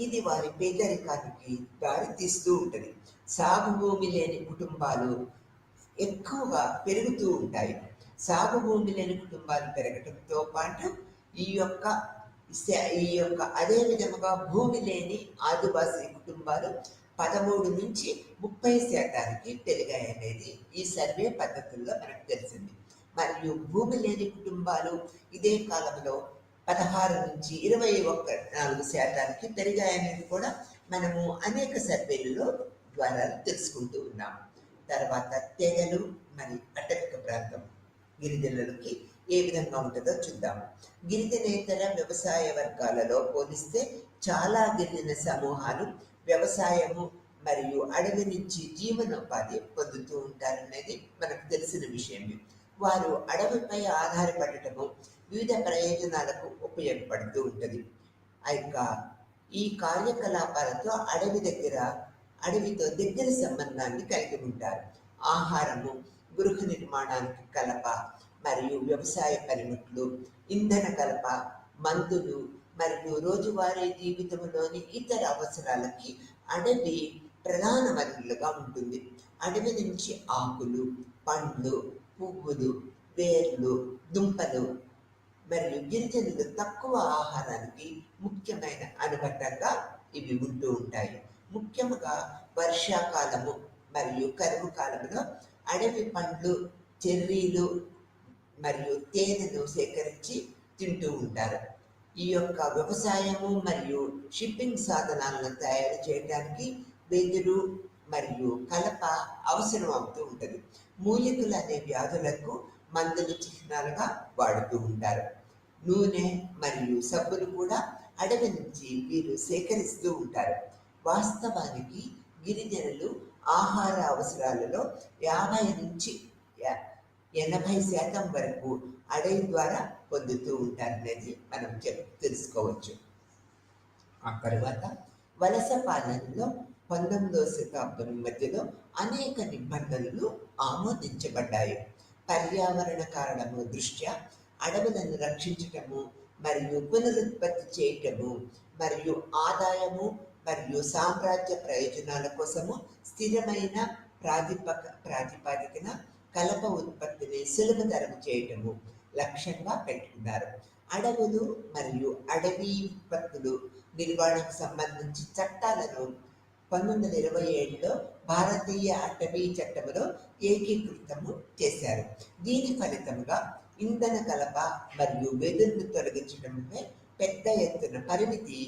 [SPEAKER 2] ఇది వారి పేదరికానికి దారి తీస్తూ ఉంటుంది. సాగు భూమి లేని కుటుంబాలు ఎక్కువగా పెరుగుతూ ఉంటాయి. సాగు భూమి లేని కుటుంబాలు పెరగడంతో పాటు ఈ యొక్క అదే విధముగా భూమి లేని ఆదివాసీ కుటుంబాలు 13 నుంచి 30% పెరిగాయనేది ఈ సర్వే పద్ధతుల్లో మనకు తెలిసింది. మరియు భూమి లేని కుటుంబాలు ఇదే కాలంలో 16 నుంచి 24% పెరిగాయనేది కూడా మనము అనేక సర్వేలలో ద్వారా తెలుసుకుంటూ ఉన్నాము. తర్వాత తెగలు మరి అటవిక ప్రాంతం గిరిజనులకి ఏ విధంగా ఉంటుందో చూద్దాము. గిరిజనేతర వ్యవసాయ వర్గాలలో పోలిస్తే చాలా గిరిజన సమూహాలు వ్యవసాయము మరియు అడవి నుంచి జీవనోపాధి పొందుతూ ఉంటారనేది మనకు తెలిసిన విషయమే. వారు అడవిపై ఆధారపడటము వివిధ ప్రయోజనాలకు ఉపయోగపడుతూ ఉంటుంది. ఈ కార్యకలాపాలతో అడవితో దగ్గర సంబంధాన్ని కలిగి ఉంటారు. ఆహారము, గృహ నిర్మాణానికి కలప మరియు వ్యవసాయ పనిముట్లు, ఇంధన కలప, మందులు మరియు రోజువారీ జీవితంలోని ఇతర అవసరాలకి అడవి ప్రధాన వనరులుగా ఉంటుంది. అడవి నుంచి ఆకులు, పండ్లు, పువ్వులు, వేర్లు, దుంపలు మరియు గిరిజనులు తక్కువ ఆహారానికి ముఖ్యమైన అనుబంధంగా ఇవి ఉంటూ ఉంటాయి. ముఖ్యంగా వర్షాకాలము మరియు కరువు కాలంలో అడవి పండ్లు, చెర్రీలు మరియు తేనెను సేకరించి తింటూ ఉంటారు. ఈ యొక్క వ్యవసాయము మరియు షిప్పింగ్ సాధనాలను తయారు చేయడానికి వెదురు మరియు కలప అవసరం అవుతూ ఉంటుంది. మూలికలు అనే వ్యాధులకు మందులు చిహ్నాలుగా వాడుతూ ఉంటారు. నూనె మరియు సబ్బులు కూడా అడవి నుంచి వీరు సేకరిస్తూ ఉంటారు. వాస్తవానికి గిరిజనులు ఆహార అవసరాలలో 50 నుంచి 80% వరకు అడవి ద్వారా పొందుతూ ఉంటారనేది మనం తెలుసుకోవచ్చు. ఆ తర్వాత వలస పాలనలో 19వ శతాబ్దం మధ్యలో అనేక నిబంధనలు ఆమోదించబడ్డాయి. పర్యావరణ కారణము దృష్ట్యా అడవులను రక్షించటము మరియు పునరుత్పత్తి చేయటము మరియు ఆదాయము మరియు సామ్రాజ్య ప్రయోజనాల కోసము స్థిరమైన ప్రాతిపదికన కలప ఉత్పత్తిని సులభతరం చేయటము లక్ష్యంగా పెట్టుకున్నారు. అడవులు మరియు అడవి ఉత్పత్తులు నిర్వహణకు సంబంధించి చట్టాలను 1927లో భారతీయ అటవీ చట్టంలో ఏకీకృతము చేశారు. దీని ఫలితంగా ఇంధన కలప మరియు వెదురును తొలగించడంపై పెద్ద ఎత్తున పరిమితి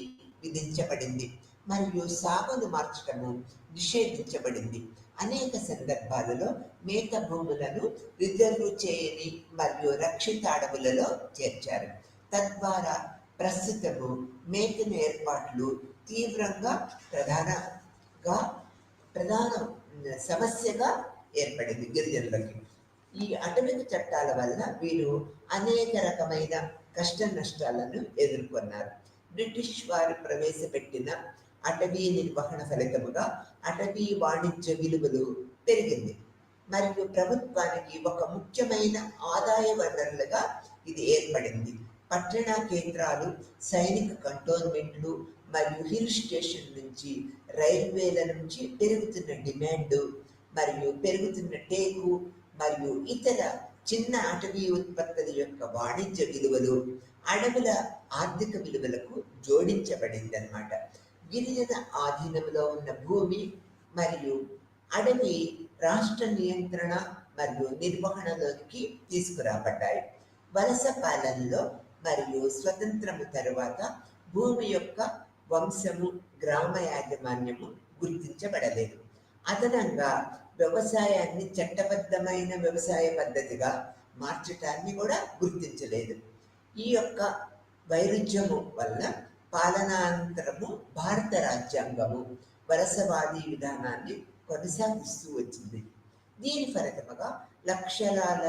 [SPEAKER 2] విధించబడింది మరియు సాగును మార్చడము నిషేధించబడింది. అనేక సందర్భాలలో మేత భూములను రిజర్వు చేయని మరియు రక్షిత అడవులలో చేర్చారు. తద్వారా ప్రస్తుతము మేతను ఏర్పాట్లు తీవ్రంగా ప్రధాన సమస్యగా ఏర్పడింది గిరిజనులకి. ఈ అటవిక చట్టాల వల్ల వీరు అనేక రకమైన కష్ట నష్టాలను ఎదుర్కొన్నారు. బ్రిటిష్ వారు ప్రవేశపెట్టిన అటవీ నిర్వహణ ఫలితముగా అటవీ వాణిజ్య విలువలు పెరిగింది మరియు ప్రభుత్వానికి ఒక ముఖ్యమైన ఆదాయ వనరులుగా ఇది ఏర్పడింది. పట్టణ కేంద్రాలు, సైనిక కంటోన్మెంట్లు మరియు హిల్ స్టేషన్ నుంచి రైల్వేల నుంచి పెరుగుతున్న డిమాండ్ మరియు పెరుగుతున్న టేకు మరియు ఇతర చిన్న అటవీ ఉత్పత్తుల యొక్క వాణిజ్య విలువలు అడవుల ఆర్థిక విలువలకు జోడించబడింది అన్నమాట. గిరిజన ఆధీనంలో ఉన్న భూమి మరియు అడవి రాష్ట్ర నియంత్రణ మరియు నిర్వహణలోకి తీసుకురాబడ్డాయి. వలస పాలనలో మరియు స్వతంత్రము తరువాత భూమి యొక్క వంశము, గ్రామ యాజమాన్యము గుర్తించబడలేదు. అదనంగా వ్యవసాయాన్ని చట్టబద్ధమైన వ్యవసాయ పద్ధతిగా మార్చటాన్ని కూడా గుర్తించలేదు. ఈ యొక్క వైరుధ్యము వల్ల పాలనాంతరము భారత రాజ్యాంగము వలసవాదీ విధానాన్ని కొనసాగిస్తూ వచ్చింది. దీని ఫలితముగా లక్షలాల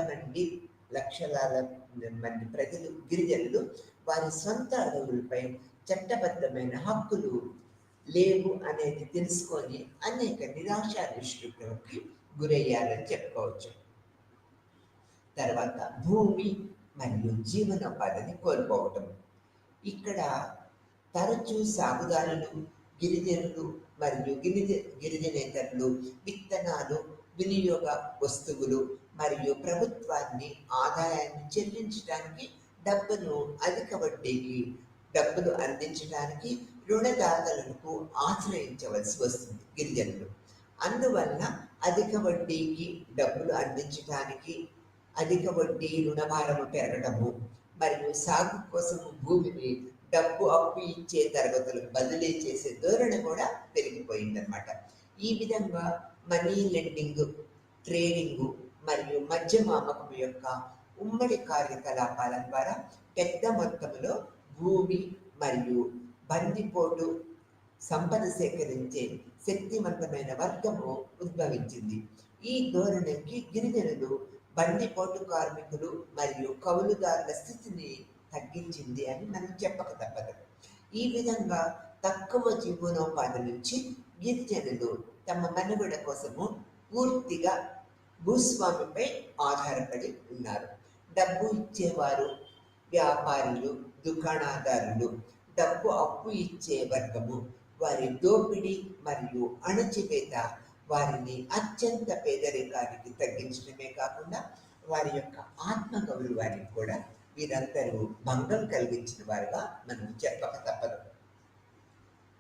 [SPEAKER 2] మంది ప్రజలు, గిరిజనులు వారి సొంత అడవులపై చట్టబద్ధమైన హక్కులు లేవు అనేది తెలుసుకొని అనేక నిరాశా నిష్ఠులకు గురయ్యారని చెప్పుకోవచ్చు. తర్వాత భూమి మరియు జీవనోపాధిని కోల్పోవటం. ఇక్కడ తరచూ సాగుదారులు, గిరిజనులు మరియు గిరిజనేతరులు విత్తనాలు, వినియోగ వస్తువులు మరియు ప్రభుత్వాన్ని ఆదాయాన్ని చెల్లించడానికి అధిక వడ్డీకి డబ్బులు అందించడానికి రుణదాతలకు ఆశ్రయించవలసి వస్తుంది గిరిజనులు. అందువల్ల అధిక వడ్డీకి డబ్బులు అందించడానికి అధిక వడ్డీ రుణభారము పెరగడము మరియు సాగు కోసం భూమిని అప్పు ఇచ్చే తరగతులకు బదిలీ చేసే ధోరణి కూడా పెరిగిపోయిందనమాట. ఈ విధంగా మనీ లెండింగ్, ట్రేడింగ్ మరియు మద్యం అమ్మకం యొక్క ఉమ్మడి కార్యకలాపాల ద్వారా పెద్ద మొత్తంలో భూమి మరియు బందిపోటు సంపద సేకరించే శక్తివంతమైన వర్గము ఉద్భవించింది. ఈ ధోరణికి గిరిజనులు, బందిపోటు కార్మికులు మరియు కౌలుదారుల స్థితిని తగ్గించింది అని మనం చెప్పక తప్పదు. ఈ విధంగా తక్కువ జీవనోపాధి నుంచి గిరిజనులు తమ మనుగడ కోసము పూర్తిగా భూస్వామిపై ఆధారపడి ఉన్నారు. డబ్బు ఇచ్చేవారు, వ్యాపారులు, దుకాణదారులు, డబ్బు అప్పు ఇచ్చే వర్గము వారి దోపిడీ మరియు అణచివేత వారిని అత్యంత పేదరికానికి తగ్గించడమే కాకుండా వారి యొక్క ఆత్మగౌరవానికి కూడా వీరందరూ భంగం కలిగించిన వారుగా మనం చెప్పక తప్పదు.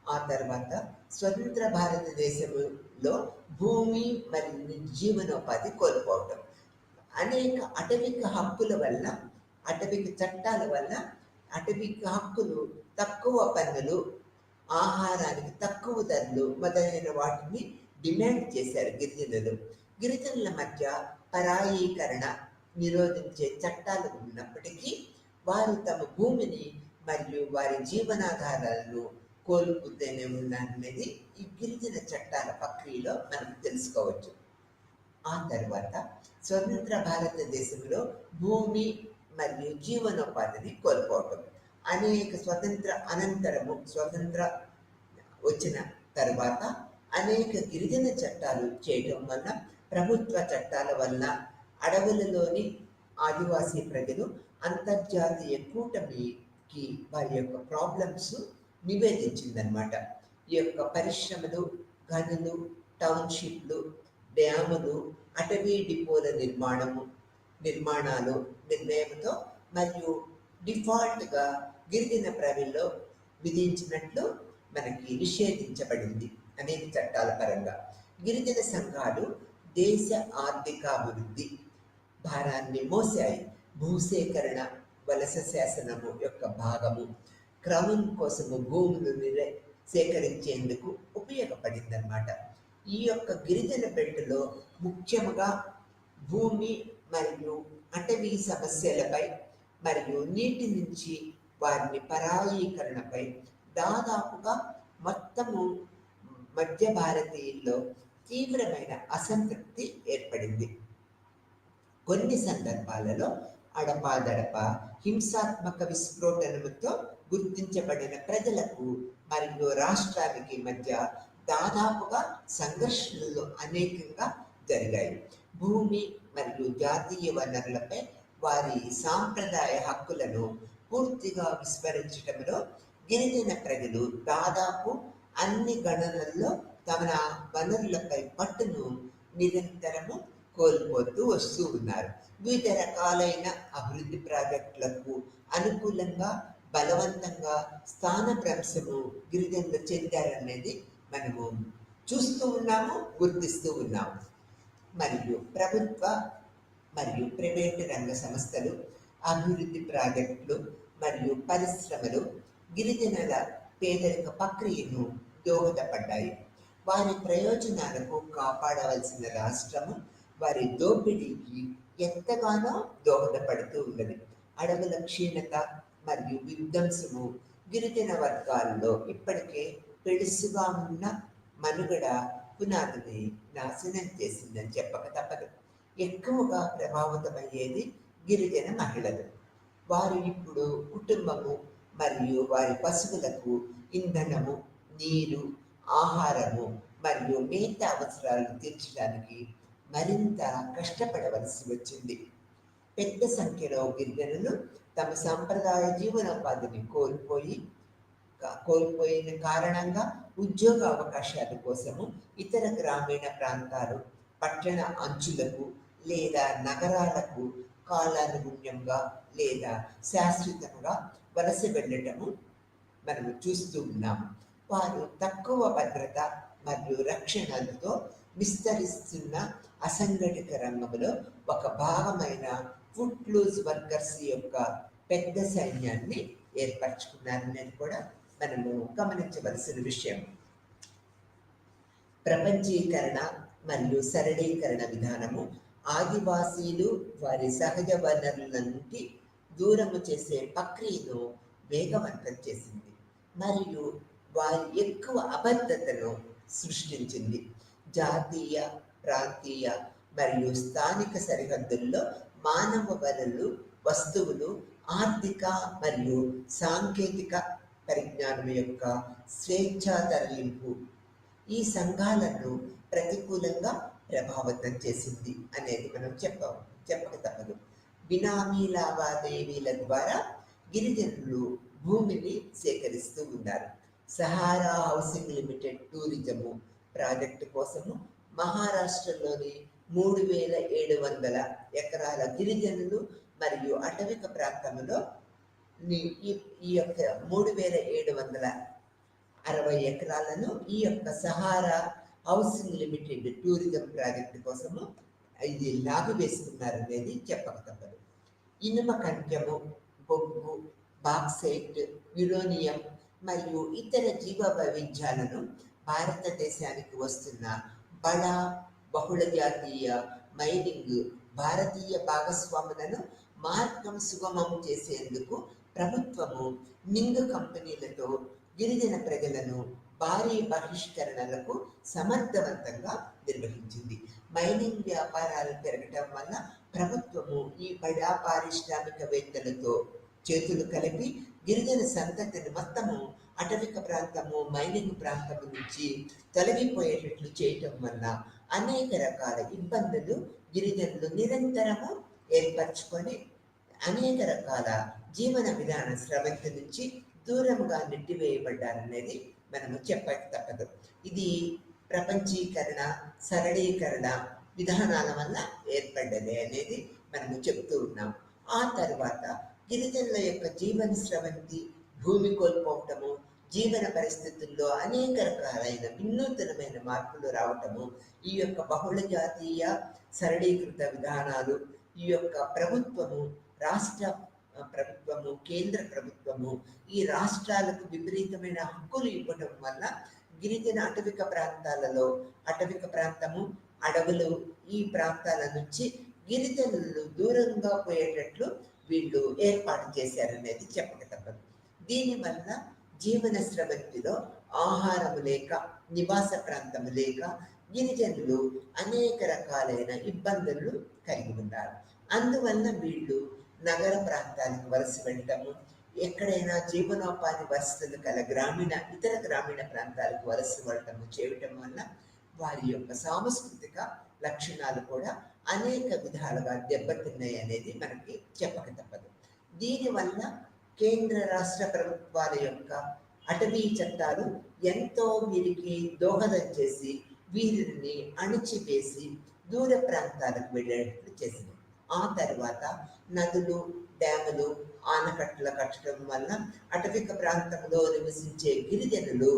[SPEAKER 2] ఆ తర్వాత స్వతంత్ర భారతదేశంలో భూమి మరియు జీవనోపాధి కోల్పోవటం. అనేక అటవిక హక్కుల వల్ల, అటవిక చట్టాల వల్ల అటవిక హక్కులు, తక్కువ పన్నులు, ఆహారానికి తక్కువ ధరలు మొదలైన వాటిని డిమాండ్ చేశారు గిరిజనులు. గిరిజనుల మధ్య పరాయీకరణ నిరోధించే చట్టాలు ఉన్నప్పటికీ వారు తమ భూమిని మరియు వారి జీవనాధారాలను కోల్పోతూనే ఉన్నారనేది ఈ గిరిజన చట్టాల ప్రక్రియలో మనం తెలుసుకోవచ్చు. ఆ తర్వాత స్వతంత్ర భారతదేశంలో భూమి మరియు జీవనోపాధిని కోల్పోవటం. అనేక స్వతంత్ర వచ్చిన తర్వాత అనేక గిరిజన చట్టాలు చేయటం వల్ల, ప్రభుత్వ చట్టాల వల్ల అడవులలోని ఆదివాసీ ప్రజలు అంతర్జాతీయ కూటమికి వారి యొక్క ప్రాబ్లమ్స్ నివేదించిందనమాట. ఈ యొక్క పరిశ్రమలు, గనులు, టౌన్షిప్లు, డ్యాములు, అటవీ డిపోల నిర్మాణాలు నిర్ణయంతో మరియు డిఫాల్ట్గా గిరిజన ప్రజల్లో విధించినట్లు మనకి నిషేధించబడింది అనేక చట్టాల పరంగా. గిరిజన సంఘాలు దేశ ఆర్థికాభివృద్ధి భారాన్ని మోసాయి భూసేకరణ వలస శాసనము యొక్క భాగము క్రౌన్ కోసము భూములు సేకరించేందుకు ఉపయోగపడిందన్నమాట. ఈ యొక్క గిరిజన బెల్ట్లో ముఖ్యముగా భూమి మరియు అటవీ సమస్యలపై మరియు నీటి నుంచి వారిని పరాయీకరణపై దాదాపుగా మొత్తము మధ్య భారతీయుల్లో తీవ్రమైన అసంతృప్తి ఏర్పడింది. కొన్ని సందర్భాలలో అడపాదడప హింసాత్మక విస్ఫోటనలతో గుర్తించబడిన ప్రజలకు మరియు రాష్ట్రానికి మధ్య దాదాపుగా సంఘర్షణలు అనేకంగా జరిగాయి. భూమి మరియు జాతీయ వనరులపై వారి సాంప్రదాయ హక్కులను పూర్తిగా విస్మరించడంలో గిరిజన ప్రజలు దాదాపు అన్ని గణనల్లో తమ వనరులపై పట్టును నిరంతరము కోల్పోతూ వస్తూ ఉన్నారు. వివిధ రకాలైన అభివృద్ధి ప్రాజెక్టులకు అనుకూలంగా బలవంతంగా స్థానభ్రంశము గిరిజనులు చెందారనేది మనము చూస్తూ ఉన్నాము, గుర్తిస్తూ ఉన్నాము. మరియు ప్రభుత్వ మరియు ప్రైవేటు రంగ సంస్థలు, అభివృద్ధి ప్రాజెక్టులు మరియు పరిశ్రమలు గిరిజనుల పేదరిక ప్రక్రియను దోహదపడ్డాయి. వారి ప్రయోజనాలకు కాపాడవలసిన రాష్ట్రము వారి దోపిడీకి ఎంతగానో దోహదపడుతూ ఉన్నది. అడవుల క్షీణత మరియు విధ్వంసము గిరిజన వర్గాల్లో ఇప్పటికే పెడుసుగా ఉన్న మనుగడ పునాదిని నాశనం చేసిందని చెప్పక తప్పదు. ఎక్కువగా ప్రభావితమయ్యేది గిరిజన మహిళలు. వారు ఇప్పుడు కుటుంబము మరియు వారి పశువులకు ఇంధనము, నీరు, ఆహారము మరియు మేత అవసరాలను తీర్చడానికి మరింత కష్టపడవలసి వచ్చింది. పెద్ద సంఖ్యలో గిరిజనులు తమ సంప్రదాయ జీవనోపాధిని కోల్పోయిన కారణంగా ఉద్యోగ అవకాశాల కోసము ఇతర గ్రామీణ ప్రాంతాలు, పట్టణ అంచులకు లేదా నగరాలకు కాలానుగుణ్యంగా లేదా శాశ్వతంగా వలస వెళ్ళటము మనము చూస్తూ ఉన్నాము. వారు తక్కువ భద్రత మరియు రక్షణలతో విస్తరిస్తున్న అసంఘటిత రంగంలో ఒక భాగమైన ఫుట్ లూజ్ వర్కర్స్ యొక్క పెద్ద సైన్యాన్ని ఏర్పరచుకున్నారనేది కూడా మనము గమనించవలసిన విషయం. ప్రపంచీకరణ మరియు సరళీకరణ విధానము ఆదివాసీలు వారి సహజ వనరుల నుండి దూరము చేసే ప్రక్రియను వేగవంతం చేసింది మరియు వారి ఎక్కువ అబద్ధతను సృష్టించింది. జాతీయ, ప్రాంతీయ మరియు స్థానిక సరిహద్దుల్లో మానవ వనరులు, వస్తువులు, ఆర్థిక మరియు సాంకేతిక పరిజ్ఞానం యొక్క స్వేచ్ఛా తరలింపు ఈ సంఘాలను ప్రతికూలంగా ప్రభావితం చేసింది అనేది మనం చెప్పక తప్పదు. బినామీ లావాదేవీల ద్వారా గిరిజనులు భూమిని సేకరిస్తూ ఉన్నారు. Sahara housing limited tourism project కోసము మహారాష్ట్రలోని 3700 ఎకరాల గిరిజనులు మరియు అటవిక ప్రాంతంలో ఈ యొక్క 3760 ఎకరాలను ఈ యొక్క Sahara housing limited tourism project కోసము ఇది లాగు వేసుకున్నారనేది చెప్పక తప్పదు. ఇనుమ కంచము, బొగ్గు, బాక్సైట్, యురేనియం మరియు ఇతర జీవ వైవిధ్యాలను భారతదేశానికి వస్తున్న బడా బహుళ జాతీయ మైనింగ్ భారతీయ భాగస్వాములను మార్గం సుగమం చేసేందుకు ప్రభుత్వము మింగ్ కంపెనీలతో గిరిజన ప్రజలను భారీ బహిష్కరణలకు సమర్థవంతంగా నిర్వహించింది. మైనింగ్ వ్యాపారాలు పెరగటం వల్ల ప్రభుత్వము ఈ బడా పారిశ్రామికవేత్తలతో చేతులు కలిపి గిరిజన సంతతిని మొత్తము అటవిక ప్రాంతము, మైనింగ్ ప్రాంతము నుంచి తొలగిపోయేటట్లు చేయటం వల్ల అనేక రకాల ఇబ్బందులు గిరిజనులు నిరంతరము ఏర్పరచుకొని అనేక రకాల జీవన విధాన స్రవంతి నుంచి దూరంగా నెట్టివేయబడ్డారనేది మనము చెప్పక తప్పదు. ఇది ప్రపంచీకరణ, సరళీకరణ విధానాల వల్ల ఏర్పడ్డది అనేది మనము చెప్తూ ఉన్నాం. ఆ తర్వాత గిరిజనుల యొక్క జీవన స్రవంతి, భూమి కోల్పోవటము, జీవన పరిస్థితుల్లో అనేక రకాలైన వినూతనమైన మార్పులు రావటము, ఈ యొక్క బహుళ జాతీయ సరళీకృత విధానాలు, ఈ యొక్క ప్రభుత్వము రాష్ట్ర ప్రభుత్వము, కేంద్ర ప్రభుత్వము ఈ రాష్ట్రాలకు విపరీతమైన హక్కులు ఇవ్వడం వల్ల గిరిజన అటవిక ప్రాంతాలలో, అటవిక ప్రాంతము, అడవులు ఈ ప్రాంతాల నుంచి గిరిజనులు దూరంగా పోయేటట్లు వీళ్ళు ఏర్పాటు చేశారనేది చెప్పక తప్పదు. దీనివల్ల జీవన స్రవంతిలో ఆహారము లేక, నివాస ప్రాంతము లేక గిరిజనులు అనేక రకాలైన ఇబ్బందులు కలిగి ఉన్నారు. అందువల్ల వీళ్ళు నగర ప్రాంతానికి వలస వెళ్ళటము, ఎక్కడైనా జీవనోపాధి వసతులు కల ఇతర గ్రామీణ ప్రాంతాలకు వలస వెళ్ళటము చేయటం వల్ల వారి యొక్క సాంస్కృతిక లక్షణాలు కూడా అనేక విధాలుగా దెబ్బతిన్నాయి అనేది మనకి చెప్పక తప్పదు. దీనివల్ల కేంద్ర రాష్ట్ర ప్రభుత్వాల యొక్క అటవీ చట్టాలు ఎంతో వీరికి దోహదం చేసి వీరిని అణిచివేసి దూర ప్రాంతాలకు వెళ్ళేటట్లు చేసింది. ఆ తర్వాత నదులు, డ్యాములు, ఆనకట్టలు కట్టడం వల్ల అటవిక ప్రాంతంలో నివసించే గిరిజనులు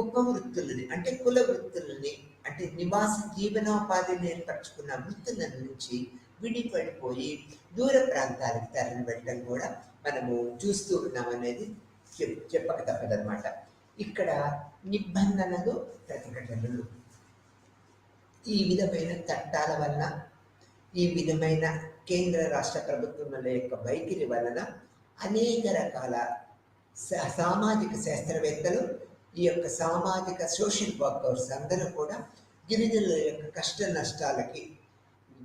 [SPEAKER 2] ఉపవృత్తులని అంటే కుల వృత్తులని అంటే నివాస జీవనోపాధిని ఏర్పరచుకున్న వృత్తుల నుంచి విడిపడిపోయి దూర ప్రాంతాలకు తరలి వెళ్ళడం కూడా మనము చూస్తూ ఉన్నాం అనేది చెప్పక తప్పదనమాట. ఇక్కడ నిబంధనలు, ప్రతిఘటనలు ఈ విధమైన చట్టాల వల్ల, ఈ విధమైన కేంద్ర రాష్ట్ర ప్రభుత్వముల యొక్క వైఖరి వలన అనేక రకాల సామాజిక శాస్త్రవేత్తలు, ఈ యొక్క సామాజిక సోషల్ వర్కర్స్ అందరూ కూడా గిరిజనుల యొక్క కష్ట నష్టాలకి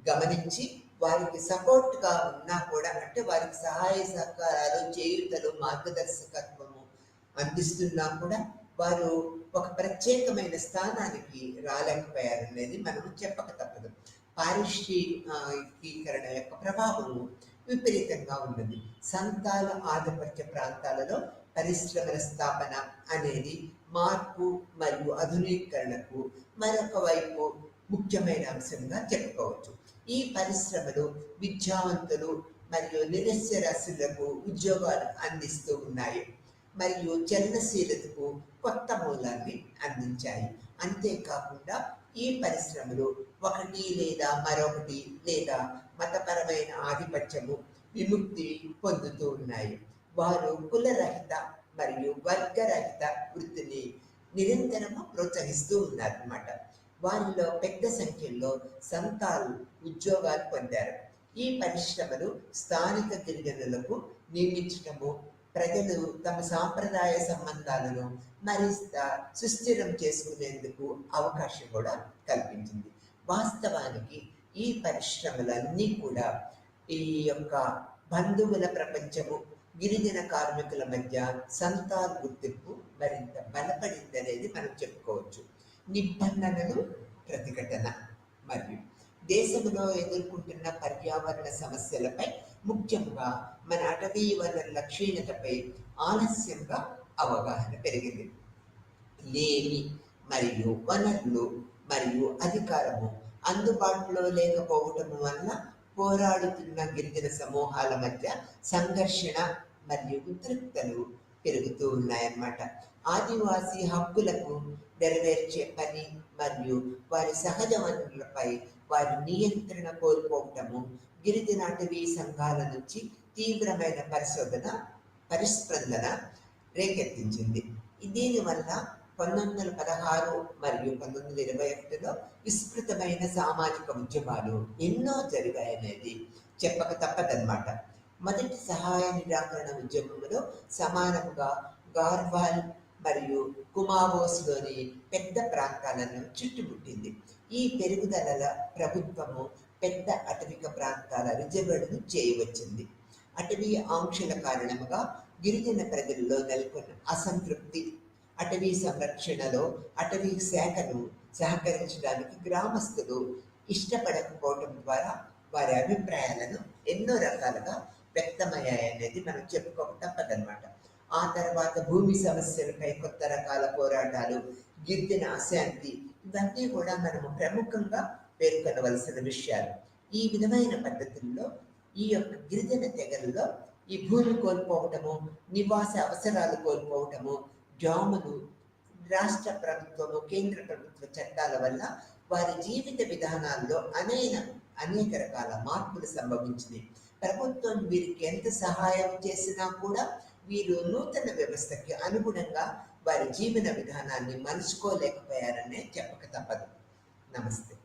[SPEAKER 2] గమనించి వారికి సపోర్ట్గా ఉన్నా కూడా, అంటే వారికి సహాయ సహకారాలు, చేయూతలు, మార్గదర్శకత్వము అందిస్తున్నా కూడా వారు ఒక ప్రత్యేకమైన స్థానానికి రాలేకపోయారనేది మనము చెప్పక తప్పదు. పారిశ్రామికీకరణ యొక్క ప్రభావము విపరీతంగా ఉన్నది. సంతాల ఆధిపత్య ప్రాంతాలలో పరిశ్రమల స్థాపన అనేది మార్పు మరియు ఆధునీకరణకు మరొక వైపు ముఖ్యమైన అంశంగా చెప్పుకోవచ్చు. ఈ పరిశ్రమలు విద్యావంతులు మరియు నిరక్షరాస్యులకు ఉద్యోగాలు అందిస్తూ ఉన్నాయి మరియు చలనశీలతకు కొత్త మూలాన్ని అందించాయి. అంతేకాకుండా ఈ పరిశ్రమలు ఒకటి లేదా మరొకటి లేదా మతపరమైన ఆధిపత్యము విముక్తి పొందుతూ ఉన్నాయి. వారు కులరహిత మరియు వర్గరహిత వృత్తిని నిరంతరము ప్రోత్సహిస్తూ ఉన్నారన్నమాట. వారిలో పెద్ద సంఖ్యలో సంతాలు ఉద్యోగాలు పొందారు. ఈ పరిశ్రమలు స్థానిక గిరిజనులకు నియమించటము ప్రజలు తమ సాంప్రదాయ సంబంధాలను మరింత సుస్థిరం చేసుకునేందుకు అవకాశం కూడా కల్పించింది. వాస్తవానికి ఈ పరిశ్రమలన్నీ కూడా ఈ యొక్క బంధువుల ప్రపంచము, గిరిజన కార్మికుల మధ్య సంతాల్ గుర్తింపు మరింత బలపడిందనేది మనం చెప్పుకోవచ్చు. నిబంధనలు, ప్రతిఘటన మరియు దేశంలో ఎదుర్కొంటున్న పర్యావరణ సమస్యలపై, ముఖ్యంగా మన అటవీ వనరుల క్షీణతపై ఆలస్యంగా అవగాహన పెరిగింది. లేమి మరియు వనరులు మరియు అధికారము అందుబాటులో లేకపోవటం వల్ల పోరాడుతున్న గిరిజన సమూహాల మధ్య సంఘర్షణ మరియు ఉద్రిక్తలు పెరుగుతూ ఉన్నాయన్నమాట. ఆదివాసీ హక్కులకు నెరవేర్చే పని మరియు వారి సహజ వనరులపై వారి నియంత్రణ కోల్పోవటము గిరిజన అటవీ సంఘాల నుంచి తీవ్రమైన పరిస్పందన రేకెత్తించింది. దీనివల్ల 1916 మరియు 1921లో విస్తృతమైన సామాజిక ఉద్యమాలు ఎన్నో జరిగాయనేది చెప్పక తప్పదన్నమాట. మొదటి సహాయ నిరాకరణ ఉద్యమంలో సమానంగా గార్వాల్ మరియు కుమావోస్లోని పెద్ద ప్రాంతాలను చుట్టుముట్టింది. ఈ పెరుగుదల ప్రభుత్వము పెద్ద అటవిక ప్రాంతాల రిజర్వులను చేయవచ్చింది. అటవీ ఆంక్షల కారణంగా గిరిజన ప్రజల్లో నెలకొన్న అసంతృప్తి, అటవీ సంరక్షణలో అటవీ శాఖను సహకరించడానికి గ్రామస్తులు ఇష్టపడకపోవడం ద్వారా వారి అభిప్రాయాలను ఎన్నో రకాలుగా వ్యక్తమయ్యాయనేది మనం చెప్పుకోక తప్పదన్నమాట. ఆ తర్వాత భూమి సమస్యలపై కొత్త రకాల పోరాటాలు, గిరిజన అశాంతి, ఇవన్నీ కూడా మనము ప్రముఖంగా పేర్కొనవలసిన విషయాలు. ఈ విధమైన పద్ధతుల్లో ఈ యొక్క గిరిజన తెగల్లో ఈ భూమి కోల్పోవటము, నివాస అవసరాలు కోల్పోవటము, డ్యాములు, రాష్ట్ర ప్రభుత్వము, కేంద్ర ప్రభుత్వ చట్టాల వల్ల వారి జీవిత విధానాల్లో అనేక రకాల మార్పులు సంభవించినాయి. ప్రభుత్వం వీరికి ఎంత సహాయం చేసినా కూడా వీరు నూతన వ్యవస్థకి అనుగుణంగా వారి జీవన విధానాన్ని మలుచుకోలేకపోయారనే చెప్పక తప్పదు. నమస్తే.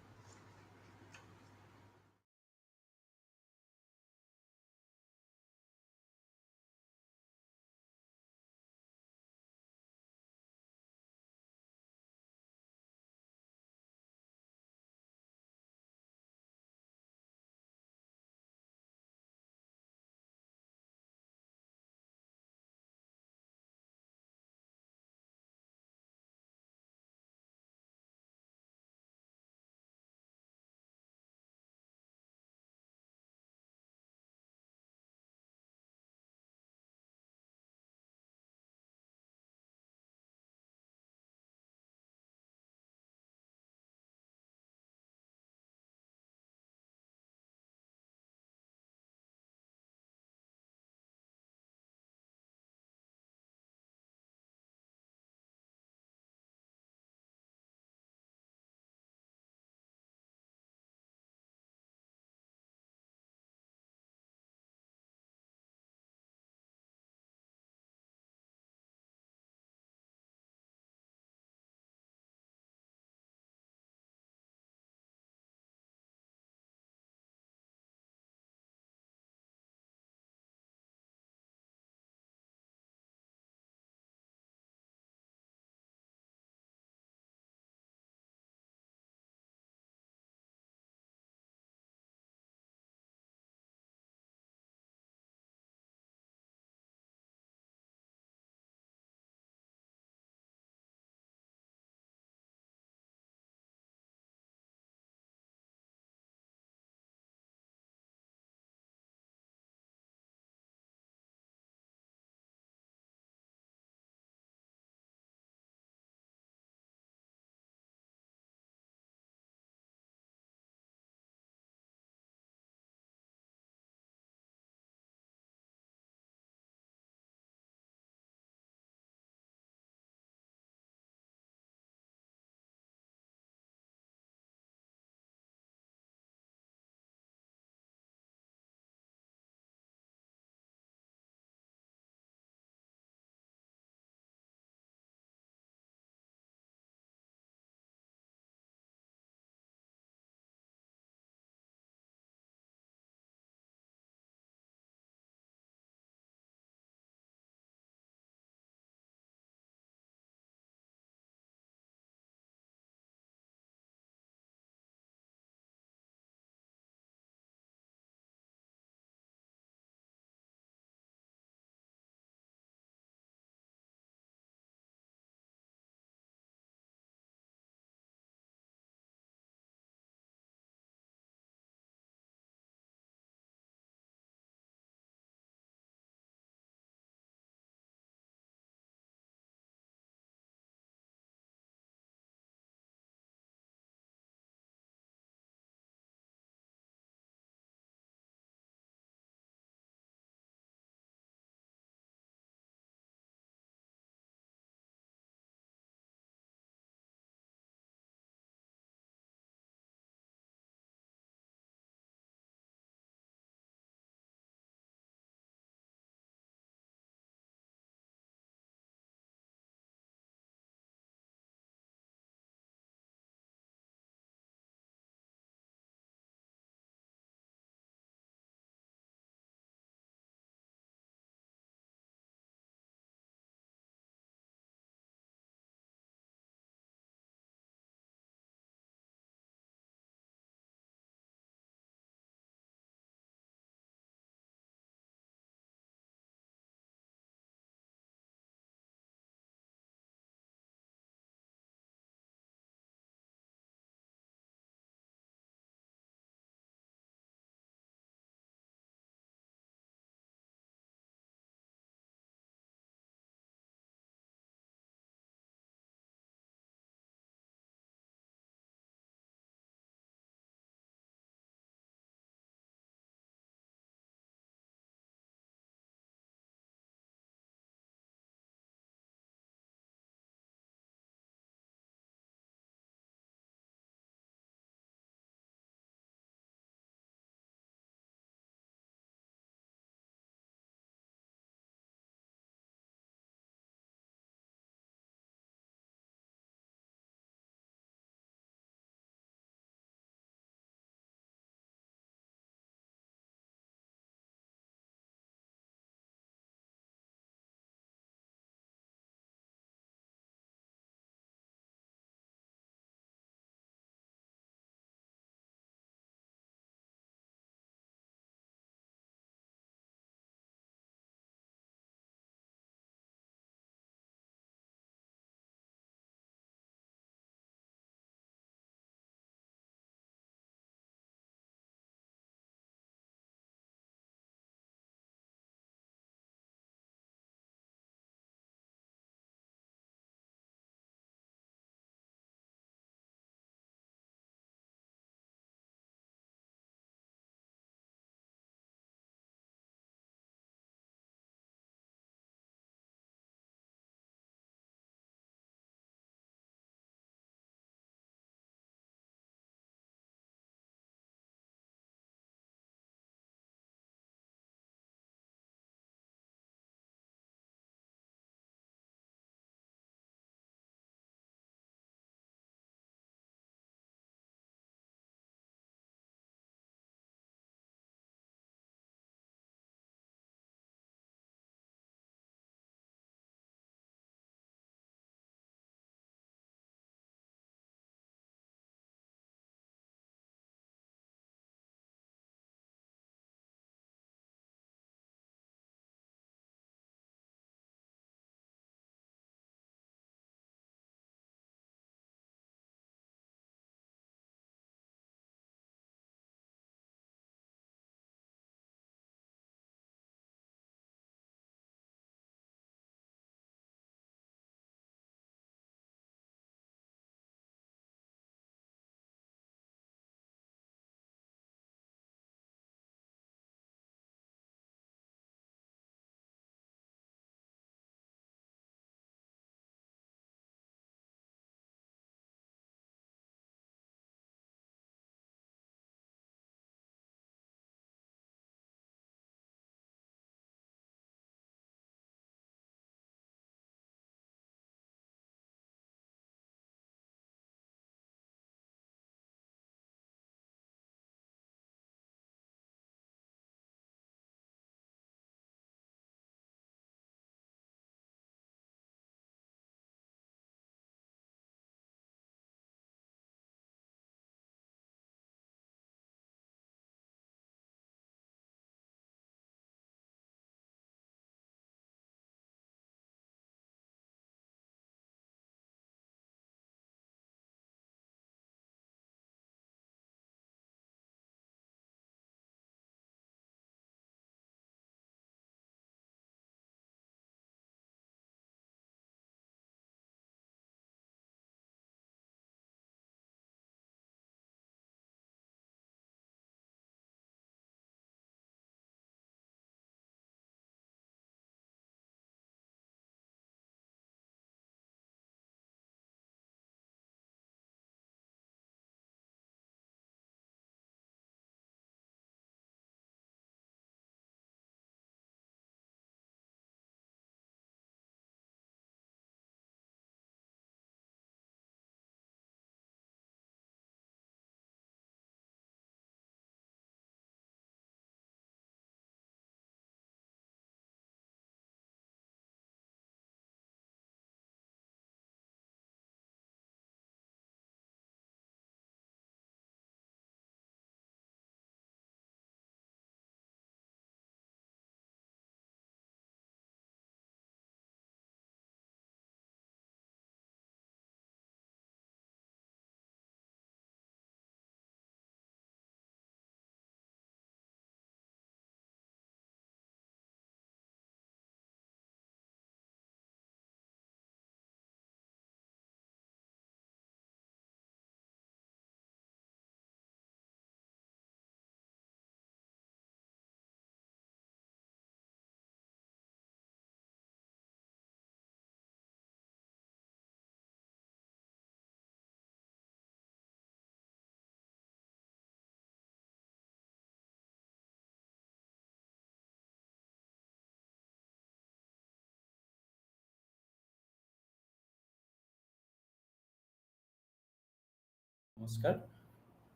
[SPEAKER 3] নমস্কাৰ,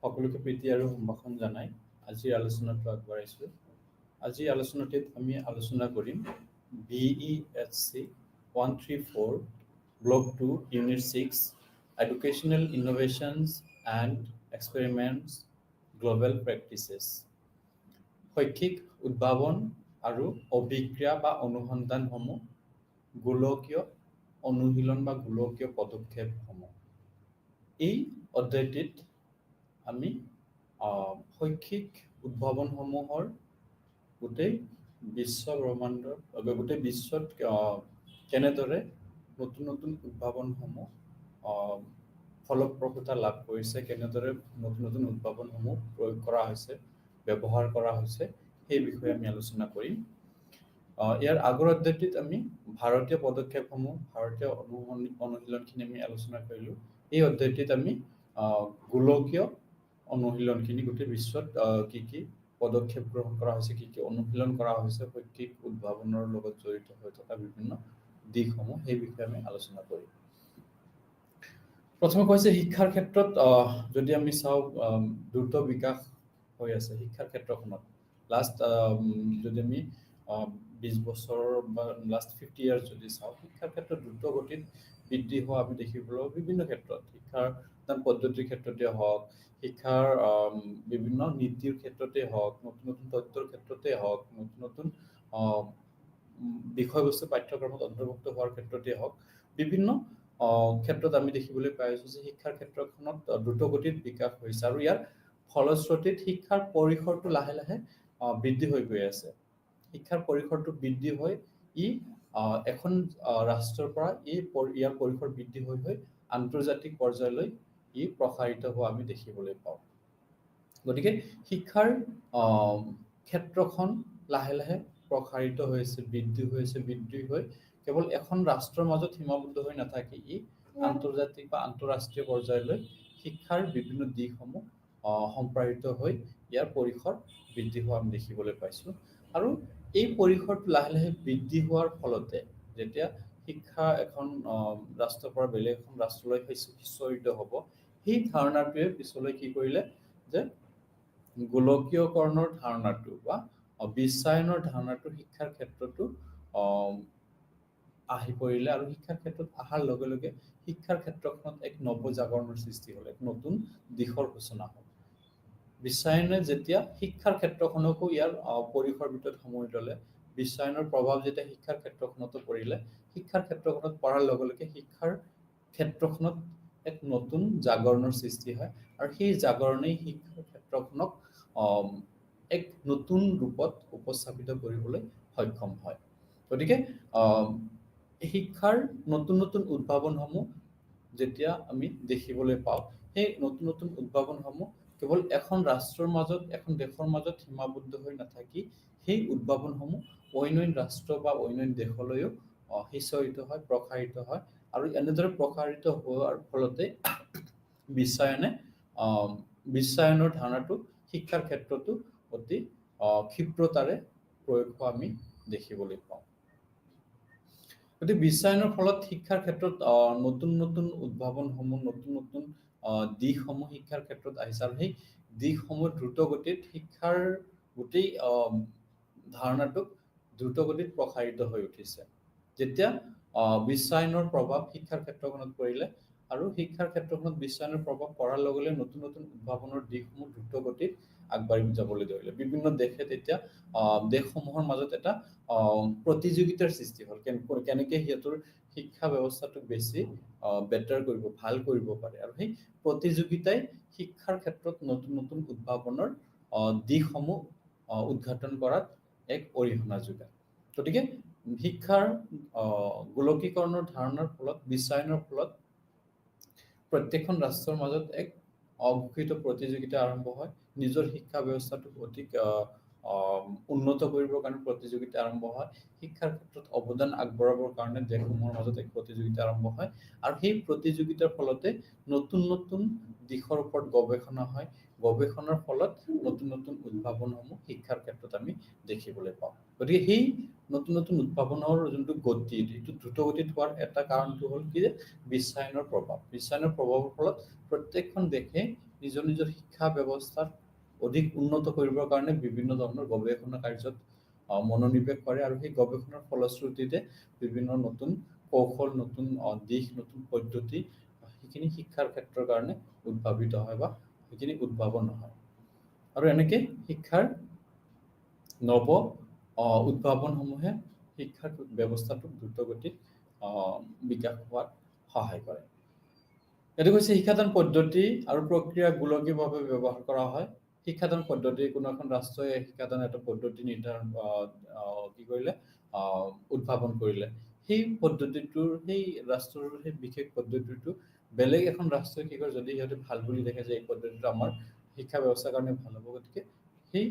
[SPEAKER 3] সকলোকে প্ৰীতি আৰু সম্ভাষণ জনাই আজিৰ আলোচনাটো আগবঢ়াইছোঁ। আজিৰ আলোচনাটিত আমি আলোচনা কৰিম BESC 134 Block 2 Unit 6 Educational Innovations and Experiments Global Practices শৈক্ষিক উদ্ভাৱন আৰু অভিক্ৰিয়া বা অনুসন্ধানসমূহ গোলকীয় অনুশীলন বা গোলকীয় পদক্ষেপসমূহ। এই অধ্যায়টিত আমি শৈক্ষিক উদ্ভাৱনসমূহৰ গোটেই বিশ্বত কেনেদৰে নতুন নতুন উদ্ভাৱনসমূহ ফলপ্ৰসূতা লাভ কৰিছে, কেনেদৰে নতুন নতুন উদ্ভাৱনসমূহ প্ৰয়োগ কৰা হৈছে, ব্যৱহাৰ কৰা হৈছে, সেই বিষয়ে আমি আলোচনা কৰিম। ইয়াৰ আগৰ অধ্যায়টিত আমি ভাৰতীয় পদক্ষেপসমূহ, ভাৰতীয় অনুশীলনখিনি আমি আলোচনা কৰিলোঁ। এই অধ্যায়টিত আমি গোলকীয় অনুশীলনখিনি গোটেই বিশ্বত কি কি পদক্ষেপ গ্ৰহণ কৰা হৈছে, কি কি অনুশীলন কৰা হৈছে শৈক্ষিক উদ্ভাৱনৰ লগত জড়িত হৈ থকা বিভিন্ন দিশসমূহ, সেই বিষয়ে আমি আলোচনা কৰিম। প্ৰথমে কৈছে শিক্ষাৰ ক্ষেত্ৰত যদি আমি চাওঁ দ্ৰুত বিকাশ হৈ আছে শিক্ষাৰ ক্ষেত্ৰখনত। লাষ্ট যদি আমি 20 বছৰ বা লাষ্ট 50 ইয়াৰ্ছ যদি চাওঁ, শিক্ষাৰ ক্ষেত্ৰত দ্ৰুত গতিত বৃদ্ধি হোৱা আমি দেখিবলৈ বিভিন্ন ক্ষেত্ৰত, শিক্ষাৰ পদ্ধতিৰ ক্ষেত্ৰতে হওক, শিক্ষাৰ বিভিন্ন নীতিৰ ক্ষেত্ৰতে হওক, নতুন নতুন তথ্যৰ ক্ষেত্ৰতে হওক, নতুন নতুন বিষয়বস্তু পাঠ্যক্ৰমত অন্তৰ্ভুক্ত হোৱাৰ ক্ষেত্ৰতে হওক, বিভিন্ন ক্ষেত্ৰত আমি দেখিবলৈ পাই আছো যে শিক্ষাৰ ক্ষেত্ৰখনত দ্ৰুতগতিত বিকাশ হৈছে আৰু ইয়াৰ ফলশ্ৰুতিত শিক্ষাৰ পৰিসৰটো লাহে লাহে বৃদ্ধি হৈ গৈ আছে। শিক্ষাৰ পৰিসৰটো বৃদ্ধি হৈ এখন ৰাষ্ট্ৰৰ পৰা ইয়াৰ পৰিসৰ বৃদ্ধি হৈ আন্তৰ্জাতিক পৰ্যায়লৈ প্ৰসাৰিত হোৱা আমি দেখিবলৈ পাওঁ। গতিকে শিক্ষাৰ ক্ষেত্ৰখন লাহে লাহে প্ৰসাৰিত হৈছে, বৃদ্ধি হৈ কেৱল এখন ৰাষ্ট্ৰৰ মাজত সীমাবদ্ধ হৈ নাথাকি আন্তৰ্জাতিক বা আন্তঃৰাষ্ট্ৰীয় পৰ্যায়লৈ শিক্ষাৰ বিভিন্ন দিশসমূহ সম্প্ৰাৰিত হৈ ইয়াৰ পৰিসৰ বৃদ্ধি হোৱা আমি দেখিবলৈ পাইছোঁ। আৰু এই পৰিসৰটো লাহে লাহে বৃদ্ধি হোৱাৰ ফলতে যেতিয়া শিক্ষা এখন ৰাষ্ট্ৰৰ পৰা বেলেগ এখন ৰাষ্ট্ৰলৈ সিঁচৰিত হ'ব, সেই ধাৰণাটোৱে পিছলৈ কি কৰিলে যে গোলকীয়কৰণৰ ধাৰণাটো বা বিশ্বায়নৰ ধাৰণাটো শিক্ষাৰ ক্ষেত্ৰতো আহি পৰিলে আৰু শিক্ষাৰ ক্ষেত্ৰত অহাৰ লগে লগে শিক্ষাৰ ক্ষেত্ৰখনত এক নৱজাগৰণৰ সৃষ্টি হ'ল, এক নতুন দিশৰ সূচনা হ'ল। বিশ্বায়নে যেতিয়া শিক্ষাৰ ক্ষেত্ৰখনকো ইয়াৰ পৰিসৰ ভিতৰত সামৰি ল'লে, বিশ্বায়নৰ প্ৰভাৱ যেতিয়া শিক্ষাৰ ক্ষেত্ৰখনতো পৰিলে, শিক্ষাৰ ক্ষেত্ৰখনত পৰাৰ লগে লগে শিক্ষাৰ ক্ষেত্ৰখনত এক নতুন জাগৰণৰ সৃষ্টি হয় আৰু সেই জাগৰণেই শিক্ষাৰ ক্ষেত্ৰখনক এক নতুন ৰূপত উপস্থাপিত কৰিবলৈ সক্ষম হয়। গতিকে শিক্ষাৰ নতুন নতুন উদ্ভাৱনসমূহ যেতিয়া আমি দেখিবলৈ পাওঁ, সেই নতুন নতুন উদ্ভাৱনসমূহ কেৱল এখন ৰাষ্ট্ৰৰ মাজত, এখন দেশৰ মাজত সীমাবদ্ধ হৈ নাথাকি সেই উদ্ভাৱনসমূহ অন্য ৰাষ্ট্ৰ বা অন্য দেশলৈও সিঁচৰিত হয়, প্ৰসাৰিত হয় আৰু এনেদৰে প্ৰসাৰিত হোৱাৰ ফলতে বিশ্বায়নৰ ধাৰণাটো শিক্ষাৰ ক্ষেত্ৰতো অতি ক্ষিপ্ৰতাৰে প্ৰয়োগ হোৱা আমি দেখিবলৈ পাওঁ। গতিকে বিশ্বায়নৰ ফলত শিক্ষাৰ ক্ষেত্ৰত নতুন নতুন উদ্ভাৱনসমূহ, নতুন নতুন দিশসমূহ শিক্ষাৰ ক্ষেত্ৰত আহিছে আৰু সেই দিশসমূহ দ্ৰুতগতিত শিক্ষাৰ গোটেই ধাৰণাটোক দ্ৰুতগতিত প্ৰসাৰিত হৈ উঠিছে। যেতিয়া বিশ্বায়নৰ প্ৰভাৱ শিক্ষাৰ ক্ষেত্ৰখনত পৰিলে আৰু শিক্ষাৰ ক্ষেত্ৰখনত বিশ্বায়নৰ প্ৰভাৱ পৰাৰ লগে লগে নতুন নতুন উদ্ভাৱনৰ দিশসমূহ দ্ৰুতগতিত আগবাঢ়ি যাবলৈ ধৰিলে। বিভিন্ন দেশে তেতিয়া দেশসমূহৰ মাজত এটা প্ৰতিযোগিতাৰ সৃষ্টি হ'ল, কেনেকে সিহঁতৰ শিক্ষা ব্যৱস্থাটোক বেছি বেটাৰ কৰিব, ভাল কৰিব পাৰে আৰু সেই প্ৰতিযোগিতাই শিক্ষাৰ ক্ষেত্ৰত নতুন নতুন উদ্ভাৱনৰ দিশসমূহ উদ্ঘাটন কৰাত এক অৰিহণা যোগায়। গতিকে শিক্ষাৰ গোলকীকৰণৰ ধাৰণাৰ ফলত, বিশ্বায়নৰ ফলত প্ৰত্যেকখন ৰাষ্ট্ৰৰ মাজত এক অঘোষিত প্ৰতিযোগিতা আৰম্ভ হয়। নিজৰ শিক্ষা ব্যৱস্থাটোক অধিক উন্নত কৰিবৰ কাৰণে প্ৰতিযোগিতা আৰম্ভ হয়। শিক্ষাৰ ক্ষেত্ৰত অৱদান আগবঢ়াবৰ কাৰণে দেশসমূহৰ মাজত এক প্ৰতিযোগিতা আৰম্ভ হয় আৰু সেই প্ৰতিযোগিতাৰ ফলতে নতুন নতুন দিশৰ ওপৰত গৱেষণা হয়, গৱেষণাৰ ফলত নতুন নতুন উদ্ভাৱনসমূহ শিক্ষাৰ ক্ষেত্ৰত আমি দেখিবলৈ পাওঁ। গতিকে সেই নতুন নতুন উদ্ভাৱনৰ যোনটো গতি, এইটো দ্ৰুত গতিত হোৱাৰ এটা কাৰণটো হ'ল কি যে বিশ্বায়নৰ প্ৰভাৱ। বিশ্বায়নৰ প্ৰভাৱৰ ফলত প্ৰত্যেকখন দেশে নিজৰ নিজৰ শিক্ষা ব্যৱস্থাত অধিক উন্নত কৰিবৰ কাৰণে বিভিন্ন ধৰণৰ গৱেষণা কাৰ্যত মনোনিৱেশ কৰে, আৰু সেই গৱেষণাৰ ফলশ্ৰুতিতে বিভিন্ন নতুন কৌশল, নতুন দিশ, নতুন পদ্ধতি সেইখিনি শিক্ষাৰ ক্ষেত্ৰৰ কাৰণে উদ্ভাৱিত হয় বা সেইখিনি উদ্ভাৱন হয়। আৰু এনেকে শিক্ষাৰ নৱ উদ্ভাৱনসমূহে শিক্ষাৰ ব্যৱস্থাটোক দ্ৰুতগতিত বিকাশ হোৱাত সহায় কৰে। এইটো হৈছে শিক্ষাদান পদ্ধতি আৰু প্ৰক্ৰিয়া গোলকীয়ভাৱে ব্যৱহাৰ কৰা হয়। শিক্ষাদান পদ্ধতি, কোনো এখন ৰাষ্ট্ৰই শিক্ষাদান এটা পদ্ধতি নিৰ্ধাৰণ কি কৰিলে উদ্ভাৱন কৰিলে, সেই পদ্ধতিটোৰ, সেই ৰাষ্ট্ৰৰ সেই বিশেষ পদ্ধতিটো বেলেগ এখন ৰাষ্ট্ৰই কি কৰে, যদি সিহঁতে ভাল বুলি দেখে যে এই পদ্ধতিটো আমাৰ শিক্ষা ব্যৱস্থাৰ কাৰণে ভাল হ'ব, গতিকে সেই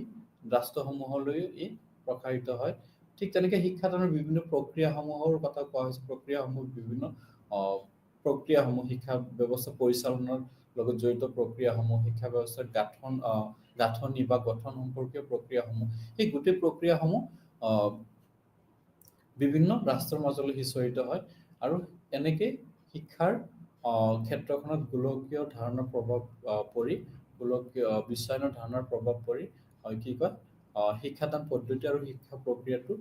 [SPEAKER 3] ৰাষ্ট্ৰসমূহলৈ ই প্ৰসাৰিত হয়। ঠিক তেনেকে শিক্ষাদানৰ বিভিন্ন প্ৰক্ৰিয়াসমূহৰ কথা কোৱা হৈছে। প্ৰক্ৰিয়াসমূহ বিভিন্ন প্ৰক্ৰিয়াসমূহ, শিক্ষা ব্যৱস্থা পৰিচালনাৰ লগত জড়িত প্ৰক্ৰিয়াসমূহ, শিক্ষা ব্যৱস্থাৰ গাঁথনি বা গঠন সম্পৰ্কীয় প্ৰক্ৰিয়াসমূহ, সেই গোটেই প্ৰক্ৰিয়াসমূহ বিভিন্ন ৰাষ্ট্ৰৰ মাজলৈ সিঁচৰিত হয়। আৰু এনেকে শিক্ষাৰ ক্ষেত্ৰখনত গোলকীয় ধাৰণাৰ প্ৰভাৱ পৰি, গোলকীয় বিশ্বায়নৰ ধাৰণাৰ প্ৰভাৱ পৰি কি কয়, শিক্ষাদান পদ্ধতি আৰু শিক্ষা প্ৰক্ৰিয়াটো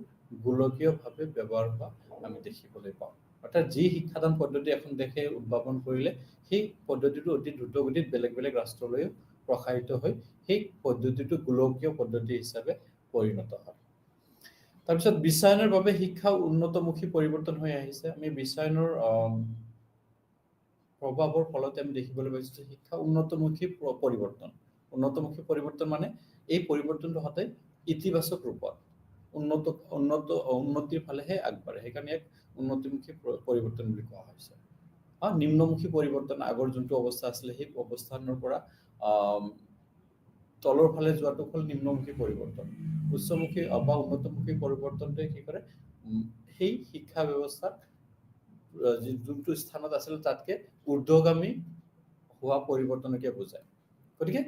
[SPEAKER 3] গোলকীয়ভাৱে ব্যৱহাৰ হোৱা আমি দেখিবলৈ পাওঁ। অৰ্থাৎ যি শিক্ষাদান পদ্ধতি এখন দেশে উদ্ভাৱন কৰিলে, সেই পদ্ধতিটো অতি দ্ৰুতগতিত বেলেগ বেলেগ ৰাষ্ট্ৰলৈ প্ৰসাৰিত হৈ সেই পদ্ধতিটো গোলকীয় পদ্ধতি হিচাপে পৰিণত হয়। তাৰপিছত বিশ্বায়নৰ বাবে শিক্ষা উন্নতমুখী পৰিৱৰ্তন হৈ আহিছে। আমি বিশ্বায়নৰ প্ৰভাৱৰ ফলতে আমি দেখিবলৈ পাইছোঁ যে শিক্ষা উন্নতমুখী পৰিৱৰ্তন। উন্নতমুখী পৰিৱৰ্তন মানে এই পৰিৱৰ্তনটো সদায় ইতিবাচক ৰূপত উন্নতিৰ ফালেহে আগবাঢ়ে, সেইকাৰণে এক উন্নতিমুখী পৰিৱৰ্তন বুলি কোৱা হৈছে। নিম্নমুখী পৰিৱৰ্তন, আগৰ যোনটো অৱস্থা আছিলে সেই অৱস্থানৰ পৰা তলৰ ফালে যোৱাটো হ'ল নিম্নমুখী পৰিৱৰ্তন। উচ্চমুখী বা উন্নতমুখী পৰিৱৰ্তনটোৱে কি কৰে, সেই শিক্ষা ব্যৱস্থাত যোনটো স্থানত আছিলে তাতকে ঊৰ্ধ্বগামী হোৱা পৰিৱৰ্তনকে বুজায়। গতিকে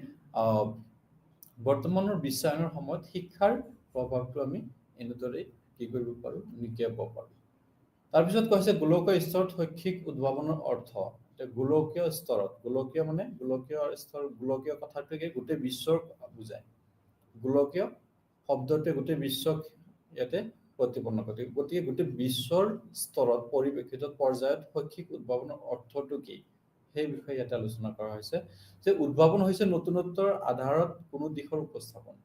[SPEAKER 3] বৰ্তমানৰ বিশ্বায়নৰ সময়ত শিক্ষাৰ প্ৰভাৱটো আমি এনেদৰে কি কৰিব পাৰোঁ, নিকিয়াব পাৰোঁ। তাৰপিছত কৈছে গোলকীয় স্তৰত শৈক্ষিক উদ্ভাৱনৰ অৰ্থ। গোলকীয় স্তৰত, গোলকীয় মানে গোলকীয় স্তৰ, গোলকীয় কথাটোকে গোটেই বিশ্বৰ বুজায়। গোলকীয় শব্দটোৱে গোটেই বিশ্বক ইয়াতে প্ৰতিপন্ন কৰে। গতিকে গোটেই বিশ্বৰ স্তৰত, পৰিপ্ৰেক্ষিতত, পৰ্যায়ত শৈক্ষিক উদ্ভাৱনৰ অৰ্থটো কি, সেই বিষয়ে ইয়াতে আলোচনা কৰা হৈছে। যে উদ্ভাৱন হৈছে নতুনত্বৰ আধাৰত কোনো দিশৰ উপস্থাপন।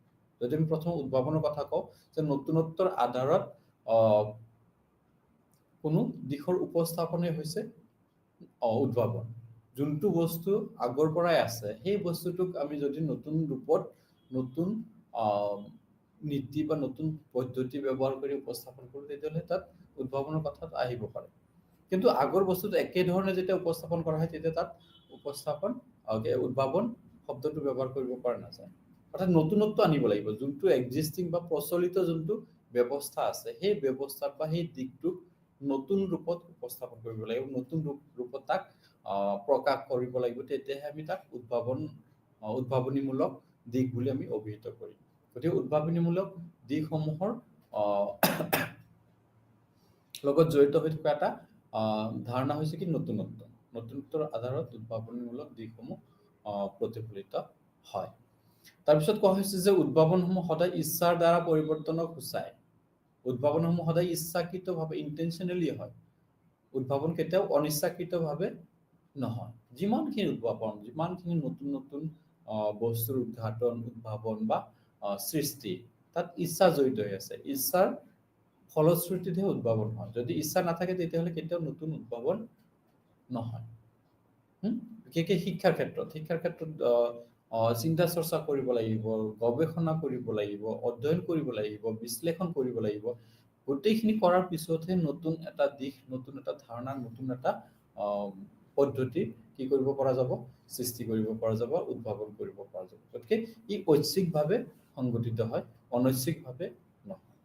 [SPEAKER 3] যদি আমি প্ৰথম উদ্ভাৱনৰ কথা কওঁ, যে নতুনত্বৰ আধাৰত কোনো দিশৰ উপস্থাপনেই হৈছে উদ্ভাৱন। যোনটো বস্তু আগৰ পৰাই আছে, সেই বস্তুটোক আমি যদি নতুন ৰূপত, নতুন নীতি বা নতুন পদ্ধতি ব্যৱহাৰ কৰি উপস্থাপন কৰোঁ, তেতিয়াহ'লে তাত উদ্ভাৱনৰ কথাত আহিব পাৰে। কিন্তু আগৰ বস্তুটো একেধৰণে যেতিয়া উপস্থাপন কৰা হয়, তেতিয়া তাত উদ্ভাৱন শব্দটো ব্যৱহাৰ কৰিব পৰা নাযায়। অৰ্থাৎ নতুনত্ব আনিব লাগিব। যোনটো এক্সিষ্টিং বা প্ৰচলিত যোনটো ব্যৱস্থা আছে, সেই ব্যৱস্থাত বা সেই দিশটোক নতুন ৰূপত উপস্থাপন কৰিব লাগিব, নতুন ৰূপত তাক প্ৰকাশ কৰিব লাগিব, তেতিয়াহে আমি তাক উদ্ভাৱনীমূলক দিশ বুলি আমি অভিহিত কৰিম। গতিকে উদ্ভাৱনীমূলক দিশসমূহৰ লগত জড়িত হৈ থকা এটা ধাৰণা হৈছে কি, নতুনত্ব। নতুনত্বৰ আধাৰত উদ্ভাৱনীমূলক দিশসমূহ প্ৰতিফলিত হয়। তাৰপিছত কোৱা হৈছে যে উদ্ভাৱনসমূহ সদায় ইচ্ছাৰ দ্বাৰা পৰিৱৰ্তনক সূচায়। উদ্ভাৱনসমূহ সদায় ইচ্ছাকৃতভাৱে, ইণ্টেনশ্যনেলি হয়। উদ্ভাৱন কেতিয়াও অনিচ্ছাকৃতভাৱে নহয়। যিমানখিনি উদ্ভাৱন, যিমানখিনি নতুন নতুন বস্তুৰ উদ্ভাৱন বা সৃষ্টি, তাত ইচ্ছা জড়িত হৈ আছে। ইচ্ছাৰ ফলশ্ৰুতিতহে উদ্ভাৱন হয়। যদি ইচ্ছা নাথাকে, তেতিয়াহ'লে কেতিয়াও নতুন উদ্ভাৱন নহয়। বিশেষকৈ শিক্ষাৰ ক্ষেত্ৰত চিন্তা চৰ্চা কৰিব লাগিব, গৱেষণা কৰিব লাগিব, অধ্যয়ন কৰিব লাগিব, বিশ্লেষণ কৰিব লাগিব। গোটেইখিনি কৰাৰ পিছতহে নতুন এটা দিশ, নতুন এটা ধাৰণা, নতুন এটা পদ্ধতি কি কৰিব পৰা যাব, সৃষ্টি কৰিব পৰা যাব, উদ্ভাৱন কৰিব পৰা যাব। গতিকে ই ঐচ্ছিকভাৱে সংগঠিত হয়, অনৈচ্ছিকভাৱে নহয়।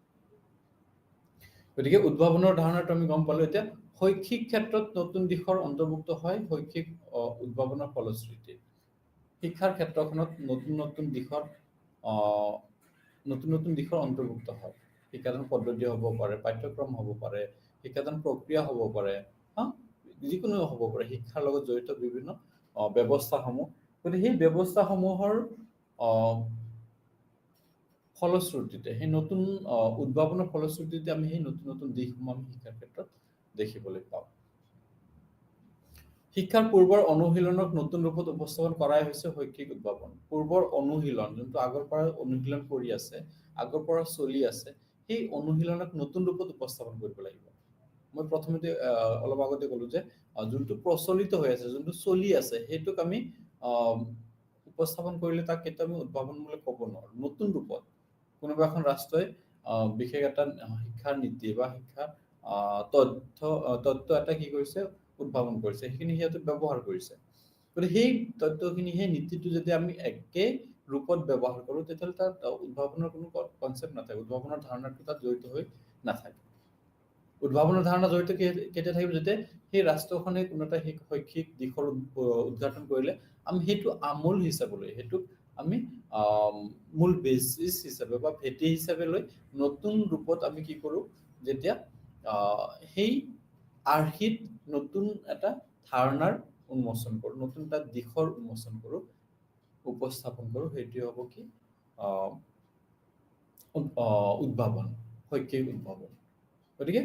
[SPEAKER 3] গতিকে উদ্ভাৱনৰ ধাৰণাটো আমি গম পালো। এতিয়া শৈক্ষিক ক্ষেত্ৰত নতুন দিশৰ অন্তৰ্ভুক্ত হয় শৈক্ষিক উদ্ভাৱনৰ ফলশ্ৰুতি। শিক্ষাৰ ক্ষেত্ৰখনত নতুন নতুন দিশৰ অন্তৰ্ভুক্ত হয়। শিক্ষাদান পদ্ধতি হ'ব পাৰে, পাঠ্যক্ৰম হ'ব পাৰে, শিক্ষাদান প্ৰক্ৰিয়া হ'ব পাৰে, হা যিকোনো হ'ব পাৰে, শিক্ষাৰ লগত জড়িত বিভিন্ন ব্যৱস্থাসমূহ। গতিকে সেই ব্যৱস্থাসমূহৰ আহ, ফলশ্ৰুতিতে সেই নতুন উদ্ভাৱনৰ ফলশ্ৰুতিতে আমি সেই নতুন নতুন দিশসমূহ আমি শিক্ষাৰ ক্ষেত্ৰত দেখিবলৈ পাওঁ। শিক্ষাৰ পূৰ্বৰ অনুশীলনক নতুন ৰূপত উপস্থাপন কৰাই হৈছে শৈক্ষিক উদ্ভাৱন। পূৰ্বৰ অনুশীলন যোনটো আগৰ পৰা অনুশীলন কৰি আছে, আগৰ পৰা চলি আছে, সেই অনুশীলনক নতুন ৰূপত উপস্থাপন কৰিব লাগিব। মই প্ৰথমতে অলপ আগতে ক'লো যে যোনটো প্ৰচলিত হৈ আছে, যোনটো চলি আছে, সেইটোক আমি আহ, উপস্থাপন কৰিলে তাক কেতিয়াও আমি উদ্ভাৱন বুলি ক'ব নোৱাৰো। নতুন ৰূপত কোনোবা এখন ৰাষ্ট্ৰই বিশেষ এটা শিক্ষাৰ নীতি বা শিক্ষাৰ তত্ত্ব এটা কি কৰিছে, উদ্ভাৱন কৰিছে, সেইখিনি সিহঁতে ব্যৱহাৰ কৰিছে। গতিকে সেই তত্ত্বখিনি, সেই নীতিটো যদি আমি একে ৰূপত ব্যৱহাৰ কৰো, তেতিয়াহ'লে তাত উদ্ভাৱনৰ কোনো কনচেপ্ট নাথাকে, উদ্ভাৱনৰ ধাৰণাটো তাত জড়িত হৈ নাথাকে। উদ্ভাৱনৰ ধাৰণা জড়িত কেতিয়া থাকিব, যেতিয়া সেই ৰাষ্ট্ৰখনে কোনো এটা শৈক্ষিক দিশৰ উদঘাটন কৰিলে আমি সেইটো আমূল হিচাপে লৈ, সেইটোক আমি মূল বেচিছ হিচাপে বা ভেটি হিচাপে লৈ নতুন ৰূপত আমি কি কৰো, যেতিয়া সেই আৰ্হিত নতুন এটা ধাৰণাৰ উন্মোচন কৰো, নতুন এটা দিশৰ উন্মোচন কৰো, উপস্থাপন কৰো, সেইটোৱে হ'ব কি উদ্ভাৱন, শৈক্ষিক উদ্ভাৱন। গতিকে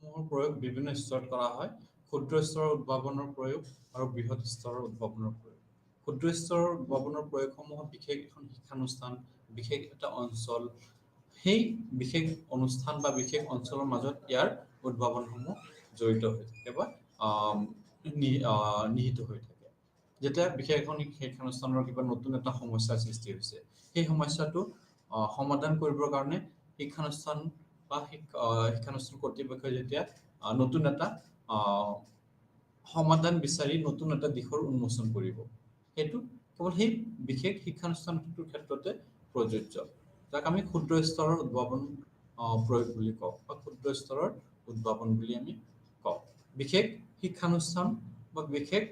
[SPEAKER 3] সমূহৰ প্ৰয়োগ বিভিন্ন স্তৰত কৰা হয়। ক্ষুদ্ৰ স্তৰৰ উদ্ভাৱনৰ প্ৰয়োগ আৰু বৃহৎ স্তৰৰ উদ্ভাৱনৰ প্ৰয়োগ। ক্ষুদ্ৰ স্তৰৰ উদ্ভাৱনৰ প্ৰয়োগসমূহ বিশেষ এখন শিক্ষানুষ্ঠান, বিশেষ এটা অঞ্চল, সেই বিশেষ অনুষ্ঠান বা বিশেষ অঞ্চলৰ মাজত ইয়াৰ উদ্ভাৱনসমূহ জড়িত হৈ থাকে বা নিহিত হৈ থাকে। যেতিয়া বিশেষ এখন শিক্ষানুষ্ঠানৰ কিবা নতুন এটা সমস্যাৰ সৃষ্টি হৈছে, সেই সমস্যাটো সমাধান কৰিবৰ কাৰণে শিক্ষানুষ্ঠান বা শিক্ষানুষ্ঠান কৰ্তৃপক্ষই যেতিয়া নতুন এটা সমাধান বিচাৰি নতুন এটা দিশৰ উন্মোচন কৰিব, সেইটো কেৱল সেই বিশেষ শিক্ষানুষ্ঠানটোৰ ক্ষেত্ৰতে প্ৰযোজ্য, যাক আমি ক্ষুদ্ৰ স্তৰৰ উদ্ভাৱন প্ৰয়োগ বুলি কওঁ বা ক্ষুদ্ৰ স্তৰৰ উদ্ভাৱন বুলি আমি কওঁ। বিশেষ শিক্ষানুষ্ঠান বা বিশেষ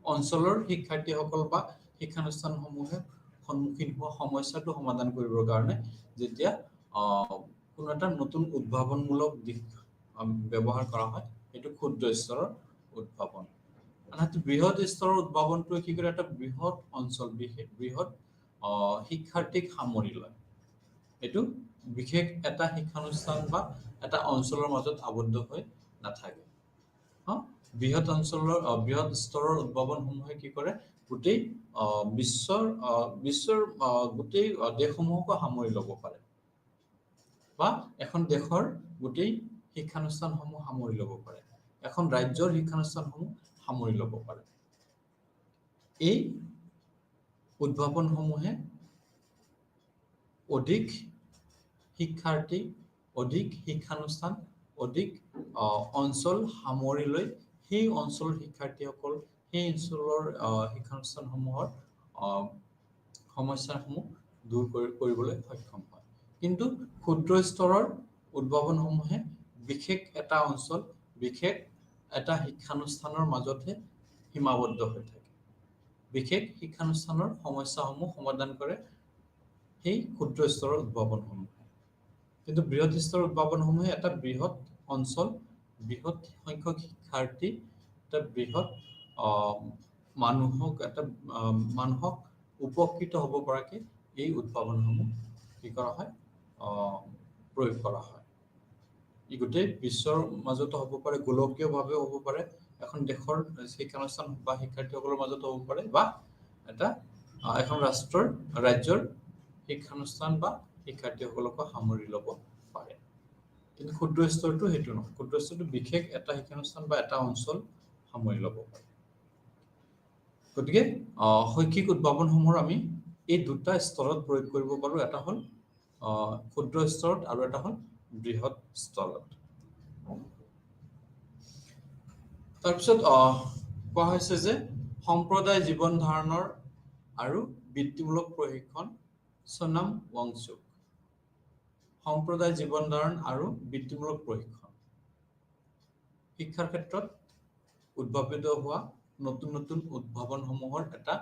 [SPEAKER 3] অঞ্চলৰ শিক্ষাৰ্থীসকল বা শিক্ষানুষ্ঠানসমূহে সন্মুখীন হোৱা সমস্যাটো সমাধান কৰিবৰ কাৰণে যেতিয়া কোনো এটা নতুন উদ্ভাৱনমূলক দিশ ব্যৱহাৰ কৰা হয়, সেইটো ক্ষুদ্ৰ স্তৰৰ উদ্ভাৱন। আনহাতে বৃহৎ স্তৰৰ উদ্ভাৱনটোৱে কি কৰে, এটা বৃহৎ অঞ্চল, বৃহৎ শিক্ষাৰ্থীক সামৰি লয়। এইটো বিশেষ এটা শিক্ষানুষ্ঠান বা এটা অঞ্চলৰ মাজত আবদ্ধ হৈ নাথাকে। বৃহৎ অঞ্চলৰ বৃহৎ স্তৰৰ উদ্ভাৱনসমূহে কি কৰে, গোটেই বিশ্বৰ গোটেই দেশসমূহকো সামৰি ল'ব পাৰে বা এখন দেশৰ গোটেই শিক্ষানুষ্ঠানসমূহ সামৰি ল'ব পাৰে, এখন ৰাজ্যৰ শিক্ষানুষ্ঠানসমূহ সামৰি ল'ব পাৰে। এই উদ্ভাৱনসমূহে অধিক শিক্ষাৰ্থী, অধিক শিক্ষানুষ্ঠান, অধিক অঞ্চল সামৰি লৈ সেই অঞ্চলৰ শিক্ষাৰ্থীসকল, সেই অঞ্চলৰ শিক্ষানুষ্ঠানসমূহৰ সমস্যাসমূহ দূৰ কৰিবলৈ সক্ষম হয়। কিন্তু ক্ষুদ্ৰ স্তৰৰ উদ্ভাৱনসমূহে বিশেষ এটা অঞ্চল, বিশেষ এটা শিক্ষানুষ্ঠানৰ মাজতহে সীমাবদ্ধ হৈ থাকে। বিশেষ শিক্ষানুষ্ঠানৰ সমস্যাসমূহ সমাধান কৰে সেই ক্ষুদ্ৰ স্তৰৰ উদ্ভাৱনসমূহে। কিন্তু বৃহৎ স্তৰৰ উদ্ভাৱনসমূহে এটা বৃহৎ অঞ্চল, বৃহৎ সংখ্যক শিক্ষাৰ্থী, এটা বৃহৎ মানুহক উপকৃত হ'ব পৰাকৈ এই উদ্ভাৱনসমূহ কি কৰা হয়, প্ৰয়োগ কৰা হয়। ই গোটেই বিশ্বৰ মাজতো হ'ব পাৰে, গোলকীয়ভাৱেও হ'ব পাৰে, এখন দেশৰ শিক্ষানুষ্ঠান বা শিক্ষাৰ্থীসকলৰ মাজতো হ'ব পাৰে, বা এখন ৰাজ্যৰ শিক্ষানুষ্ঠান বা শিক্ষাৰ্থীসকলকো সামৰি ল'ব পাৰে। কিন্তু ক্ষুদ্ৰ স্তৰটো সেইটো নহয়। ক্ষুদ্ৰ স্তৰটো বিশেষ এটা শিক্ষানুষ্ঠান বা এটা অঞ্চল সামৰি ল'ব পাৰে। গতিকে শৈক্ষিক উদ্ভাৱনসমূহৰ আমি এই দুটা স্তৰত প্ৰয়োগ কৰিব পাৰোঁ। এটা হ'ল ক্ষুদ্ৰ স্তৰত আৰু এটা হ'ল বৃহৎ স্তৰত। তাৰপিছত কোৱা হৈছে যে সম্প্ৰদায় জীৱন ধাৰণৰ আৰু বৃত্তিমূলক প্ৰশিক্ষণ, সোনাম ৱাংচুক। সম্প্ৰদায় জীৱন ধাৰণ আৰু বৃত্তিমূলক প্ৰশিক্ষণ শিক্ষাৰ ক্ষেত্ৰত উদ্ভাৱিত হোৱা নতুন নতুন উদ্ভাৱনসমূহৰ এটা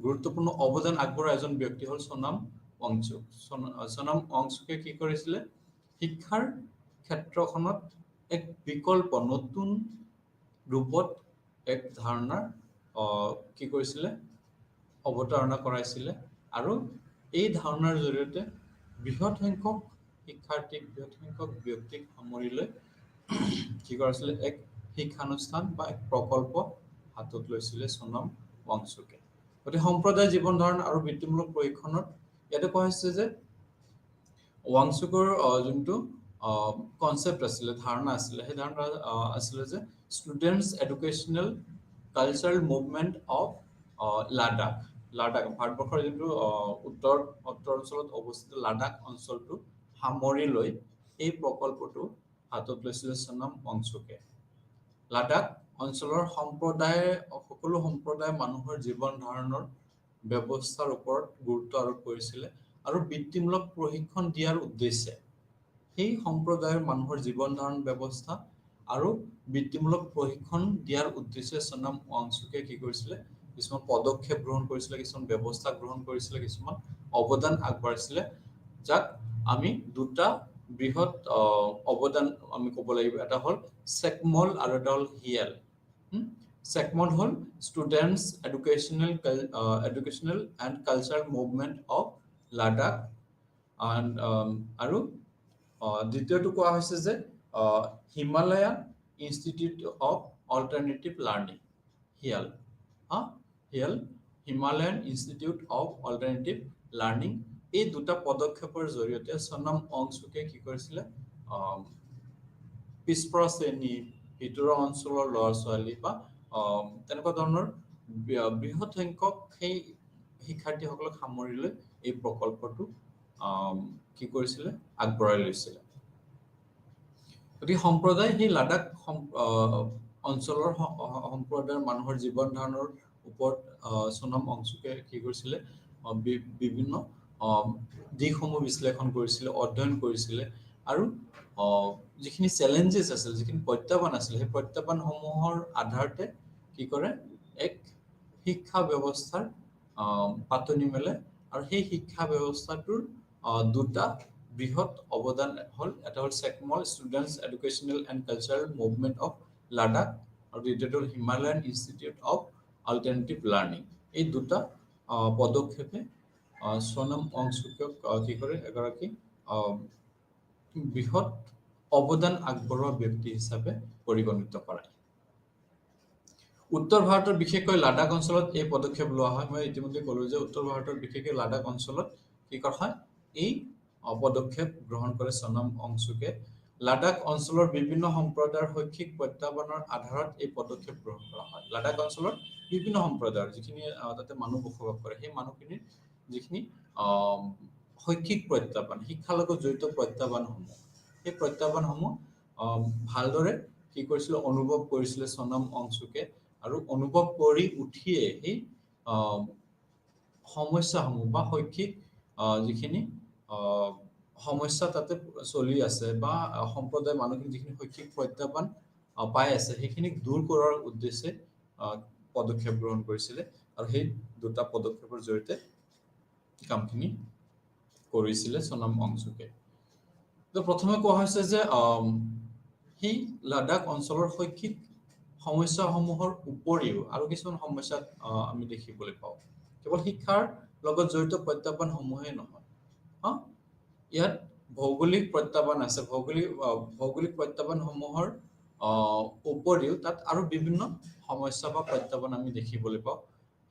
[SPEAKER 3] গুৰুত্বপূৰ্ণ অৱদান আগবঢ়োৱা এজন ব্যক্তি হ'ল সোনাম ৱাংচুক। সোনাম ৱাংচুকে কি কৰিছিলে, শিক্ষাৰ ক্ষেত্ৰখনত এক বিকল্প নতুন ৰূপত এক ধাৰণাৰ কি কৰিছিলে, অৱতাৰণা কৰাইছিলে, আৰু এই ধাৰণাৰ জৰিয়তে বৃহৎ সংখ্যক শিক্ষাৰ্থীক, বৃহৎ সংখ্যক ব্যক্তিক সামৰি লৈ কি কৰিছিলে, এক শিক্ষানুষ্ঠান বা এক প্ৰকল্প হাতত লৈছিলে সোনাম ৱাংচুকে। গতিকে সম্প্ৰদায় জীৱন ধাৰণ আৰু বৃত্তিমূলক প্ৰশিক্ষণত ইয়াতে কোৱা হৈছে যে ৱাংচুকৰ যোনটো কনচেপ্ট আছিলে, ধাৰণা আছিলে, সেই ধাৰণা আছিলে যে students educational cultural Movement of Ladakh. ভাৰতবৰ্ষৰ যোনটো উত্তৰ অঞ্চলত অৱস্থিত লাডাখ অঞ্চলটো সামৰি লৈ এই প্ৰকল্পটো হাতত লৈছিলে সোনাম ৱাংচুকে। লাডাখ অঞ্চলৰ সকলো সম্প্ৰদায় মানুহৰ জীৱন ধাৰণৰ ব্যৱস্থাৰ ওপৰত গুৰুত্ব আৰোপ কৰিছিলে আৰু বৃত্তিমূলক প্ৰশিক্ষণ দিয়াৰ উদ্দেশ্যে সেই সম্প্ৰদায়ৰ মানুহৰ জীৱন ধাৰণ ব্যৱস্থা আৰু বৃত্তিমূলক প্ৰশিক্ষণ দিয়াৰ উদ্দেশ্যে সোনাম ৱাংচুকে কি কৰিছিলে, কিছুমান পদক্ষেপ গ্ৰহণ কৰিছিলে, কিছুমান ব্যৱস্থা গ্ৰহণ কৰিছিলে, কিছুমান অৱদান আগবঢ়াইছিলে, যাক আমি দুটা বৃহৎ অৱদান আমি ক'ব লাগিব। এটা হ'ল চেকমল আৰু এটা হ'ল হিয়েল। চেকমল হ'ল Students Educational and Cultural Movement of Ladakh, আৰু দ্বিতীয়টো কোৱা হৈছে যে Himalayan Institute of Alternative Learning HIAL Himalayan Institute of Alternative Learning এই দুটা পদক্ষেপৰ জৰিয়তে সোনম ৱাংচুকে কি কৰিছিলে পিছপৰা শ্ৰেণী ভিতৰুৱা অঞ্চলৰ ল'ৰা ছোৱালী বা তেনেকুৱা ধৰণৰ বৃহৎ সংখ্যক সেই শিক্ষাৰ্থীসকলক সামৰি লৈ এই প্ৰকল্পটো কি কৰিছিলে আগবঢ়াই লৈছিলে গতিকে সম্প্ৰদায় সেই লাডাখ অঞ্চলৰ সম্প্ৰদায়ৰ মানুহৰ জীৱন ধাৰণৰ ওপৰত সোনম ৱাংচুকে কি কৰিছিলে বিভিন্ন দিশসমূহ বিশ্লেষণ কৰিছিলে অধ্যয়ন কৰিছিলে আৰু যিখিনি চেলেঞ্জেছ আছিল যিখিনি প্ৰত্যাহ্বান আছিল সেই প্ৰত্যাহ্বানসমূহৰ আধাৰতে কি কৰে এক শিক্ষা ব্যৱস্থাৰ পাতনি মেলে আৰু সেই শিক্ষা ব্যৱস্থাটোৰ দুটা বৃহৎ অৱদান হ'ল এটা হ'ল SECMOL Students Educational and Cultural Movement of Ladakh আৰু দ্বিতীয়টো হ'ল Himalayan Institute of Alternative Learning এই দুটা পদক্ষেপে সোনম ৱাংচুকক কি কৰে এগৰাকী বৃহৎ অৱদান আগবঢ়োৱা ব্যক্তি হিচাপে পৰিগণিত কৰায় উত্তৰ ভাৰতৰ বিশেষকৈ লাডাখ অঞ্চলত এই পদক্ষেপ লোৱা হয় মই ইতিমধ্যে ক'লো যে উত্তৰ ভাৰতৰ বিশেষকৈ লাডাখ অঞ্চলত কি কৰা হয় এই পদক্ষেপ গ্ৰহণ কৰে সোনম ৱাংচুকে লাডাখ অঞ্চলৰ বিভিন্ন সম্প্ৰদায়ৰ শৈক্ষিক প্ৰত্যাহ্বানৰ আধাৰত এই পদক্ষেপ গ্ৰহণ কৰা হয় লাডাখ অঞ্চলৰ বিভিন্ন সম্প্ৰদায়ৰ যিখিনি তাতে মানুহ বসবাস কৰে সেই মানুহখিনিৰ যিখিনি শৈক্ষিক প্ৰত্যাহ্বান শিক্ষাৰ লগত জড়িত প্ৰত্যাহ্বানসমূহ সেই প্ৰত্যাহ্বানসমূহ ভালদৰে কি কৰিছিলে অনুভৱ কৰিছিলে সোনম ৱাংচুকে আৰু অনুভৱ কৰি উঠিয়ে সেই সমস্যাসমূহ বা শৈক্ষিক যিখিনি সমস্যা তাতে চলি আছে বা সম্প্ৰদায়ৰ মানুহখিনি যিখিনি শৈক্ষিক প্ৰত্যাহ্বান পাই আছে সেইখিনিক দূৰ কৰাৰ উদ্দেশ্যে পদক্ষেপ গ্ৰহণ কৰিছিলে আৰু সেই দুটা পদক্ষেপৰ জৰিয়তে কামখিনি কৰিছিলে সোনম ৱাংচুকে তো প্ৰথমে কোৱা হৈছে যে সেই লাডাখ অঞ্চলৰ শৈক্ষিক সমস্যাসমূহৰ উপৰিও আৰু কিছুমান সমস্যা আমি দেখিবলৈ পাওঁ কেৱল শিক্ষাৰ লগত জড়িত প্ৰত্যাহ্বানসমূহেই নহয় ইয়াত ভৌগোলিক প্ৰত্যাহ্বান আছে ভৌগোলিক প্ৰত্যাহ্বানসমূহৰ উপৰিও তাত আৰু বিভিন্ন সমস্যা বা প্ৰত্যাহ্বান আমি দেখিবলৈ পাওঁ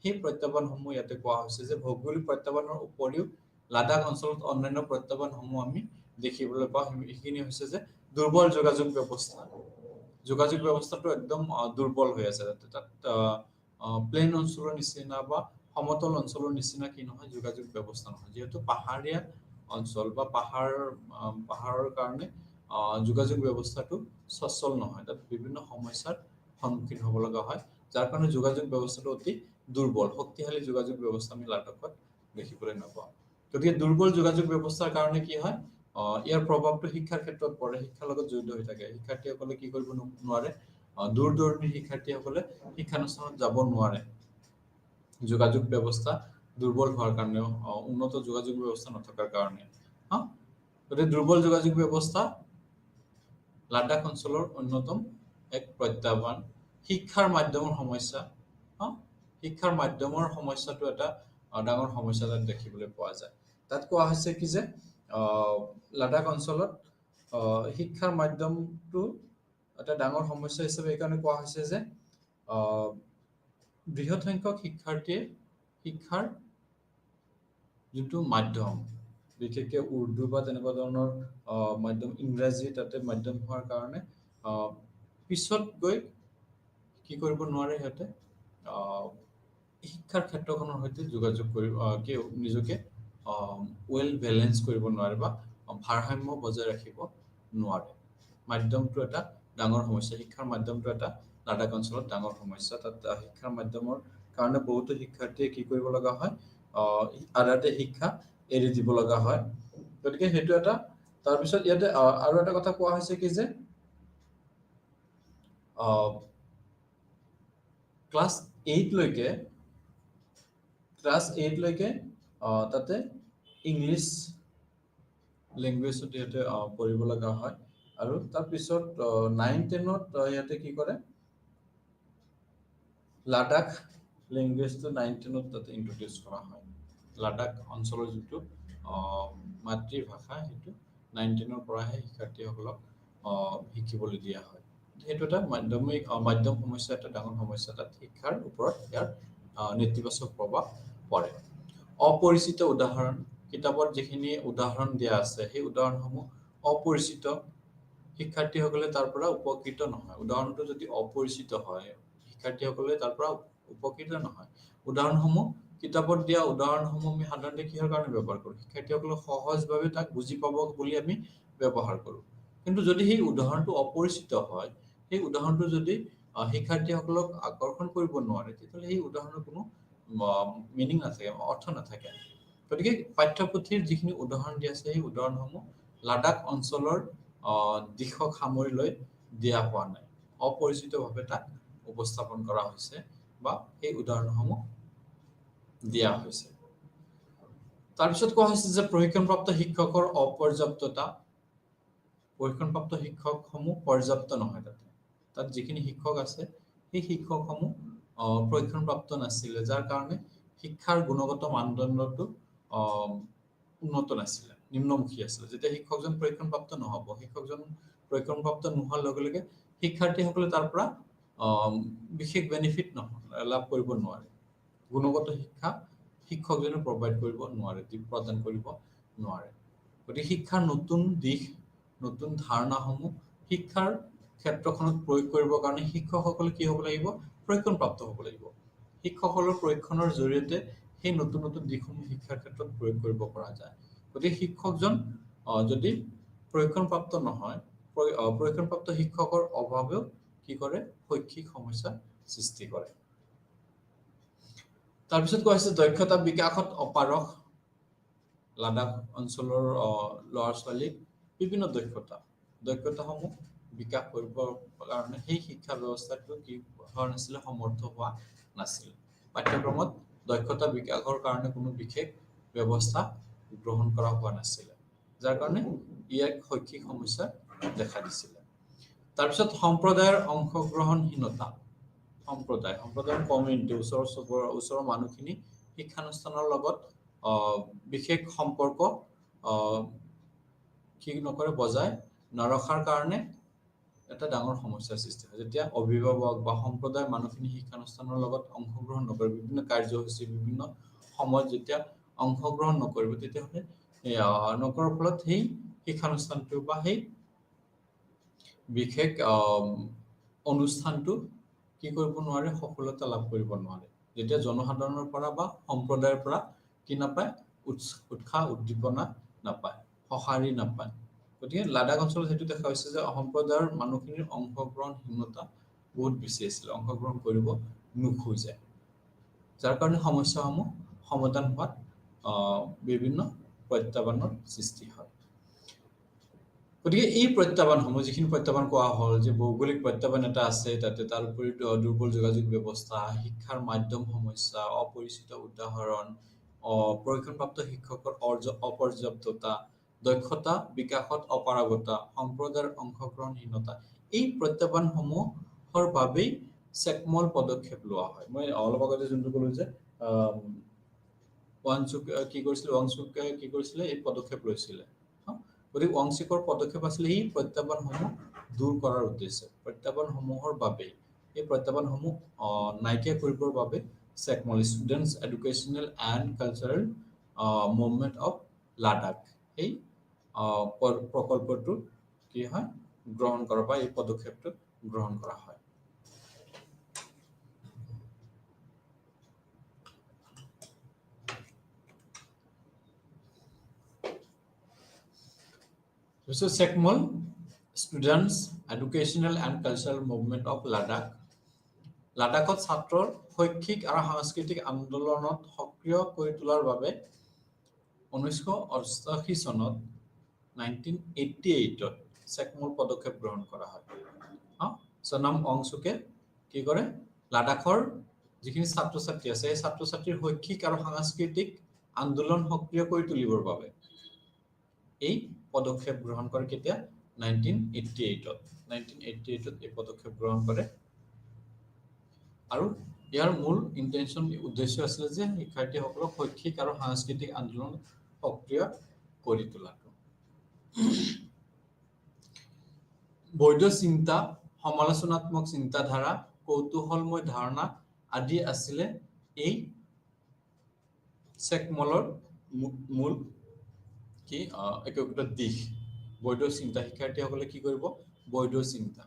[SPEAKER 3] সেই প্ৰত্যাহ্বানসমূহ ইয়াতে কোৱা হৈছে যে ভৌগোলিক প্ৰত্যাহ্বানৰ উপৰিও লাডাখ অঞ্চলত অন্যান্য প্ৰত্যাহ্বানসমূহ আমি দেখিবলৈ পাওঁ সেইখিনি হৈছে যে দুৰ্বল যোগাযোগ ব্যৱস্থাটো একদম দুৰ্বল হৈ আছে তাত প্লেন অঞ্চলৰ নিচিনা বা সমতল অঞ্চলৰ নিচিনা কি নহয় যোগাযোগ ব্যৱস্থা নহয় যেহেতু পাহাৰীয়া অঞ্চল বা পাহাৰৰ কাৰণে যোগাযোগ ব্যৱস্থাটো সচল নহয় তাত বিভিন্ন সমস্যাৰ সন্মুখীন হ'ব লগা হয় যাৰ কাৰণে যোগাযোগ ব্যৱস্থাটো অতি দুৰ্বল শক্তিশালী যোগাযোগ ব্যৱস্থা আমি লাডাখত দেখিবলৈ নাপাওঁ গতিকে দুৰ্বল যোগাযোগ ব্যৱস্থাৰ কাৰণে কি হয় ইয়াৰ প্ৰভাৱটো শিক্ষাৰ ক্ষেত্ৰত পৰে শিক্ষাৰ লগত জড়িত হৈ থাকে শিক্ষাৰ্থীসকলে কি কৰিব নোৱাৰে দূৰ দূৰণিৰ শিক্ষাৰ্থীসকলে শিক্ষানুষ্ঠানত যাব নোৱাৰে যোগাযোগ ব্যৱস্থা দুৰ্বল হোৱাৰ কাৰণে উন্নত যোগাযোগ ব্যৱস্থা নথকাৰ কাৰণে গতিকে দুৰ্বল যোগাযোগ ব্যৱস্থা লাডাখ অঞ্চলৰ অন্যতম এক প্ৰত্যাহ্বান শিক্ষাৰ মাধ্যমৰ সমস্যা শিক্ষাৰ মাধ্যমৰ সমস্যাটো এটা ডাঙৰ সমস্যা তাত দেখিবলৈ পোৱা যায় তাত কোৱা হৈছে কি যে লাডাখ অঞ্চলত শিক্ষাৰ মাধ্যমটো এটা ডাঙৰ সমস্যা হিচাপে এইকাৰণে কোৱা হৈছে যে বৃহৎ সংখ্যক শিক্ষাৰ্থীয়ে শিক্ষাৰ যোনটো মাধ্যম বিশেষকৈ উৰ্দু বা তেনেকুৱা ধৰণৰ মাধ্যম ইংৰাজী তাতে মাধ্যম হোৱাৰ কাৰণে পিছত গৈ কি কৰিব নোৱাৰে সিহঁতে শিক্ষাৰ ক্ষেত্ৰখনৰ সৈতে যোগাযোগ কৰি নিজকে ৱেল বেলেঞ্চ কৰিব নোৱাৰে বা ভাৰসাম্য বজাই ৰাখিব নোৱাৰে মাধ্যমটো এটা ডাঙৰ সমস্যা শিক্ষাৰ মাধ্যমটো এটা লাডাখ অঞ্চলত ডাঙৰ সমস্যা তাত শিক্ষাৰ মাধ্যমৰ কাৰণে বহুতো শিক্ষাৰ্থীয়ে কি কৰিব লগা হয় আধাতে শিক্ষা এৰি দিব লগা হয় গতিকে সেইটো এটা তাৰপিছত ইয়াতে আৰু এটা কথা কোৱা হৈছে কি যে ক্লাছ 8 লৈকে তাতে ইংলিছ লেংগুৱেজত ইয়াতে পঢ়িব লগা হয় আৰু তাৰপিছত 9-10ত ইয়াতে কি কৰে লাডাখ লেংগুৱেজটো 9-10ত তাতে ইন্ট্ৰডিউচ কৰা হয় লাডাখ অঞ্চলৰ যিটো মাতৃভাষা সেইটো 19ৰ পৰাহে শিক্ষাৰ্থীসকলক শিকিবলৈ দিয়া হয়। সেইটো এটা মাধ্যম সমস্যা, এটা ডাঙৰ সমস্যা, তাত শিক্ষাৰ ওপৰত ইয়াৰ নেতিবাচক প্ৰভাৱ পৰে। অপৰিচিত উদাহৰণ, কিতাপত যিখিনি উদাহৰণ দিয়া আছে সেই উদাহৰণসমূহ অপৰিচিত, শিক্ষাৰ্থীসকলে তাৰ পৰা উপকৃত নহয়। উদাহৰণটো যদি অপৰিচিত হয়, শিক্ষাৰ্থীসকলে তাৰ পৰা উপকৃত নহয়। উদাহৰণসমূহ, কিতাপত দিয়া উদাহৰণসমূহ আমি সাধাৰণতে কিহৰ কাৰণে ব্যৱহাৰ কৰোঁ? শিক্ষাৰ্থীসকলে সহজভাৱে তাক বুজি পাব বুলি আমি ব্যৱহাৰ কৰোঁ। কিন্তু যদি সেই উদাহৰণটো অপৰিচিত হয়, সেই উদাহৰণটো যদি শিক্ষাৰ্থীসকলক আকৰ্ষণ কৰিব নোৱাৰে, তেতিয়াহ'লে সেই উদাহৰণৰ কোনো মিনিং নাথাকে, অৰ্থ নাথাকে। গতিকে পাঠ্যপুথিৰ যিখিনি উদাহৰণ দিয়া আছে, সেই উদাহৰণসমূহ লাডাখ অঞ্চলৰ দিশক সামৰি লৈ দিয়া হোৱা নাই। অপৰিচিতভাৱে তাক উপস্থাপন কৰা হৈছে বা সেই উদাহৰণসমূহ দিয়া হৈছে। তাৰপিছত কোৱা হৈছে যে প্ৰশিক্ষণপ্ৰাপ্ত শিক্ষকৰ অপৰ্যাপ্ততা। প্ৰশিক্ষণপ্ৰাপ্ত শিক্ষকসমূহ পৰ্যাপ্ত নহয়। তাত যিখিনি শিক্ষক আছে সেই শিক্ষকসমূহ প্ৰশিক্ষণপ্ৰাপ্ত নাছিলে, যাৰ কাৰণে শিক্ষাৰ গুণগত মানদণ্ডটো উন্নত নাছিলে, নিম্নমুখী আছিলে। যেতিয়া শিক্ষকজন প্ৰশিক্ষণপ্ৰাপ্ত নহ'ব, শিক্ষকজন প্ৰশিক্ষণপ্ৰাপ্ত নোহোৱাৰ লগে লগে শিক্ষাৰ্থীসকলে তাৰ পৰা বিশেষ বেনিফিট লাভ কৰিব নোৱাৰে। গুণগত শিক্ষা শিক্ষকজনে প্ৰভাইড কৰিব নোৱাৰে, প্ৰদান কৰিব নোৱাৰে। গতিকে শিক্ষাৰ নতুন দিশ, নতুন ধাৰণাসমূহ শিক্ষাৰ ক্ষেত্ৰখনত প্ৰয়োগ কৰিবৰ কাৰণে শিক্ষকসকলে কি হ'ব লাগিব? প্ৰশিক্ষণপ্ৰাপ্ত হ'ব লাগিব। শিক্ষকসকলৰ প্ৰশিক্ষণৰ জৰিয়তে সেই নতুন নতুন দিশসমূহ শিক্ষাৰ ক্ষেত্ৰত প্ৰয়োগ কৰিব পৰা যায়। গতিকে শিক্ষকজন যদি প্ৰশিক্ষণপ্ৰাপ্ত নহয়, প্ৰশিক্ষণপ্ৰাপ্ত শিক্ষকৰ অভাৱেও কি কৰে? শৈক্ষিক সমস্যাৰ সৃষ্টি কৰে। তাৰপিছত কোৱা হৈছে দক্ষতা বিকাশত অপাৰগ। লাডাখ অঞ্চলৰ ল'ৰা-ছোৱালীক বিভিন্ন দক্ষতাসমূহ বিকাশ কৰিবৰ কাৰণে সেই শিক্ষা ব্যৱস্থাটো কি হোৱা নাছিলে? সমৰ্থ হোৱা নাছিল। পাঠ্যক্ৰমত দক্ষতা বিকাশৰ কাৰণে কোনো বিশেষ ব্যৱস্থা গ্ৰহণ কৰা হোৱা নাছিলে, যাৰ কাৰণে ইয়াক শৈক্ষিক সমস্যা দেখা দিছিলে। তাৰপিছত সম্প্ৰদায়ৰ অংশগ্ৰহণহীনতা। সম্প্ৰদায়ৰ কমিউনিটি, ওচৰৰ মানুহখিনি শিক্ষানুষ্ঠানৰ লগত বিশেষ সম্পৰ্ক কি নকৰে? বজাই নৰখাৰ কাৰণে এটা ডাঙৰ সমস্যাৰ সৃষ্টি হয়। যেতিয়া অভিভাৱক বা সম্প্ৰদায়ৰ মানুহখিনি শিক্ষানুষ্ঠানৰ লগত অংশগ্ৰহণ নকৰে, বিভিন্ন কাৰ্যসূচী বিভিন্ন সময়ত যেতিয়া অংশগ্ৰহণ নকৰিব, তেতিয়াহ'লে নকৰাৰ ফলত সেই শিক্ষানুষ্ঠানটো বা সেই বিশেষ অনুষ্ঠানটো কি কৰিব নোৱাৰে? সফলতা লাভ কৰিব নোৱাৰে। যেতিয়া জনসাধাৰণৰ পৰা বা সম্প্ৰদায়ৰ পৰা কি নাপায়? উৎসাহ উদ্দীপনা নাপায়, সঁহাৰি নাপায়। গতিকে লাডাখ অঞ্চলত সেইটো দেখা হৈছে যে সম্প্ৰদায়ৰ মানুহখিনিৰ অংশগ্ৰহণহীনতা বহুত বেছি আছিলে, অংশগ্ৰহণ কৰিব নোখোজে, যাৰ কাৰণে সমস্যাসমূহ সমাধান হোৱাত বিভিন্ন প্ৰত্যাহ্বানৰ সৃষ্টি হয়। গতিকে এই প্ৰত্যাহ্বানসমূহ, যিখিনি প্ৰত্যাহ্বান কোৱা হ'ল, যে ভৌগোলিক প্ৰত্যাহ্বান এটা আছে, তাতে তাৰ উপৰি দুৰ্বল যোগাযোগ ব্যৱস্থা, শিক্ষাৰ মাধ্যম সমস্যা, অপৰিচিত উদাহৰণ, প্ৰশিক্ষণপ্ৰাপ্ত শিক্ষকৰ অপৰ্যাপ্ততা, দক্ষতা বিকাশত অপাৰগতা, সম্প্ৰদায়ৰ অংশগ্ৰহণহীনতা, এই প্ৰত্যাহ্বানসমূহৰ বাবেই চেকমল পদক্ষেপ লোৱা হয়। মই অলপ আগতে যোনটো ক'লো যে ৱাংচুক কি কৰিছিলে? এই পদক্ষেপ লৈছিলে। গতিকে ৱাংচুকৰ পদক্ষেপ আছিলে এই প্ৰত্যাহ্বানসমূহ দূৰ কৰাৰ উদ্দেশ্যে। প্ৰত্যাহ্বানসমূহৰ বাবে এই প্ৰত্যাহ্বানসমূহ নাইকিয়া কৰিবৰ বাবে SECMOL, Students Educational and Cultural Movement of Ladakh, এই প্ৰকল্পটো কি হয়? গ্ৰহণ কৰা বা এই পদক্ষেপটো গ্ৰহণ কৰা হয়। SECMOL, Students Educational and Cultural Movement of Ladakh. লাডাখত ছাত্ৰৰ শৈক্ষিক আৰু সাংস্কৃতিক আন্দোলনত সক্ৰিয় কৰি তোলাৰ বাবে 1988 চনত 1988ত চেকমল পদক্ষেপ গ্ৰহণ কৰা হয়। সোনাম ৱাংচুকে কি কৰে? লাডাখৰ যিখিনি ছাত্ৰ ছাত্ৰী আছে, সেই ছাত্ৰ ছাত্ৰীৰ শৈক্ষিক আৰু সাংস্কৃতিক আন্দোলন সক্ৰিয় কৰি তুলিবৰ বাবে এই পদক্ষেপ গ্ৰহণ কৰে। কেতিয়া? 1988ত এই পদক্ষেপ গ্ৰহণ কৰে। আৰু ইয়াৰ মূল উদ্দেশ্য আছিলে যে শিক্ষাৰ্থীসকলক শৈক্ষিক আৰু সাংস্কৃতিক আন্দোলন সক্ৰিয় কৰি তোলাটো। বৈধ চিন্তা, সমালোচনাত্মক চিন্তাধাৰা, কৌতূহলময় ধাৰণা আদি আছিলে এই চেকমলৰ মূল কি একত্ৰিত দিশ। বৈধ চিন্তা, শিক্ষাৰ্থীসকলে কি কৰিব? বৈধ চিন্তা,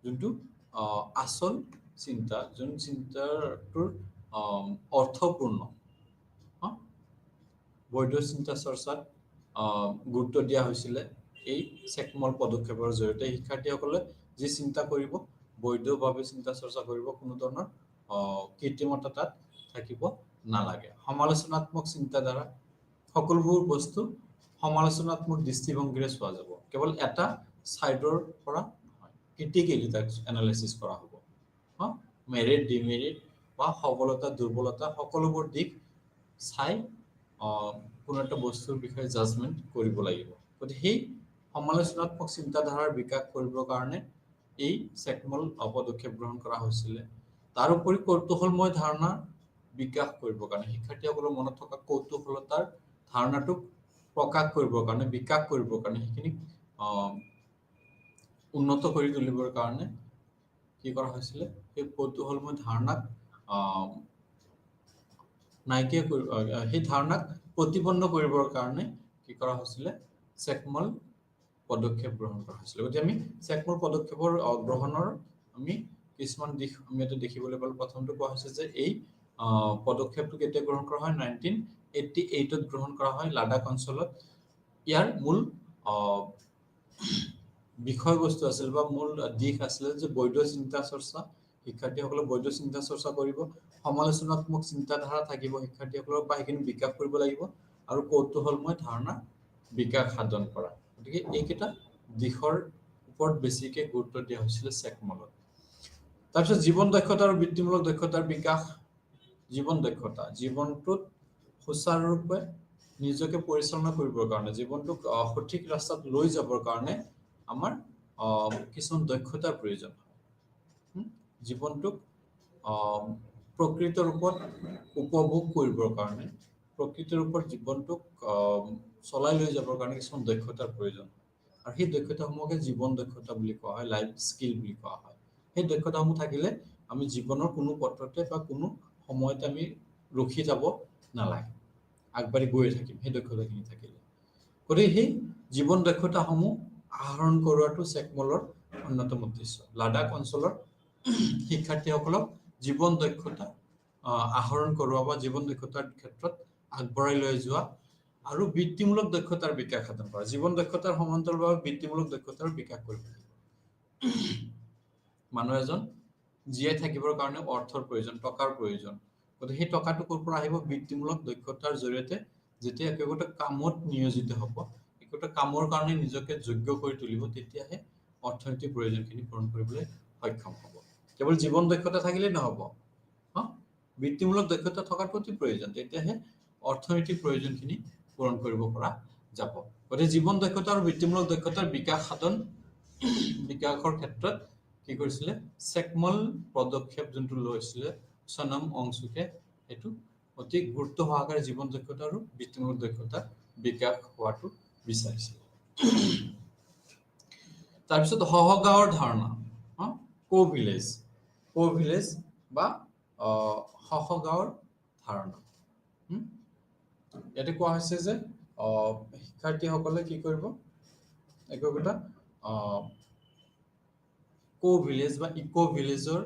[SPEAKER 3] যোনটো আচল চিন্তা, যোন চিন্তাটোৰ অৰ্থপূৰ্ণ, বৈধ চিন্তা চৰ্চাত গুৰুত্ব দিয়া হৈছিলে এই চেকমল পদক্ষেপৰ জৰিয়তে। শিক্ষাৰ্থীসকলে যি চিন্তা কৰিব, বৈধভাৱে চিন্তা চৰ্চা কৰিব, কোনো ধৰণৰ কৃত্ৰিমতা তাত থাকিব নালাগে। সমালোচনাত্মক চিন্তাধাৰা, সকলোবোৰ বস্তু সমালোচনাত্মক দৃষ্টিভংগীৰে চোৱা যাব, কেৱল এটা ছাইডৰ পৰা নহয়, ক্ৰিটিকেলি তাক এনালাইচিছ কৰা হ'ব। মেৰিট, ডিমেৰিট বা সবলতা, দুৰ্বলতা সকলোবোৰ দিশ চাই কোনো এটা বস্তুৰ বিষয়ে জাজমেণ্ট কৰিব লাগিব। গতিকে সেই সমালোচনাত্মক চিন্তাধাৰাৰ বিকাশ কৰিবৰ কাৰণে এই চেকমল পদক্ষেপ গ্ৰহণ কৰা হৈছিলে। তাৰোপৰি কৌতূহলময় ধাৰণাৰ বিকাশ কৰিবৰ কাৰণে, শিক্ষাৰ্থীসকলৰ মনত থকা কৌতূহলতাৰ ধাৰণাটোক প্ৰকাশ কৰিবৰ কাৰণে, বিকাশ কৰিবৰ কাৰণে, সেইখিনিক উন্নত কৰি তুলিবৰ কাৰণে কি কৰা হৈছিলে? সেই কৌতূহলময় ধাৰণাক নাইকিয়া কৰিব, সেই ধাৰণাক প্ৰতিপন্ন কৰিবৰ কাৰণে কি কৰা হৈছিলে? চেকমল পদক্ষেপ গ্ৰহণ কৰা হৈছিলে। গতিকে আমি চেকমল পদক্ষেপৰ গ্ৰহণৰ আমি কিছুমান দিশ আমি ইয়াতে দেখিবলৈ পালোঁ। প্ৰথমটো কোৱা হৈছে যে এই পদক্ষেপটো কেতিয়া গ্ৰহণ কৰা হয়? 1988ত গ্ৰহণ কৰা হয় লাডাখ অঞ্চলত। ইয়াৰ মূল বিষয়বস্তু আছিল বা মূল দিশ আছিলে যে বৈধ চিন্তা চৰ্চা, শিক্ষাৰ্থীসকলে বৈধ চিন্তা চৰ্চা কৰিব, সমালোচনাত্মক চিন্তাধাৰা থাকিব শিক্ষাৰ্থীসকলৰ, বা সেইখিনি বিকাশ কৰিব লাগিব, আৰু কৌতূহলময় ধাৰণা বিকাশ সাধন কৰা। গতিকে এইকেইটা দিশৰ ওপৰত বেছিকৈ গুৰুত্ব দিয়া হৈছিলে চেকমলত। তাৰপিছত জীৱন দক্ষতা আৰু বৃত্তিমূলক দক্ষতাৰ বিকাশ। জীৱন দক্ষতা, জীৱনটোত সুচাৰুৰূপে নিজকে পৰিচালনা কৰিবৰ কাৰণে, জীৱনটোক সঠিক ৰাস্তাত লৈ যাবৰ কাৰণে আমাৰ কিছুমান দক্ষতাৰ প্ৰয়োজন হয়। জীৱনটোক প্ৰকৃত ৰূপত উপভোগ কৰিবৰ কাৰণে, প্ৰকৃত ৰূপত জীৱনটোক চলাই লৈ যাবৰ কাৰণে কিছুমান দক্ষতাৰ প্ৰয়োজন হয়। আৰু সেই দক্ষতাসমূহকে জীৱন দক্ষতা বুলি কোৱা হয়, লাইফ স্কিল বুলি কোৱা হয়। সেই দক্ষতাসমূহ থাকিলে আমি জীৱনৰ কোনো পথতে বা কোনো সময়তে আমি ৰখি যাব নালাগে, আগবাঢ়ি গৈয়ে থাকিম সেই দক্ষতাখিনি থাকিলে। গতিকে সেই জীৱন দক্ষতাসমূহ আহৰণ কৰোৱাটো চেকমলৰ অন্যতম উদ্দেশ্য। লাডাখ অঞ্চলৰ শিক্ষাৰ্থীসকলক জীৱন দক্ষতা আহৰণ কৰোৱা বা জীৱন দক্ষতাৰ ক্ষেত্ৰত আগবঢ়াই লৈ যোৱা আৰু বৃত্তিমূলক দক্ষতাৰ বিকাশ সাধন কৰা। জীৱন দক্ষতাৰ সমান্তৰালভাৱে বৃত্তিমূলক দক্ষতাৰ বিকাশ কৰিব লাগিব। মানুহ এজন জীয়াই থাকিবৰ কাৰণে অৰ্থৰ প্ৰয়োজন, টকাৰ প্ৰয়োজন। গতিকে সেই টকাটো ক'ৰ পৰা আহিব? বৃত্তিমূলক দক্ষতাৰ জৰিয়তে যেতিয়া একোটা কামত নিয়োজিত হ'ব, একোটা কামৰ কাৰণে নিজকে যোগ্য কৰি তুলিব, তেতিয়াহে অৰ্থনৈতিক প্ৰয়োজনখিনি পূৰণ কৰিবলৈ সক্ষম হ'ব। কেৱল জীৱন দক্ষতা থাকিলেই নহ'ব, বৃত্তিমূলক দক্ষতা থকাটো অতি প্ৰয়োজন, তেতিয়াহে অৰ্থনৈতিক প্ৰয়োজনখিনি পূৰণ কৰিব পৰা যাব। গতিকে জীৱন দক্ষতা আৰু বৃত্তিমূলক দক্ষতাৰ বিকাশ সাধন, বিকাশৰ ক্ষেত্ৰত কি কৰিছিলে? চেকমল পদক্ষেপ যোনটো লৈছিলে সনম ৱাংচুকে, সেইটো অতি গুৰুত্ব সহকাৰে জীৱন দক্ষতা আৰু বৃত্তিমূলক দক্ষতাৰ বিকাশ হোৱাটো বিচাৰিছিল। তাৰপিছত সহগাঁৱৰ ধাৰণা, কো-ভিলেজ বা সহগাঁৱৰ ধাৰণা। ইয়াতে কোৱা হৈছে যে শিক্ষাৰ্থীসকলে কি কৰিব? একোটা কো-ভিলেজ বা ইক'-ভিলেজৰ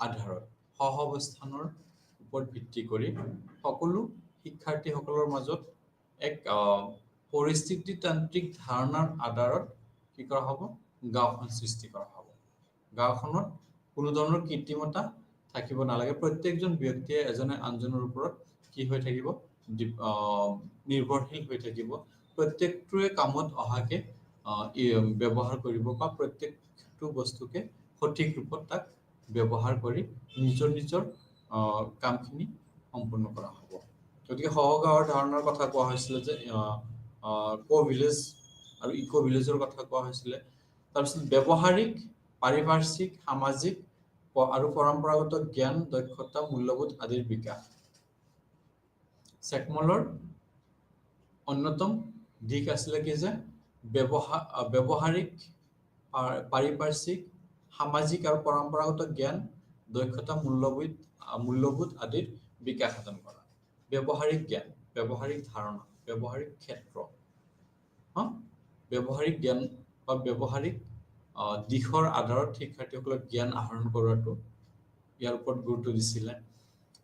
[SPEAKER 3] আধাৰত, সহাৱস্থানৰ ওপৰত ভিত্তি কৰি সকলো শিক্ষাৰ্থীসকলৰ মাজত এক পৰিস্থিতিতান্ত্ৰিক ধাৰণাৰ আধাৰত কি কৰা হ'ব? গাঁওখন সৃষ্টি কৰা হ'ব। গাঁওখনত কোনো ধৰণৰ কৃত্ৰিমতা থাকিব নালাগে। প্ৰত্যেকজন ব্যক্তিয়ে এজনে আনজনৰ ওপৰত কি হৈ থাকিব? নিৰ্ভৰশীল হৈ থাকিব। প্ৰত্যেকটোৱে কামত অহাকে ব্যৱহাৰ কৰিব, বা প্ৰত্যেকটো বস্তুকে সঠিক ৰূপত তাক ব্যৱহাৰ কৰি নিজৰ নিজৰ কামখিনি সম্পূৰ্ণ কৰা হ'ব। গতিকে সহগাঁৱৰ ধাৰণাৰ কথা কোৱা হৈছিলে যে কো-ভিলেজ আৰু ইক'-ভিলেজৰ কথা কোৱা হৈছিলে। তাৰপিছত ব্যৱহাৰিক, পাৰিপাৰ্শ্বিক, সামাজিক আৰু পৰম্পৰাগত জ্ঞান, দক্ষতা, মূল্যবোধ আদিৰ বিকাশ। চেকমলৰ অন্যতম দিশ আছিলে কি যে ব্যৱহাৰিক পাৰিপাৰ্শ্বিক সামাজিক আৰু পৰম্পৰাগত জ্ঞান দক্ষতা মূল্যবোধ আদিৰ বিকাশ সাধন কৰা ব্যৱহাৰিক জ্ঞান ব্যৱহাৰিক ধাৰণা ব্যৱহাৰিক ক্ষেত্ৰ ব্যৱহাৰিক জ্ঞান বা ব্যৱহাৰিক দিশৰ আধাৰত শিক্ষাৰ্থীসকলক জ্ঞান আহৰণ কৰাটো ইয়াৰ ওপৰত গুৰুত্ব দিছিলে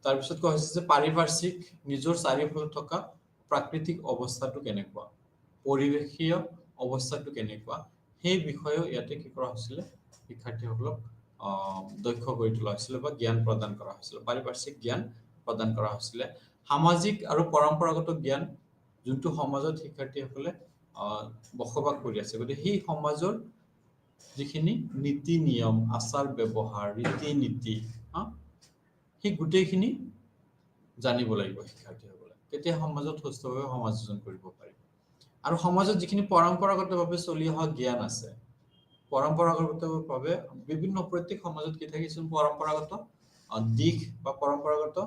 [SPEAKER 3] তাৰপিছত কোৱা হৈছে যে পাৰিপাৰ্শ্বিক নিজৰ চাৰিওফালে থকা প্ৰাকৃতিক অৱস্থাটো কেনেকুৱা পৰিৱেশীয় অৱস্থাটো কেনেকুৱা সেই বিষয়েও ইয়াতে কি কৰা হৈছিলে শিক্ষাৰ্থীসকলক দক্ষ কৰি তোলা হৈছিলে বা জ্ঞান প্ৰদান কৰা হৈছিলে পাৰিপাৰ্শ্বিক জ্ঞান প্ৰদান কৰা হৈছিলে সামাজিক আৰু পৰম্পৰাগত জ্ঞান যোনটো সমাজত শিক্ষাৰ্থীসকলে বসবাস কৰি আছে গতিকে সেই সমাজৰ যিখিনি নীতি নিয়ম আচাৰ ব্যৱহাৰ ৰীতি নীতি সেই গোটেইখিনি জানিব লাগিব শিক্ষাৰ্থীসকলে তেতিয়া সমাজত সুস্থভাৱে সমাযোজন কৰিব পাৰিব আৰু সমাজত যিখিনি পৰম্পৰাগতভাৱে চলি অহা জ্ঞান আছে পৰম্পৰাগতভাৱে বিভিন্ন প্ৰত্যেক সমাজত কি থাকে কিছুমান পৰম্পৰাগত দিশ বা পৰম্পৰাগত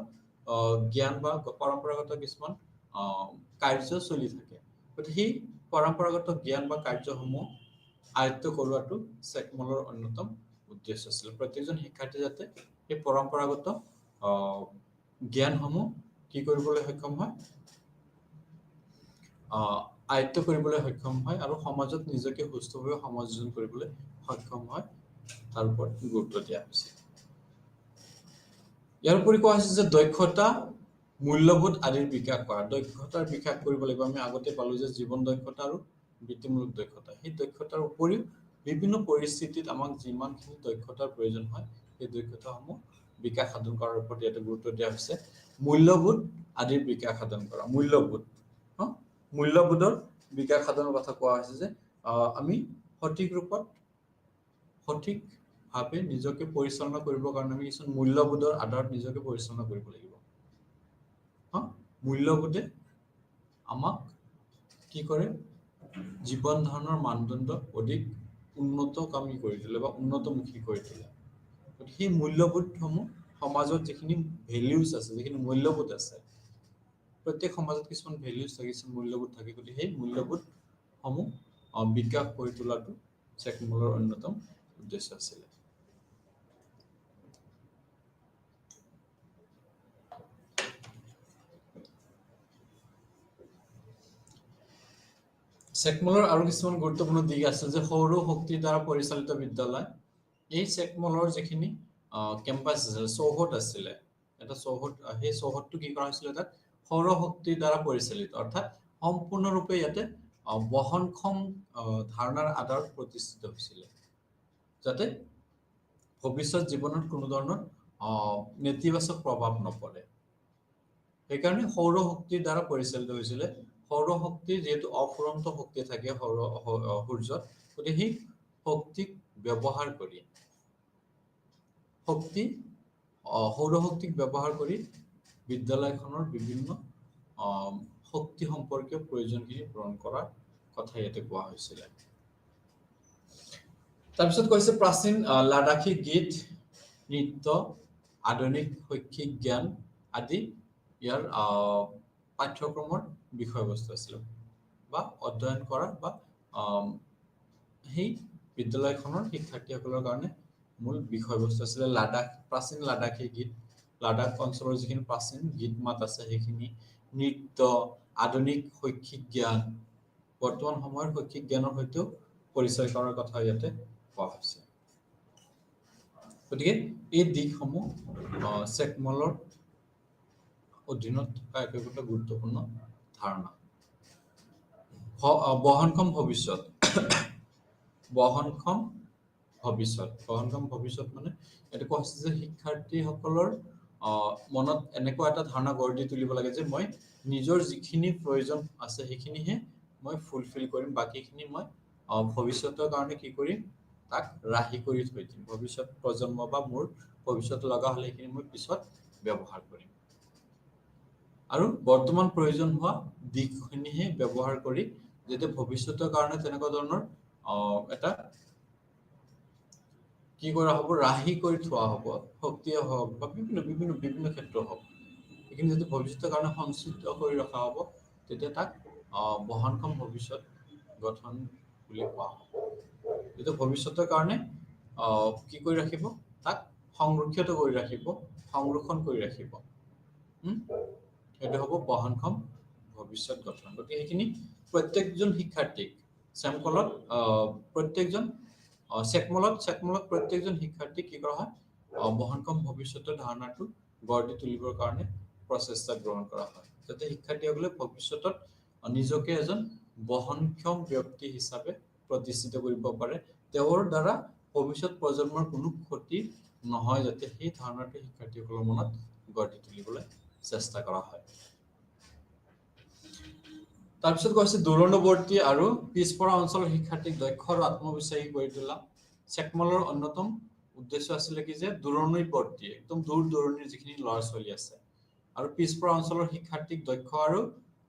[SPEAKER 3] জ্ঞান বা পৰম্পৰাগত কিছুমান কাৰ্য চলি থাকে গতিকে সেই পৰম্পৰাগত জ্ঞান বা কাৰ্যসমূহ আয়ত্ত কৰোৱাটো চেকমলৰ অন্যতম উদ্দেশ্য আছিল প্ৰত্যেকজন শিক্ষাৰ্থী যাতে এই পৰম্পৰাগত জ্ঞানসমূহ কি কৰিবলৈ সক্ষম হয় আয়ত্ত কৰিবলৈ সক্ষম হয় আৰু সমাজত নিজকে সুস্থভাৱে সমাযোজন কৰিবলৈ সক্ষম হয় তাৰ ওপৰত গুৰুত্ব দিয়া হৈছে ইয়াৰ উপৰি কোৱা হৈছে যে দক্ষতা মূল্যবোধ আদিৰ বিকাশ কৰা দক্ষতাৰ বিকাশ কৰিব লাগিব আমি আগতে পালো যে জীৱন দক্ষতা আৰু বৃত্তিমূলক দক্ষতা সেই দক্ষতাৰ উপৰিও বিভিন্ন পৰিস্থিতিত আমাক যিমানখিনি দক্ষতাৰ প্ৰয়োজন হয় সেই দক্ষতাসমূহ বিকাশ সাধন কৰাৰ ওপৰত ইয়াতে গুৰুত্ব দিয়া হৈছে মূল্যবোধ আদিৰ বিকাশ সাধন কৰা মূল্যবোধৰ বিকাশ সাধনৰ কথা কোৱা হৈছে যে আমি সঠিক ৰূপত সঠিকভাৱে নিজকে পৰিচালনা কৰিবৰ কাৰণে আমি কিছুমান মূল্যবোধৰ আধাৰত নিজকে পৰিচালনা কৰিব লাগিব মূল্যবোধে আমাক কি কৰে জীৱন ধাৰণৰ মানদণ্ড অধিক উন্নতকামী কৰি তোলে বা উন্নতমুখী কৰি তোলে গতিকে সেই মূল্যবোধসমূহ সমাজত যিখিনি ভেলিউজ আছে যিখিনি মূল্যবোধ আছে প্ৰত্যেক সমাজত কিছুমান ভেলিউজ থাকে কিছুমান মূল্যবোধ থাকে গতিকে সেই মূল্যবোধসমূহ বিকাশ কৰি তোলাটো চেকমলৰ অন্যতম উদ্দেশ্য আছিলে চেকমলৰ আৰু কিছুমান গুৰুত্বপূৰ্ণ দিশ আছে যে সৌৰ শক্তিৰ দ্বাৰা পৰিচালিত বিদ্যালয় এই চেকমলৰ যিখিনি কেম্পাছ আছিল চৌহদ আছিলে এটা চৌহদ সেই চৌহদটো কি কৰা হৈছিলে তাত সৌৰ শক্তিৰ দ্বাৰা পৰিচালিত অৰ্থাৎ সম্পূৰ্ণৰূপে ইয়াতে বহনক্ষম ধাৰণাৰ আধাৰত প্ৰতিষ্ঠিত হৈছিলে যাতে ভৱিষ্যত জীৱনত কোনো ধৰণৰ নেতিবাচক প্ৰভাৱ নপৰে সেইকাৰণে সৌৰ শক্তিৰ দ্বাৰা পৰিচালিত হৈছিলে সৌৰ শক্তি যেহেতু অফুৰন্ত শক্তি থাকে সূৰ্যত গতিকে সেই শক্তিক ব্যৱহাৰ কৰি সৌৰ শক্তিক ব্যৱহাৰ কৰি বিদ্যালয়খনৰ বিভিন্ন শক্তি সম্পৰ্কীয় প্ৰয়োজনখিনি পূৰণ কৰাৰ কথা ইয়াতে কোৱা হৈছিলে তাৰপিছত কৈছে প্ৰাচীন লাডাখী গীত নৃত্য আধুনিক শৈক্ষিক জ্ঞান আদি ইয়াৰ পাঠ্যক্ৰমৰ বিষয়বস্তু আছিল বা অধ্যয়ন কৰা বা সেই বিদ্যালয়খনৰ শিক্ষাৰ্থীসকলৰ কাৰণে মূল বিষয়বস্তু আছিলে প্ৰাচীন লাডাখী গীত লাডাখ অঞ্চলৰ যিখিনি প্ৰাচীন গীত মাত আছে সেইখিনি নৃত্য আধুনিক শৈক্ষিক জ্ঞান বৰ্তমান সময়ৰ শৈক্ষিক জ্ঞানৰ সৈতেও পৰিচয় কৰাৰ কথা ইয়াতে কোৱা হৈছে গতিকে এই দিশসমূহ চেকমলৰ অধীনত থকা একোটা গুৰুত্বপূৰ্ণ ধাৰণা বহনক্ষম ভৱিষ্যত বহনক্ষম ভৱিষ্যত মানে এটা কোৱা হৈছে যে শিক্ষাৰ্থীসকলৰ মনত এনেকুৱা এটা ধাৰণা গঢ় দি তুলিব লাগে যে মই নিজৰ যিখিনি প্ৰয়োজন আছে সেইখিনিহে মই ফুলফিল কৰিম বাকীখিনি মই ভৱিষ্যতৰ কাৰণে কি কৰিম তাক ৰাহি কৰি থৈ দিম ভৱিষ্যত প্ৰজন্ম বা মোৰ ভৱিষ্যত লগা হ'লে সেইখিনি মই পিছত ব্যৱহাৰ কৰিম আৰু বৰ্তমান প্ৰয়োজন হোৱা দিশখিনিহে ব্যৱহাৰ কৰি যাতে ভৱিষ্যতৰ কাৰণে তেনেকুৱা ধৰণৰ এটা কি কৰা হ'ব ৰাহি কৰি থোৱা হ'ব শক্তিয়ে হওক বা বিভিন্ন ক্ষেত্ৰ হওক সেইখিনি যদি ভৱিষ্যতৰ কাৰণে সঞ্চিত কৰি ৰখা হ'ব তেতিয়া তাক বহনক্ষম ভৱিষ্যত গঠন বুলি কোৱা হয়। এইটো ভৱিষ্যতৰ কাৰণে কি কৰি ৰাখিব, তাক সংৰক্ষিত কৰি ৰাখিব, সংৰক্ষণ কৰি ৰাখিব। সেইটো হ'ব বহনক্ষম ভৱিষ্যত গঠন। গতিকে সেইখিনি প্ৰত্যেকজন শিক্ষাৰ্থীক চেমকলত চেকমলত প্ৰত্যেকজন শিক্ষাৰ্থীক কি কৰা হয়, বহনক্ষম ভৱিষ্যতৰ ধাৰণাটো গঢ় দি তুলিবৰ কাৰণে প্ৰচেষ্টা গ্ৰহণ কৰা হয়, যাতে শিক্ষাৰ্থীসকলে ভৱিষ্যতত নিজকে এজন বহনক্ষম ব্যক্তি হিচাপে প্ৰতিষ্ঠিত কৰিব পাৰে। তেওঁৰ দ্বাৰা ভৱিষ্যত প্ৰজন্মৰ কোনো ক্ষতি নহয়, যাতে সেই ধাৰণাটো শিক্ষাৰ্থীসকলৰ মনত গঢ় দি তুলিবলৈ চেষ্টা কৰা হয়। তাৰপিছত কৈছে দূৰৱৰ্তী আৰু পিছপৰা অঞ্চলৰ শিক্ষাৰ্থীক দক্ষ আৰু আত্মবিশ্বাসী কৰি তোলা। চেকমলৰ অন্যতম উদ্দেশ্য আছিলে কি যে দূৰৱৰ্তী, একদম দূৰ দূৰণিৰ যিখিনি ল'ৰা ছোৱালী আছে আৰু পিছপৰা অঞ্চলৰ শিক্ষাৰ্থীক দক্ষ আৰু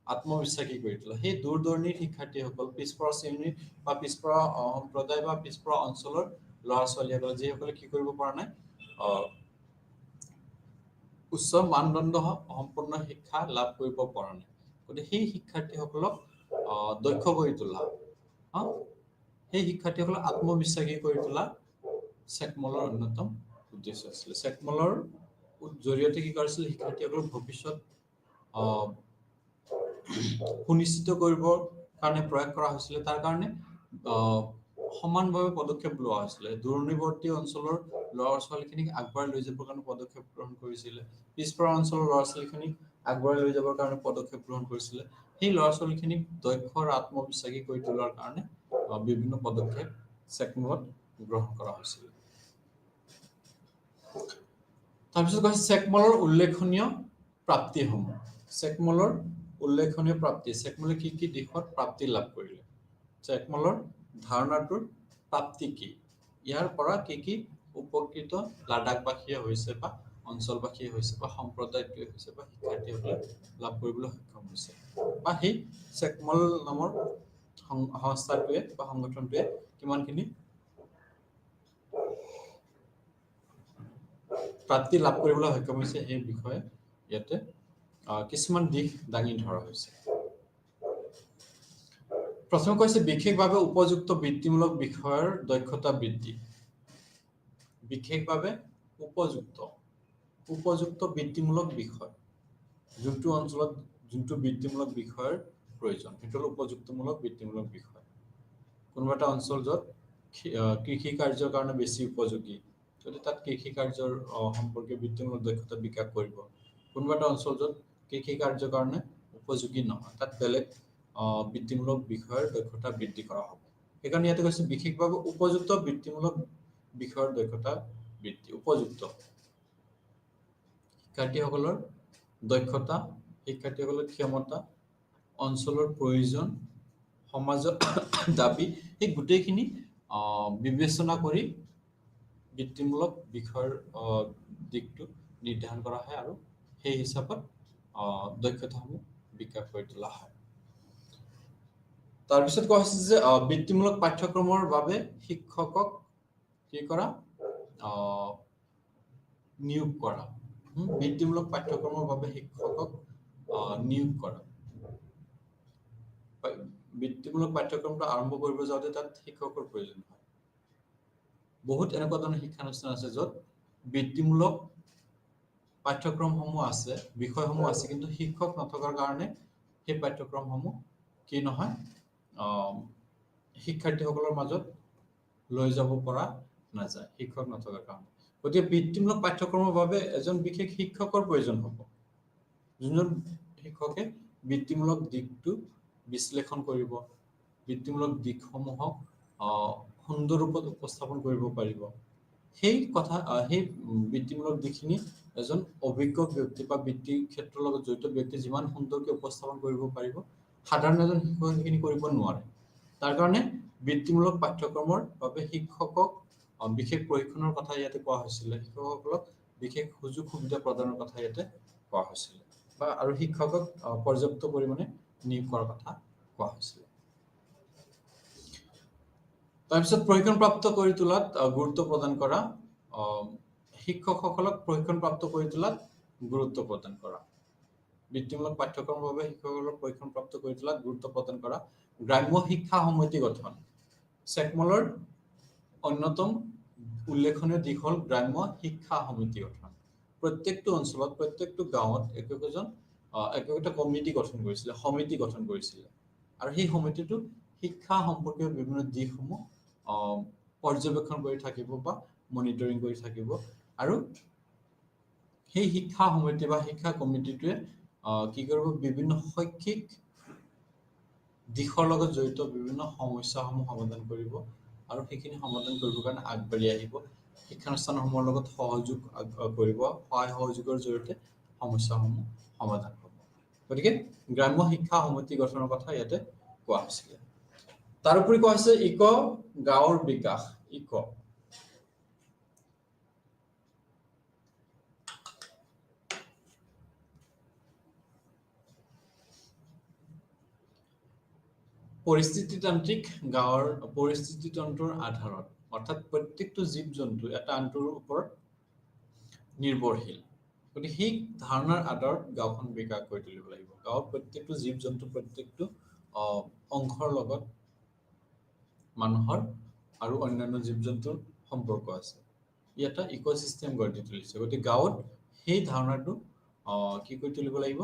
[SPEAKER 3] আত্মবিশ্বাসী কৰি তোলা। সেই দূৰ দূৰণিৰ শিক্ষাৰ্থীসকল, পিছপৰা শ্ৰেণীৰ বা পিছপৰা সম্প্ৰদায় বা পিছপৰা অঞ্চলৰ ল'ৰা ছোৱালীসকল যিসকলে কি কৰিব পৰা নাই, উচ্চ মানদণ্ড সম্পন্ন শিক্ষা লাভ কৰিব পৰা নাই, গতিকে সেই শিক্ষাৰ্থীসকলক দক্ষ কৰি তোলা, সেই শিক্ষাৰ্থীসকলক আত্মবিশ্বাসী কৰি তোলা চেকমলৰ অন্যতম উদ্দেশ্য আছিলে। চেকমলৰ জৰিয়তে কি কৰিছিল, শিক্ষাৰ্থীসকলৰ ভৱিষ্যত সুনিশ্চিত কৰিবৰ কাৰণে প্ৰয়াস কৰা হৈছিলে। তাৰ কাৰণে সমানভাৱে পদক্ষেপ লোৱা হৈছিলে। দূৰৱৰ্তী অঞ্চলৰ ল'ৰা ছোৱালীখিনিক আগবঢ়াই লৈ যাবৰ কাৰণে পদক্ষেপ গ্ৰহণ কৰিছিলে, পিছপৰা অঞ্চলৰ ল'ৰা ছোৱালীখিনিক আগবঢ়াই লৈ যাবৰ কাৰণে পদক্ষেপ গ্ৰহণ কৰিছিলে। সেই ল'ৰা ছোৱালীখিনিক দক্ষ আৰু আত্মবিশ্বাসী কৰি তোলাৰ কাৰণে বিভিন্ন পদক্ষেপ চেকমলত গ্ৰহণ কৰা হৈছিল। তাৰপিছত কৈছে চেকমলৰ উল্লেখনীয় প্ৰাপ্তিসমূহ। চেকমলৰ উল্লেখনীয় প্ৰাপ্তি, চেকমলে কি কি দিশত প্ৰাপ্তি লাভ কৰিলে, চেকমলৰ ধাৰণাটোৰ প্ৰাপ্তি কি, ইয়াৰ পৰা কি কি উপকৃত লাডাখবাসীয়ে হৈছে বা অঞ্চলবাসীয়ে হৈছে বা সম্প্ৰদায়টোৱে হৈছে বা শিক্ষাৰ্থীসকলে লাভ কৰিবলৈ সক্ষম হৈছে, বা সেই চেকমল নামৰ সংস্থাটোৱে বা সংগঠনটোৱে কিমানখিনি প্ৰাপ্তি লাভ কৰিবলৈ সক্ষম হৈছে, সেই বিষয়ে ইয়াতে কিছুমান দিশ দাঙি ধৰা হৈছে। প্ৰথমে কৈছে বিশেষভাৱে উপযুক্ত বৃত্তিমূলক বিষয়ৰ দক্ষতা বৃদ্ধি। বিশেষভাৱে উপযুক্ত বৃত্তিমূলক বিষয়, যোনটো অঞ্চলত যোনটো বৃত্তিমূলক বিষয়ৰ প্ৰয়োজন, সেইটো হ'ল উপযুক্তমূলক বৃত্তিমূলক বিষয়। কোনোবা এটা অঞ্চল য'ত কৃষি কাৰ্যৰ কাৰণে বেছি উপযোগী, যদি তাত কৃষি কাৰ্যৰ সম্পৰ্কে বৃত্তিমূলক দক্ষতা বিকাশ কৰিব। কোনোবা এটা অঞ্চল য'ত কৃষি কাৰ্যৰ কাৰণে উপযোগী নহয়, তাত বেলেগ বৃত্তিমূলক বিষয়ৰ দক্ষতা বৃদ্ধি কৰা হ'ব। সেইকাৰণে ইয়াতে কৈছে বিশেষভাৱে উপযুক্ত বৃত্তিমূলক বিষয়ৰ দক্ষতা বৃদ্ধি। উপযুক্ত শিক্ষাৰ্থীসকলৰ দক্ষতা, শিক্ষাৰ্থীসকলৰ ক্ষমতা, অঞ্চলৰ প্ৰয়োজন, সমাজৰ দাবী, এই গোটেইখিনি বিবেচনা কৰি বৃত্তিমূলক বিষয়ৰ দিশটো নিৰ্ধাৰণ কৰা হয় আৰু সেই হিচাপত দক্ষতাসমূহ বিকাশ কৰি তোলা হয়। তাৰপিছত কোৱা হৈছে যে বৃত্তিমূলক পাঠ্যক্ৰমৰ বাবে শিক্ষকক কি কৰা, নিয়োগ কৰা। বৃত্তিমূলক পাঠ্যক্ৰমৰ বাবে শিক্ষকক নিয়োগ কৰা। বৃত্তিমূলক পাঠ্যক্ৰমটো আৰম্ভ কৰিব যাওঁতে তাত শিক্ষকৰ প্ৰয়োজন হয়। বহুত এনেকুৱা ধৰণৰ শিক্ষানুষ্ঠান আছে য'ত বৃত্তিমূলক পাঠ্যক্ৰমসমূহ আছে, বিষয়সমূহ আছে, কিন্তু শিক্ষক নথকাৰ কাৰণে সেই পাঠ্যক্ৰমসমূহ কি নহয়, শিক্ষাৰ্থীসকলৰ মাজত লৈ যাব পৰা নাযায়, শিক্ষক নথকাৰ কাৰণে। গতিকে বৃত্তিমূলক পাঠ্যক্ৰমৰ বাবে এজন বিশেষ শিক্ষকৰ প্ৰয়োজন হ'ব, যোনজন শিক্ষকে বৃত্তিমূলক দিশটো বিশ্লেষণ কৰিব, বৃত্তিমূলক দিশসমূহক সুন্দৰ ৰূপত উপস্থাপন কৰিব পাৰিব। সেই বৃত্তিমূলক দিশখিনি এজন অভিজ্ঞ ব্যক্তি বা বৃত্তিৰ ক্ষেত্ৰৰ লগত জড়িত ব্যক্তি যিমান সুন্দৰকৈ উপস্থাপন কৰিব পাৰিব, সাধাৰণ এজন শিক্ষকে সেইখিনি কৰিব নোৱাৰে। তাৰ কাৰণে বৃত্তিমূলক পাঠ্যক্ৰমৰ বাবে শিক্ষকক বিশেষ প্ৰশিক্ষণৰ কথা ইয়াতে কোৱা হৈছিলে, শিক্ষকসকলক বিশেষ সুযোগ সুবিধা প্ৰদানৰ কথা ইয়াতে কোৱা হৈছিলে, বা আৰু শিক্ষকক পৰ্যাপ্ত পৰিমাণে নিয়োগ কৰাৰ কথা কোৱা হৈছিলে। তাৰপিছত প্ৰশিক্ষণপ্ৰাপ্ত কৰি তোলাত গুৰুত্ব প্ৰদান কৰা, শিক্ষকসকলক প্ৰশিক্ষণপ্ৰাপ্ত কৰি তোলাত গুৰুত্ব প্ৰদান কৰা। বৃত্তিমূলক পাঠ্যক্ৰমৰ বাবে শিক্ষকসকলৰ প্ৰশিক্ষণ প্ৰাপ্ত কৰি তোলাত গুৰুত্ব প্ৰদান কৰা গ্ৰাম্য শিক্ষা সমিতি গঠন চেকমলৰ অন্যতম উল্লেখনীয় দিশ হ'ল গ্ৰাম্য শিক্ষা সমিতি গঠন প্ৰত্যেকটো অঞ্চলত প্ৰত্যেকটো গাঁৱত একোটা কমিটি গঠন কৰিছিল সমিতি গঠন কৰিছিল আৰু সেই সমিতিটো শিক্ষা সম্পৰ্কীয় বিভিন্ন দিশসমূহ পৰ্যবেক্ষণ কৰি থাকিব বা মনিটৰিং কৰি থাকিব আৰু সেই শিক্ষা সমিতি বা শিক্ষা কমিটিটোৱে কি কৰিব বিভিন্ন শৈক্ষিক দিশৰ লগত জড়িত বিভিন্ন সমস্যাসমূহ সমাধান কৰিব আৰু সেইখিনি সমাধান কৰিবৰ কাৰণে আগবাঢ়ি আহিব শিক্ষানুষ্ঠানসমূহৰ লগত সহযোগ কৰিব সহায় সহযোগৰ জৰিয়তে সমস্যাসমূহ সমাধান হ'ব গতিকে গ্ৰাম্য শিক্ষা সমিতি গঠনৰ কথা ইয়াতে কোৱা হৈছিলে তাৰোপৰি কোৱা হৈছে গাঁৱৰ বিকাশ পৰিস্থিতিতান্ত্ৰিক গাঁৱৰ পৰিস্থিতিতন্ত্ৰৰ আধাৰত অৰ্থাৎ প্ৰত্যেকটো জীৱ জন্তু এটা আনটোৰ ওপৰত নিৰ্ভৰশীল গতিকে সেই ধাৰণাৰ আধাৰত গাঁওখন বিকাশ কৰি তুলিব লাগিব গাঁৱৰ প্ৰত্যেকটো জীৱ জন্তু প্ৰত্যেকটো অংশৰ লগত মানুহৰ আৰু অন্যান্য জীৱ জন্তুৰ সম্পৰ্ক আছে ই এটা ইক'চিষ্টেম গঢ়ি তুলিছে গতিকে গাঁৱত সেই ধাৰণাটো কি কৰি তুলিব লাগিব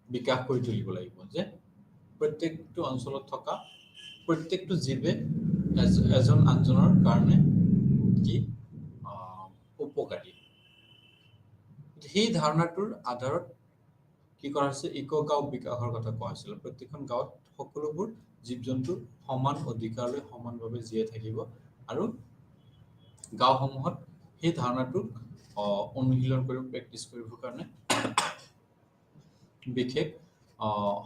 [SPEAKER 3] বিকাশ কৰি তুলিব লাগিব যে প্ৰত্যেকটো অঞ্চলত থকা প্ৰত্যেকটো জীৱে এজন আনজনৰ কাৰণে কি উপকাৰী সেই ধাৰণাটোৰ আধাৰত কি কৰা হৈছে গাঁও বিকাশৰ কথা কোৱা হৈছিল প্ৰত্যেকখন গাঁৱত সকলোবোৰ জীৱ জন্তু সমান অধিকাৰলৈ সমানভাৱে জীয়াই থাকিব আৰু গাঁওসমূহত সেই ধাৰণাটোক অনুশীলন কৰিব প্ৰেক্টিচ কৰিবৰ কাৰণে বিশেষ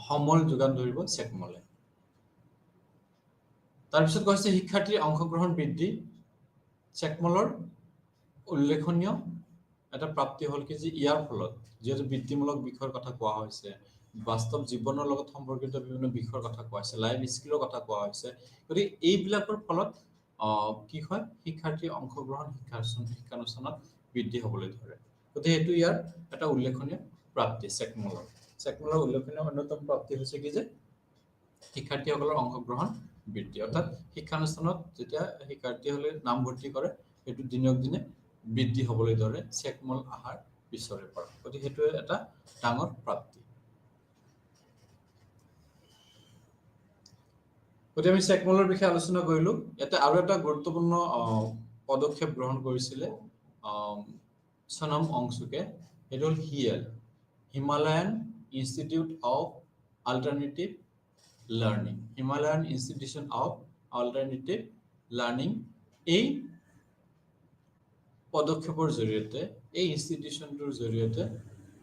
[SPEAKER 3] সমল যোগান ধৰিব চেকমলে তাৰপিছত কৈছে শিক্ষাৰ্থীৰ অংশগ্ৰহণ বৃদ্ধি চেকমলৰ উল্লেখনীয় এটা প্ৰাপ্তি হ'ল কি যে ইয়াৰ ফলত যেহেতু বৃত্তিমূলক বিষয়ৰ কথা কোৱা হৈছে বাস্তৱ জীৱনৰ লগত সম্পৰ্কিত বিভিন্ন বিষয়ৰ কথা কোৱা হৈছে লাইফ স্কিলৰ কথা কোৱা হৈছে গতিকে এইবিলাকৰ ফলত কি হয় শিক্ষাৰ্থীৰ অংশগ্ৰহণ শিক্ষানুষ্ঠানত বৃদ্ধি হ'বলৈ ধৰে গতিকে এইটো ইয়াৰ এটা উল্লেখনীয় প্ৰাপ্তি চেকমলৰ উল্লেখনীয় অন্যতম প্ৰাপ্তি হৈছে কি যে শিক্ষাৰ্থীসকলৰ অংশগ্ৰহণ বৃদ্ধি অৰ্থাৎ শিক্ষানুষ্ঠানত যেতিয়া শিক্ষাৰ্থীসকলে নামভৰ্তি কৰে সেইটো দিনক দিনে বৃদ্ধি হ'বলৈ ধৰে চেকমল আহাৰ পিছৰে পৰা গতিকে সেইটো এটা ডাঙৰ প্ৰাপ্তি গতিকে আমি চেকমলৰ বিষয়ে আলোচনা কৰিলো ইয়াতে আৰু এটা গুৰুত্বপূৰ্ণ পদক্ষেপ গ্ৰহণ কৰিছিলে সনম অংশুকে সেইটো হ'ল Himalayan Institute of Alternative learning Himalayan institution of Alternative Learning এই পদক্ষেপৰ জৰিয়তে এই ইনষ্টিটিউশ্যনটোৰ জৰিয়তে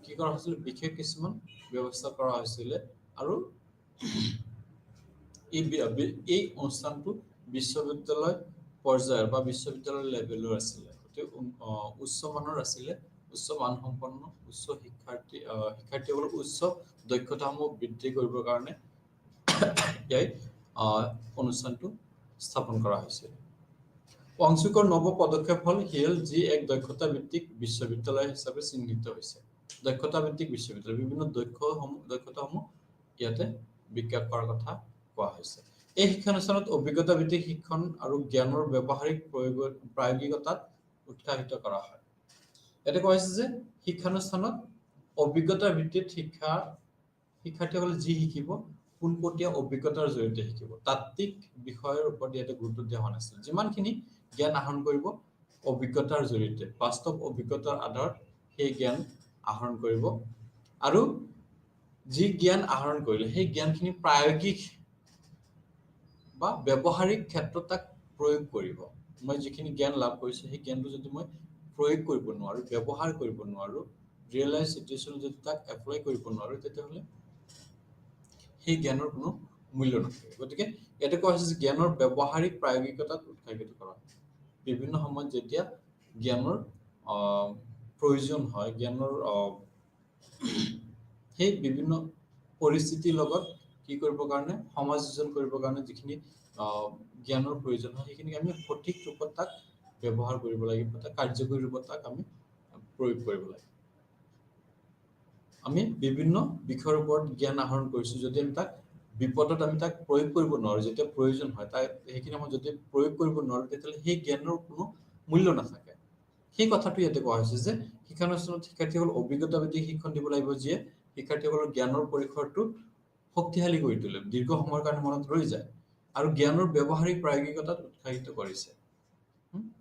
[SPEAKER 3] কি কৰা হৈছিল বিশেষ কিছুমান ব্যৱস্থা কৰা হৈছিলে আৰু এই অনুষ্ঠানটো বিশ্ববিদ্যালয় পৰ্যায়ৰ বা বিশ্ববিদ্যালয় লেভেলৰ আছিলে উচ্চ মানৰ আছিলে উচ্চ মানসম্পন্ন উচ্চ শিক্ষাৰ্থীসকলৰ উচ্চ দক্ষতাসমূহ বৃদ্ধি কৰিবৰ কাৰণে এই অনুষ্ঠানটো স্থাপন কৰা হৈছিল অংশুকৰ নৱ পদক্ষেপ হ'ল যি এক দক্ষতা ভিত্তিক বিশ্ববিদ্যালয় হিচাপে চিহ্নিত হৈছে দক্ষতা ভিত্তিক বিশ্ববিদ্যালয় বিভিন্ন দক্ষতাসমূহ ইয়াতে বিকাশ কৰাৰ কথা কোৱা হৈছে এই শিক্ষানুষ্ঠানত অভিজ্ঞতা ভিত্তিক শিক্ষণ আৰু জ্ঞানৰ ব্যৱহাৰিক প্ৰায়োগিকতাত উৎসাহিত কৰা হয় ইয়াতে কোৱা হৈছে যে শিক্ষানুষ্ঠানত অভিজ্ঞতা ভিত্তিক শিক্ষাৰ্থীসকলে যি শিকিব পোনপটীয়া অভিজ্ঞতাৰ জৰিয়তে শিকিব তাত্ত্বিক বিষয়ৰ ওপৰত ইয়াতে গুৰুত্ব দিয়া হোৱা নাছিল যিমানখিনি জ্ঞান আহৰণ কৰিব অভিজ্ঞতাৰ জৰিয়তে বাস্তৱ অভিজ্ঞতাৰ আধাৰত সেই জ্ঞান আহৰণ কৰিব আৰু যি জ্ঞান আহৰণ কৰিলে সেই জ্ঞানখিনি প্ৰায়োগিক বা ব্যৱহাৰিক ক্ষেত্ৰত তাক প্ৰয়োগ কৰিব মই যিখিনি জ্ঞান লাভ কৰিছো সেই জ্ঞানটো যদি মই প্ৰয়োগ কৰিব নোৱাৰো ব্যৱহাৰ কৰিব নোৱাৰো ৰিয়েল লাইফ সিচুৱেচন যদি তাক এপ্লাই কৰিব নোৱাৰো তেতিয়াহ'লে সেই জ্ঞানৰ কোনো মূল্য নাথাকে গতিকে ইয়াতে কোৱা হৈছে যে জ্ঞানৰ ব্যৱহাৰিক প্ৰায়োগিকতাত উৎসাহিত কৰা বিভিন্ন সময়ত যেতিয়া জ্ঞানৰ প্ৰয়োজন হয় জ্ঞানৰ সেই বিভিন্ন পৰিস্থিতিৰ লগত কি কৰিবৰ কাৰণে সমাযোজন কৰিবৰ কাৰণে যিখিনি জ্ঞানৰ প্ৰয়োজন হয় সেইখিনি আমি সঠিক ৰূপত তাক ব্যৱহাৰ কৰিব লাগিব তাক কাৰ্যকৰী ৰূপত তাক আমি প্ৰয়োগ কৰিব লাগিব আমি বিভিন্ন বিষয়ৰ ওপৰত জ্ঞান আহৰণ কৰিছোঁ যদি আমি তাক বিপদত আমি তাক প্ৰয়োগ কৰিব নোৱাৰোঁ যেতিয়া প্ৰয়োজন হয় তাক সেইখিনি সময়ত যদি প্ৰয়োগ কৰিব নোৱাৰোঁ তেতিয়াহ'লে সেই জ্ঞানৰ কোনো মূল্য নাথাকে সেই কথাটো ইয়াতে কোৱা হৈছে যে শিক্ষানুষ্ঠানত শিক্ষাৰ্থীসকল অভিজ্ঞতা ভিত্তিক শিক্ষণ দিব লাগিব যিয়ে শিক্ষাৰ্থীসকলৰ জ্ঞানৰ পৰিসৰটো শক্তিশালী কৰি তোলে দীৰ্ঘ সময়ৰ কাৰণে মনত ৰৈ যায় আৰু জ্ঞানৰ ব্যৱহাৰিক প্ৰায়োগিকতাত উৎসাহিত কৰিছে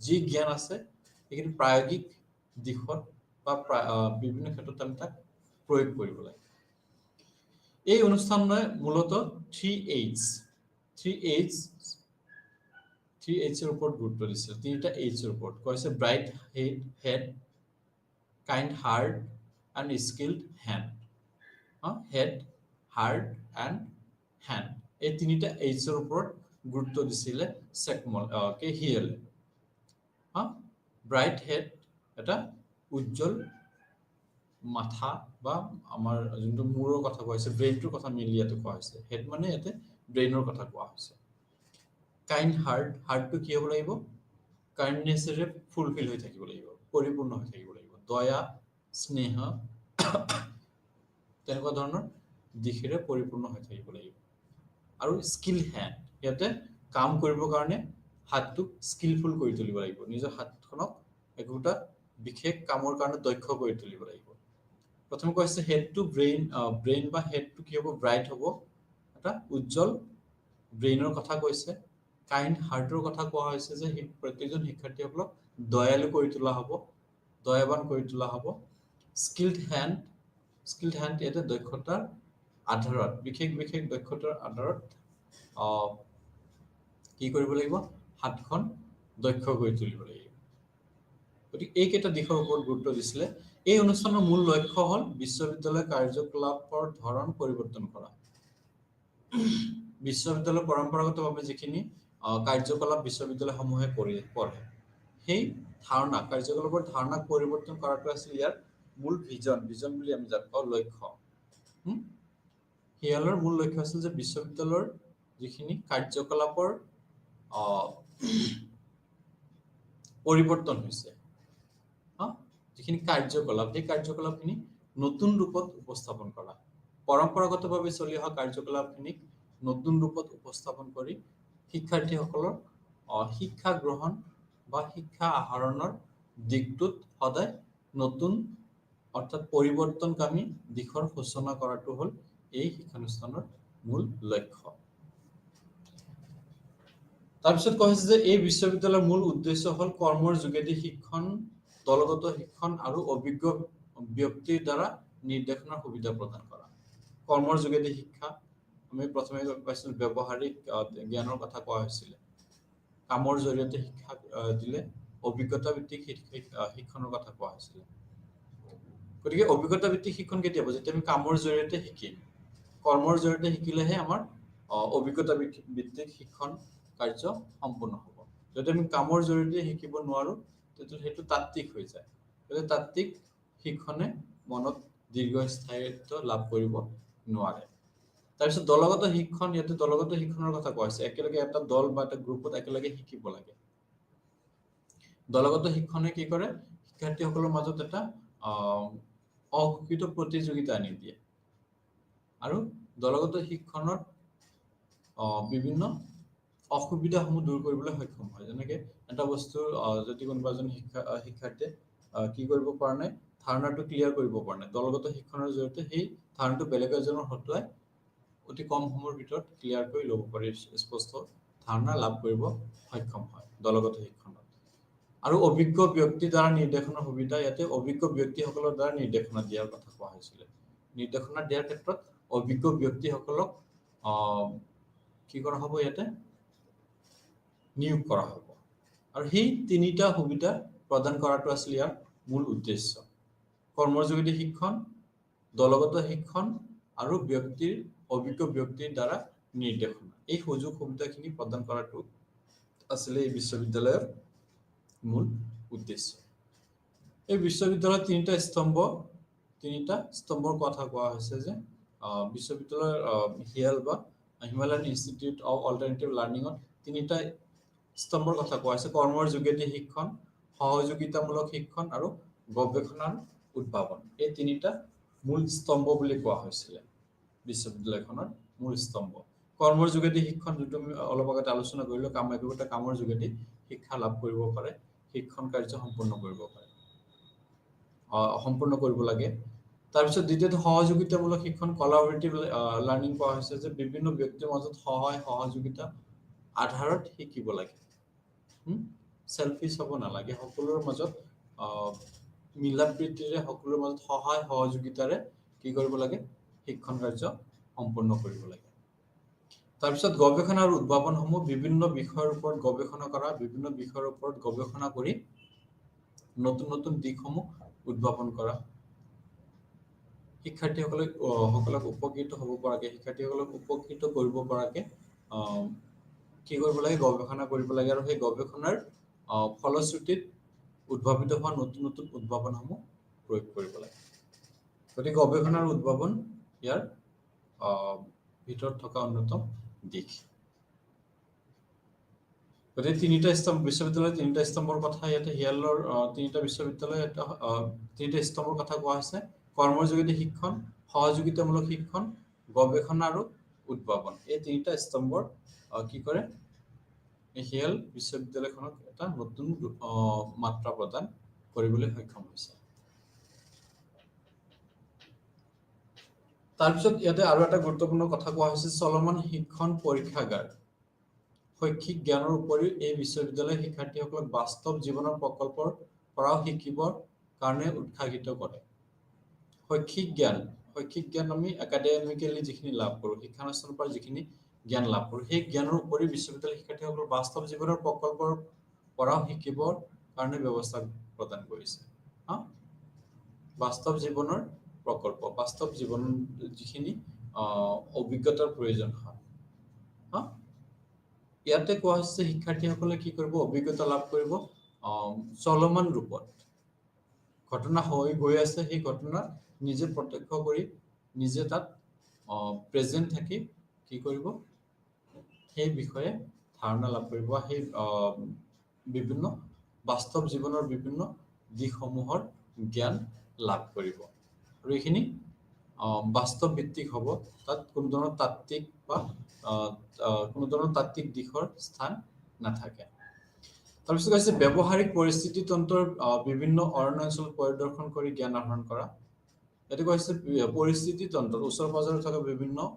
[SPEAKER 3] যি জ্ঞান আছে সেইখিনি প্ৰায়োগিক দিশত বা বিভিন্ন ক্ষেত্ৰত আমি তাক প্ৰয়োগ কৰিব লাগে এই অনুষ্ঠানে মূলত 3H এর উপর গুরুত্ব দিচ্ছে তিনটা H এর উপর কয়েছে bright head kind heart and skilled hand head heart and hand এই তিনটা H এর উপর গুরুত্ব দিছিলে সেকমল কে হিয়েলে ব্রাইট হেড এটা উজ্জ্বল মাথা বা আমাৰ যোনটো মূৰৰ কথা কোৱা হৈছে ব্ৰেইনটোৰ কথা মিলিয়াটো কোৱা হৈছে হেড মানে এতে ব্ৰেইনৰ কথা কোৱা হৈছে কাইন্ড হাৰ্টটো কি হ'ব লাগিব কাইন্ডনেছেৰে ফুলফিল হৈ থাকিব লাগিব পৰিপূৰ্ণ হৈ থাকিব লাগিব দয়া স্নেহ তেনেকুৱা ধৰণৰ দিশেৰে পৰিপূৰ্ণ হৈ থাকিব লাগিব আৰু স্কিল হ্যান্ড ইয়াতে কাম কৰিবৰ কাৰণে হাতটো স্কিলফুল কৰি তুলিব লাগিব নিজৰ হাতখনক একোটা বিশেষ কামৰ কাৰণে দক্ষ কৰি তুলিব লাগিব প্ৰথমে কৈছে হেড টু ব্ৰেইন বা হেড টু কি হ'ব ব্ৰাইট হ'ব এটা উজ্জ্বল ব্ৰেইনৰ কথা কৈছে কাইন্ড হাৰ্টৰ কথা কোৱা হৈছে যে প্ৰত্যেকজন শিক্ষাৰ্থীসকলক দয়ালু কৰি তোলা হ'ব দয়াবান কৰি তোলা হ'ব স্কিলড হ্যান্ড এটা দক্ষতাৰ আধাৰত বিশেষ দক্ষতাৰ আধাৰত কি কৰিব লাগিব হাতখন দক্ষ কৰি তুলিব লাগিব গতিকে এইকেইটা দিশৰ ওপৰত গুৰুত্ব দিছিলে এই অনুষ্ঠানৰ মূল লক্ষ্য হ'ল বিশ্ববিদ্যালয় কাৰ্যকলাপৰ ধৰণ পৰিৱৰ্তন কৰা বিশ্ববিদ্যালয় পৰম্পৰাগতভাৱে যিখিনি কাৰ্যকলাপ বিশ্ববিদ্যালয়সমূহে পঢ়ে সেই ধাৰণা কাৰ্যকলাপৰ ধাৰণাক পৰিৱৰ্তন কৰাটো আছিল ইয়াৰ মূল ভিজন বুলি আমি যাক কওঁ লক্ষ্য হিয়ালৰ মূল লক্ষ্য আছিল যে বিশ্ববিদ্যালয়ৰ যিখিনি কাৰ্যকলাপৰ পৰিৱৰ্তন হৈছে যিখিনি কাৰ্যকলাপ সেই কাৰ্যকলাপখিনি নতুন ৰূপত উপস্থাপন কৰা পৰম্পৰাগতভাৱে চলি অহা কাৰ্যকলাপখিনিক নতুন ৰূপত উপস্থাপন কৰি শিক্ষাৰ্থীসকলৰ শিক্ষা গ্ৰহণ বা শিক্ষা আহৰণৰ দিশটোত সদায় নতুন অৰ্থাৎ পৰিৱৰ্তনকামী দিশৰ সূচনা কৰাটো হ'ল এই শিক্ষানুষ্ঠানৰ মূল লক্ষ্য তাৰপিছত কৈছে যে এই বিশ্ববিদ্যালয়ৰ মূল উদ্দেশ্য হ'ল কৰ্মৰ যোগেদি শিক্ষণ দলগত শিক্ষণ আৰু অভিজ্ঞ ব্যক্তিৰ দ্বাৰা নিৰ্দেশনাৰ সুবিধা প্ৰদান কৰা কৰ্মৰ যোগেদি শিক্ষা আমি প্ৰথমে পাইছিলো ব্যৱহাৰিক জ্ঞানৰ কথা কোৱা হৈছিল কামৰ জৰিয়তে শিক্ষা দিলে অভিজ্ঞতা ভিত্তিক শিক্ষণৰ কথা কোৱা হৈছিল গতিকে অভিজ্ঞতা ভিত্তিক শিক্ষণ কেতিয়া হ'ব যেতিয়া আমি কামৰ জৰিয়তে শিকিম কৰ্মৰ জৰিয়তে শিকিলেহে আমাৰ অভিজ্ঞতা ভিত্তিক শিক্ষণ কাৰ্য সম্পূৰ্ণ হ'ব যদি আমি কামৰ জৰিয়তে শিকিব নোৱাৰো তেতিয়া সেইটো তাত্ত্বিক হৈ যায় গতিকে তাত্ত্বিক শিক্ষণে মনত দীৰ্ঘস্থায়িত্ব লাভ কৰিব নোৱাৰে তাৰপিছত দলগত শিক্ষণ ইয়াতে দলগত শিক্ষণৰ কথা কোৱা হৈছে একেলগে এটা দল বা এটা গ্ৰুপত একেলগে শিকিব লাগে দলগত শিক্ষণে কি কৰে শিক্ষাৰ্থীসকলৰ মাজত এটা অঘোষিত প্ৰতিযোগিতা আনি দিয়ে আৰু দলগত শিক্ষণৰ বিভিন্ন অসুবিধাসমূহ দূৰ কৰিবলৈ সক্ষম হয় যেনেকৈ এটা বস্তু যদি কোনোবা এজন শিক্ষাৰ্থীয়ে কি কৰিব পৰা নাই ধাৰণাটো ক্লিয়াৰ কৰিব পৰা নাই দলগত শিক্ষণৰ জৰিয়তে সেই ধাৰণাটো বেলেগ এজনৰ হতুৱাই অতি কম সময়ৰ ভিতৰত ক্লিয়াৰ কৰি ল'ব পাৰি স্পষ্ট ধাৰণা লাভ কৰিব সক্ষম হয় দলগত শিক্ষণত আৰু অভিজ্ঞ ব্যক্তিৰ দ্বাৰা নিৰ্দেশনৰ সুবিধা ইয়াতে অভিজ্ঞ ব্যক্তিসকলৰ দ্বাৰা নিৰ্দেশনা দিয়াৰ কথা কোৱা হৈছিল নিৰ্দেশনা দিয়াৰ ক্ষেত্ৰত অভিজ্ঞ ব্যক্তিসকলক কি কৰা হ'ব ইয়াতে নিয়োগ কৰা হ'ব আৰু সেই তিনিটা সুবিধা প্ৰদান কৰাটো আছিল ইয়াৰ মূল উদ্দেশ্য কৰ্মৰ যোগেদি শিক্ষণ দলগত শিক্ষণ আৰু অভিজ্ঞ ব্যক্তিৰ দ্বাৰা নিৰ্দেশনা এই সুযোগ সুবিধাখিনি প্ৰদান কৰাটো আছিল এই বিশ্ববিদ্যালয়ৰ মূল উদ্দেশ্য এই বিশ্ববিদ্যালয়ৰ তিনিটা স্তম্ভৰ কথা কোৱা হৈছে যে বিশ্ববিদ্যালয়ৰ হিয়াল বা হিমালয়ান ইনষ্টিটিউট অফ অল্টাৰনেটিভ লাৰ্ণিঙত তিনিটা স্তম্ভৰ কথা কোৱা হৈছে কৰ্মৰ যোগেদি শিক্ষণ সহযোগিতামূলক শিক্ষণ আৰু গৱেষণাৰ উদ্ভাৱন এই তিনিটা মূল স্তম্ভ বুলি কোৱা হৈছিল বিশ্ববিদ্যালয়খনৰ মূল স্তম্ভ কৰ্মৰ যোগেদি শিক্ষণ যেটো আমি অলপ আগতে আলোচনা কৰিলো একোটা কামৰ যোগেদি শিক্ষা লাভ কৰিব পাৰে শিক্ষণ কাৰ্য সম্পূৰ্ণ কৰিব পাৰে সম্পূৰ্ণ কৰিব লাগে তাৰপিছত দ্বিতীয়টো সহযোগিতামূলক শিক্ষণ কোলাবৰেটিভ লাৰ্নিং কোৱা হৈছে যে বিভিন্ন ব্যক্তিৰ মাজত সহযোগিতা আধাৰত শিকিব লাগে সেলফিশ হ'ব নালাগে সকলোৰ মাজত মিলাপ্ৰীতিৰে সকলোৰ মাজত সহযোগিতাৰে কি কৰিব লাগে শিক্ষণ কাৰ্য সম্পূৰ্ণ কৰিব লাগে তাৰপিছত গৱেষণা আৰু উদ্ভাৱনসমূহ বিভিন্ন বিষয়ৰ ওপৰত গৱেষণা কৰা বিভিন্ন বিষয়ৰ ওপৰত গৱেষণা কৰি নতুন নতুন দিশসমূহ উদ্ভাৱন কৰা শিক্ষাৰ্থীসকলক উপকৃত হ'ব পৰাকে শিক্ষাৰ্থীসকলক উপকৃত কৰিব পৰাকে কি কৰিব লাগে গৱেষণা কৰিব লাগে আৰু সেই গৱেষণাৰ ফলশ্ৰুতিত উদ্ভাৱিত হোৱা নতুন নতুন উদ্ভাৱনসমূহ প্ৰয়োগ কৰিব লাগে গতিকে গৱেষণা আৰু উদ্ভাৱন ইয়াৰ ভিতৰত থকা অন্যতম দিশ গতিকে তিনিটা স্তম্ভ বিশ্ববিদ্যালয়ৰ তিনিটা স্তম্ভৰ কথা ইয়াতে হিয়ালৰ তিনিটা বিশ্ববিদ্যালয় তিনিটা স্তম্ভৰ কথা কোৱা হৈছে কৰ্মৰ যোগেদি শিক্ষণ সহযোগিতামূলক শিক্ষণ গৱেষণা আৰু উদ্ভাৱন এই তিনিটা স্তম্ভৰ কি কৰে হিয়াল বিশ্ববিদ্যালয়খনক এটা নতুন মাত্ৰা প্ৰদান কৰিবলৈ সক্ষম হৈছে তাৰপিছত ইয়াতে আৰু এটা গুৰুত্বপূৰ্ণ কথা কোৱা হৈছে চলমান শিক্ষণ পৰীক্ষাগাৰ শৈক্ষিক জ্ঞানৰ উপৰিও এই বিশ্ববিদ্যালয় শিক্ষাৰ্থীসকলক বাস্তৱ জীৱনৰ প্ৰকল্পৰ পৰাও শিকিবৰ কাৰণে উৎসাহিত কৰে শৈক্ষিক জ্ঞান আমি একাডেমিকেলি যিখিনি লাভ কৰোঁ শিক্ষানুষ্ঠানৰ পৰা যিখিনি জ্ঞান লাভ কৰোঁ সেই জ্ঞানৰ উপৰিও বিশ্ববিদ্যালয় শিক্ষাৰ্থীসকলক বাস্তৱ জীৱনৰ প্ৰকল্পৰ পৰাও শিকিবৰ কাৰণে ব্যৱস্থা প্ৰদান কৰিছে বাস্তৱ জীৱনৰ প্ৰকল্প বাস্তৱ জীৱন যিখিনি অভিজ্ঞতাৰ প্ৰয়োজন হয় ইয়াতে কোৱা হৈছে শিক্ষাৰ্থীসকলে কি কৰিব অভিজ্ঞতা লাভ কৰিব চলমান ৰূপত ঘটনা হৈ গৈ আছে সেই ঘটনা নিজে প্ৰত্যক্ষ কৰি নিজে তাত প্ৰেজেন্ট থাকি কি কৰিব সেই বিষয়ে ধাৰণা লাভ কৰিব সেই বিভিন্ন বাস্তৱ জীৱনৰ বিভিন্ন দিশসমূহৰ জ্ঞান লাভ কৰিব আৰু এইখিনি বাস্তৱ ভিত্তিক হ'ব তাত কোনো ধৰণৰ তাত্ত্বিক বা কোনো ধৰণৰ তাত্ত্বিক দিশৰ স্থান নাথাকে তাৰপিছত আছে ব্যৱহাৰিক পৰিস্থিতি তন্ত্ৰৰ বিভিন্ন অৰণ্য অঞ্চল পৰিদৰ্শন কৰি জ্ঞান আহৰণ কৰা এটো কৈছে পৰিস্থিতি তন্ত্ৰৰ ওচৰ পাজৰত থকা বিভিন্ন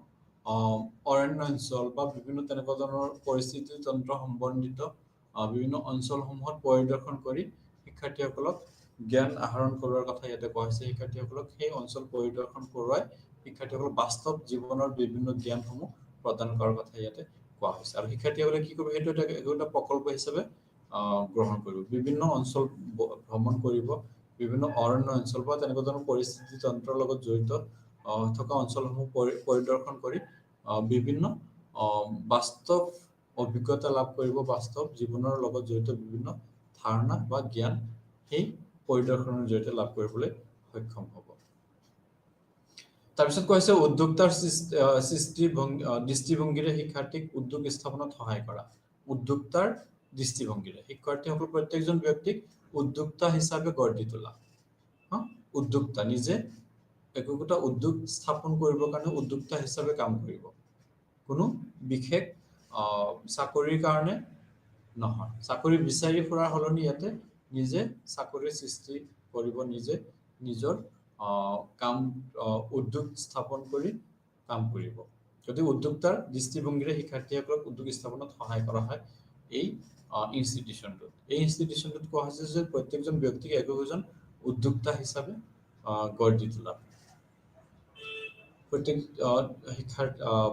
[SPEAKER 3] অৰণ্য অঞ্চল বা বিভিন্ন তেনেকুৱা ধৰণৰ পৰিস্থিতি তন্ত্ৰ সম্বন্ধিত বিভিন্ন অঞ্চলসমূহত পৰিদৰ্শন কৰি শিক্ষাৰ্থীসকলক জ্ঞান আহৰণ কৰাৰ কথা ইয়াতে কোৱা হৈছে শিক্ষাৰ্থীসকলক সেই অঞ্চল পৰিদৰ্শন কৰোৱাই শিক্ষাৰ্থীসকলক বাস্তৱ জীৱনৰ বিভিন্ন জ্ঞানসমূহ প্ৰদান কৰাৰ কথা ইয়াতে কোৱা হৈছে আৰু শিক্ষাৰ্থীসকলে কি কৰিব সেইটো এটা প্ৰকল্প হিচাপে গ্ৰহণ কৰিব বিভিন্ন অঞ্চল ভ্ৰমণ কৰিব বিভিন্ন অৰণ্য অঞ্চল বা তেনেকুৱা ধৰণৰ পৰিস্থিতি তন্ত্ৰৰ লগত জড়িত থকা অঞ্চলসমূহ পৰিদৰ্শন কৰি বিভিন্ন বাস্তৱ অভিজ্ঞতা লাভ কৰিব বাস্তৱ জীৱনৰ লগত জড়িত বিভিন্ন ধাৰণা বা জ্ঞান সেই পৰিদৰ্শনৰ জৰিয়তে লাভ কৰিবলৈ সক্ষম হ'ব তাৰপিছত কৈছে উদ্যোক্তাৰ দৃষ্টিভংগীৰে শিক্ষাৰ্থীক উদ্যোগ স্থাপনত সহায় কৰা উদ্যোক্তাৰ দৃষ্টিভংগীৰে শিক্ষাৰ্থীসকল প্ৰত্যেকজন ব্যক্তিক উদ্যোক্তা হিচাপে গঢ় দি তোলা উদ্যোক্তা নিজে একোটা উদ্যোগ স্থাপন কৰিবৰ কাৰণে উদ্যোক্তা হিচাপে কাম কৰিব কোনো বিশেষ চাকৰিৰ কাৰণে নহয় চাকৰি বিচাৰি ফুৰাৰ সলনি ইয়াতে নিজে চাকৰিৰ সৃষ্টি কৰিব নিজে নিজৰ কাম উদ্যোগ স্থাপন কৰি কাম কৰিব যদি উদ্যোক্তাৰ দৃষ্টিভংগীৰে শিক্ষাৰ্থীসকলক উদ্যোগ স্থাপনত সহায় কৰা হয় এই ইনষ্টিটিউচনটোত কোৱা হৈছে যে প্ৰত্যেকজন ব্যক্তিক একোজন উদ্যোক্তা হিচাপে গঢ় দি তোলা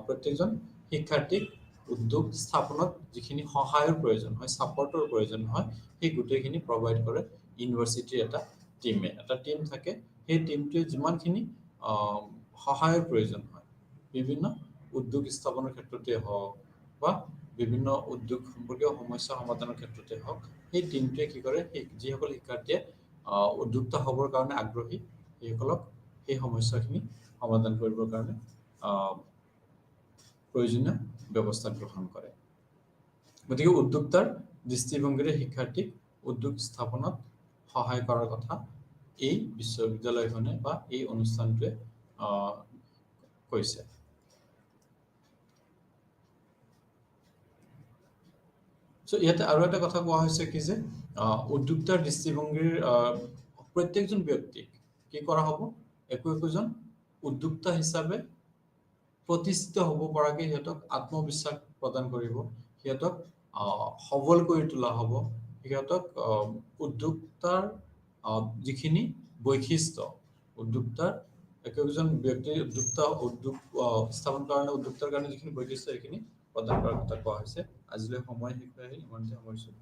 [SPEAKER 3] প্ৰত্যেকজন শিক্ষাৰ্থীক উদ্যোগ স্থাপনত যিখিনি সহায়ৰ প্ৰয়োজন হয় সাপোৰ্টৰ প্ৰয়োজন হয় সেই গোটেইখিনি প্ৰভাইড কৰে ইউনিভাৰ্চিটিৰ এটা টিম থাকে সেই টিমটোৱে যিমানখিনি সহায়ৰ প্ৰয়োজন হয় বিভিন্ন উদ্যোগ স্থাপনৰ ক্ষেত্ৰতে হওক বা বিভিন্ন উদ্যোগ সম্পৰ্কীয় সমস্যা সমাধানৰ ক্ষেত্ৰতে হওক সেই টিমটোৱে কি কৰে যিসকল শিক্ষাৰ্থীয়ে উদ্যোক্তা হ'বৰ কাৰণে আগ্ৰহী সেইসকলক সেই সমস্যাখিনি সমাধান কৰিবৰ কাৰণে প্ৰয়োজনীয় ব্যৱস্থা গ্ৰহণ কৰে গতিকে উদ্যোক্তাৰ দৃষ্টিভংগীৰে শিক্ষাৰ্থীক উদ্যোগ স্থাপনত সহায় কৰাৰ কথা এই বিশ্ববিদ্যালয়খনে বা এই অনুষ্ঠানটোৱে কৈছে। ইয়াতে আৰু এটা কথা কোৱা হৈছে কি যে উদ্যোক্তাৰ দৃষ্টিভংগীৰ প্ৰত্যেকজন ব্যক্তিক কি কৰা হ'ব, একোজন উদ্যোক্তা হিচাপে প্ৰতিষ্ঠিত হ'ব পৰাকৈ সিহঁতক আত্মবিশ্বাস প্ৰদান কৰিব, সিহঁতক সবল কৰি তোলা হ'ব, সিহঁতক উদ্যোক্তাৰ যিখিনি বৈশিষ্ট্য, উদ্যোক্তাৰ একোজন ব্যক্তিৰ উদ্যোগ স্থাপন কাৰণে উদ্যোক্তাৰ কাৰণে যিখিনি বৈশিষ্ট্য সেইখিনি প্ৰদান কৰাৰ কথা কোৱা হৈছে। আজিলৈ সময় শেষ হৈ আহিল, ইমানতে সামৰিছোঁ।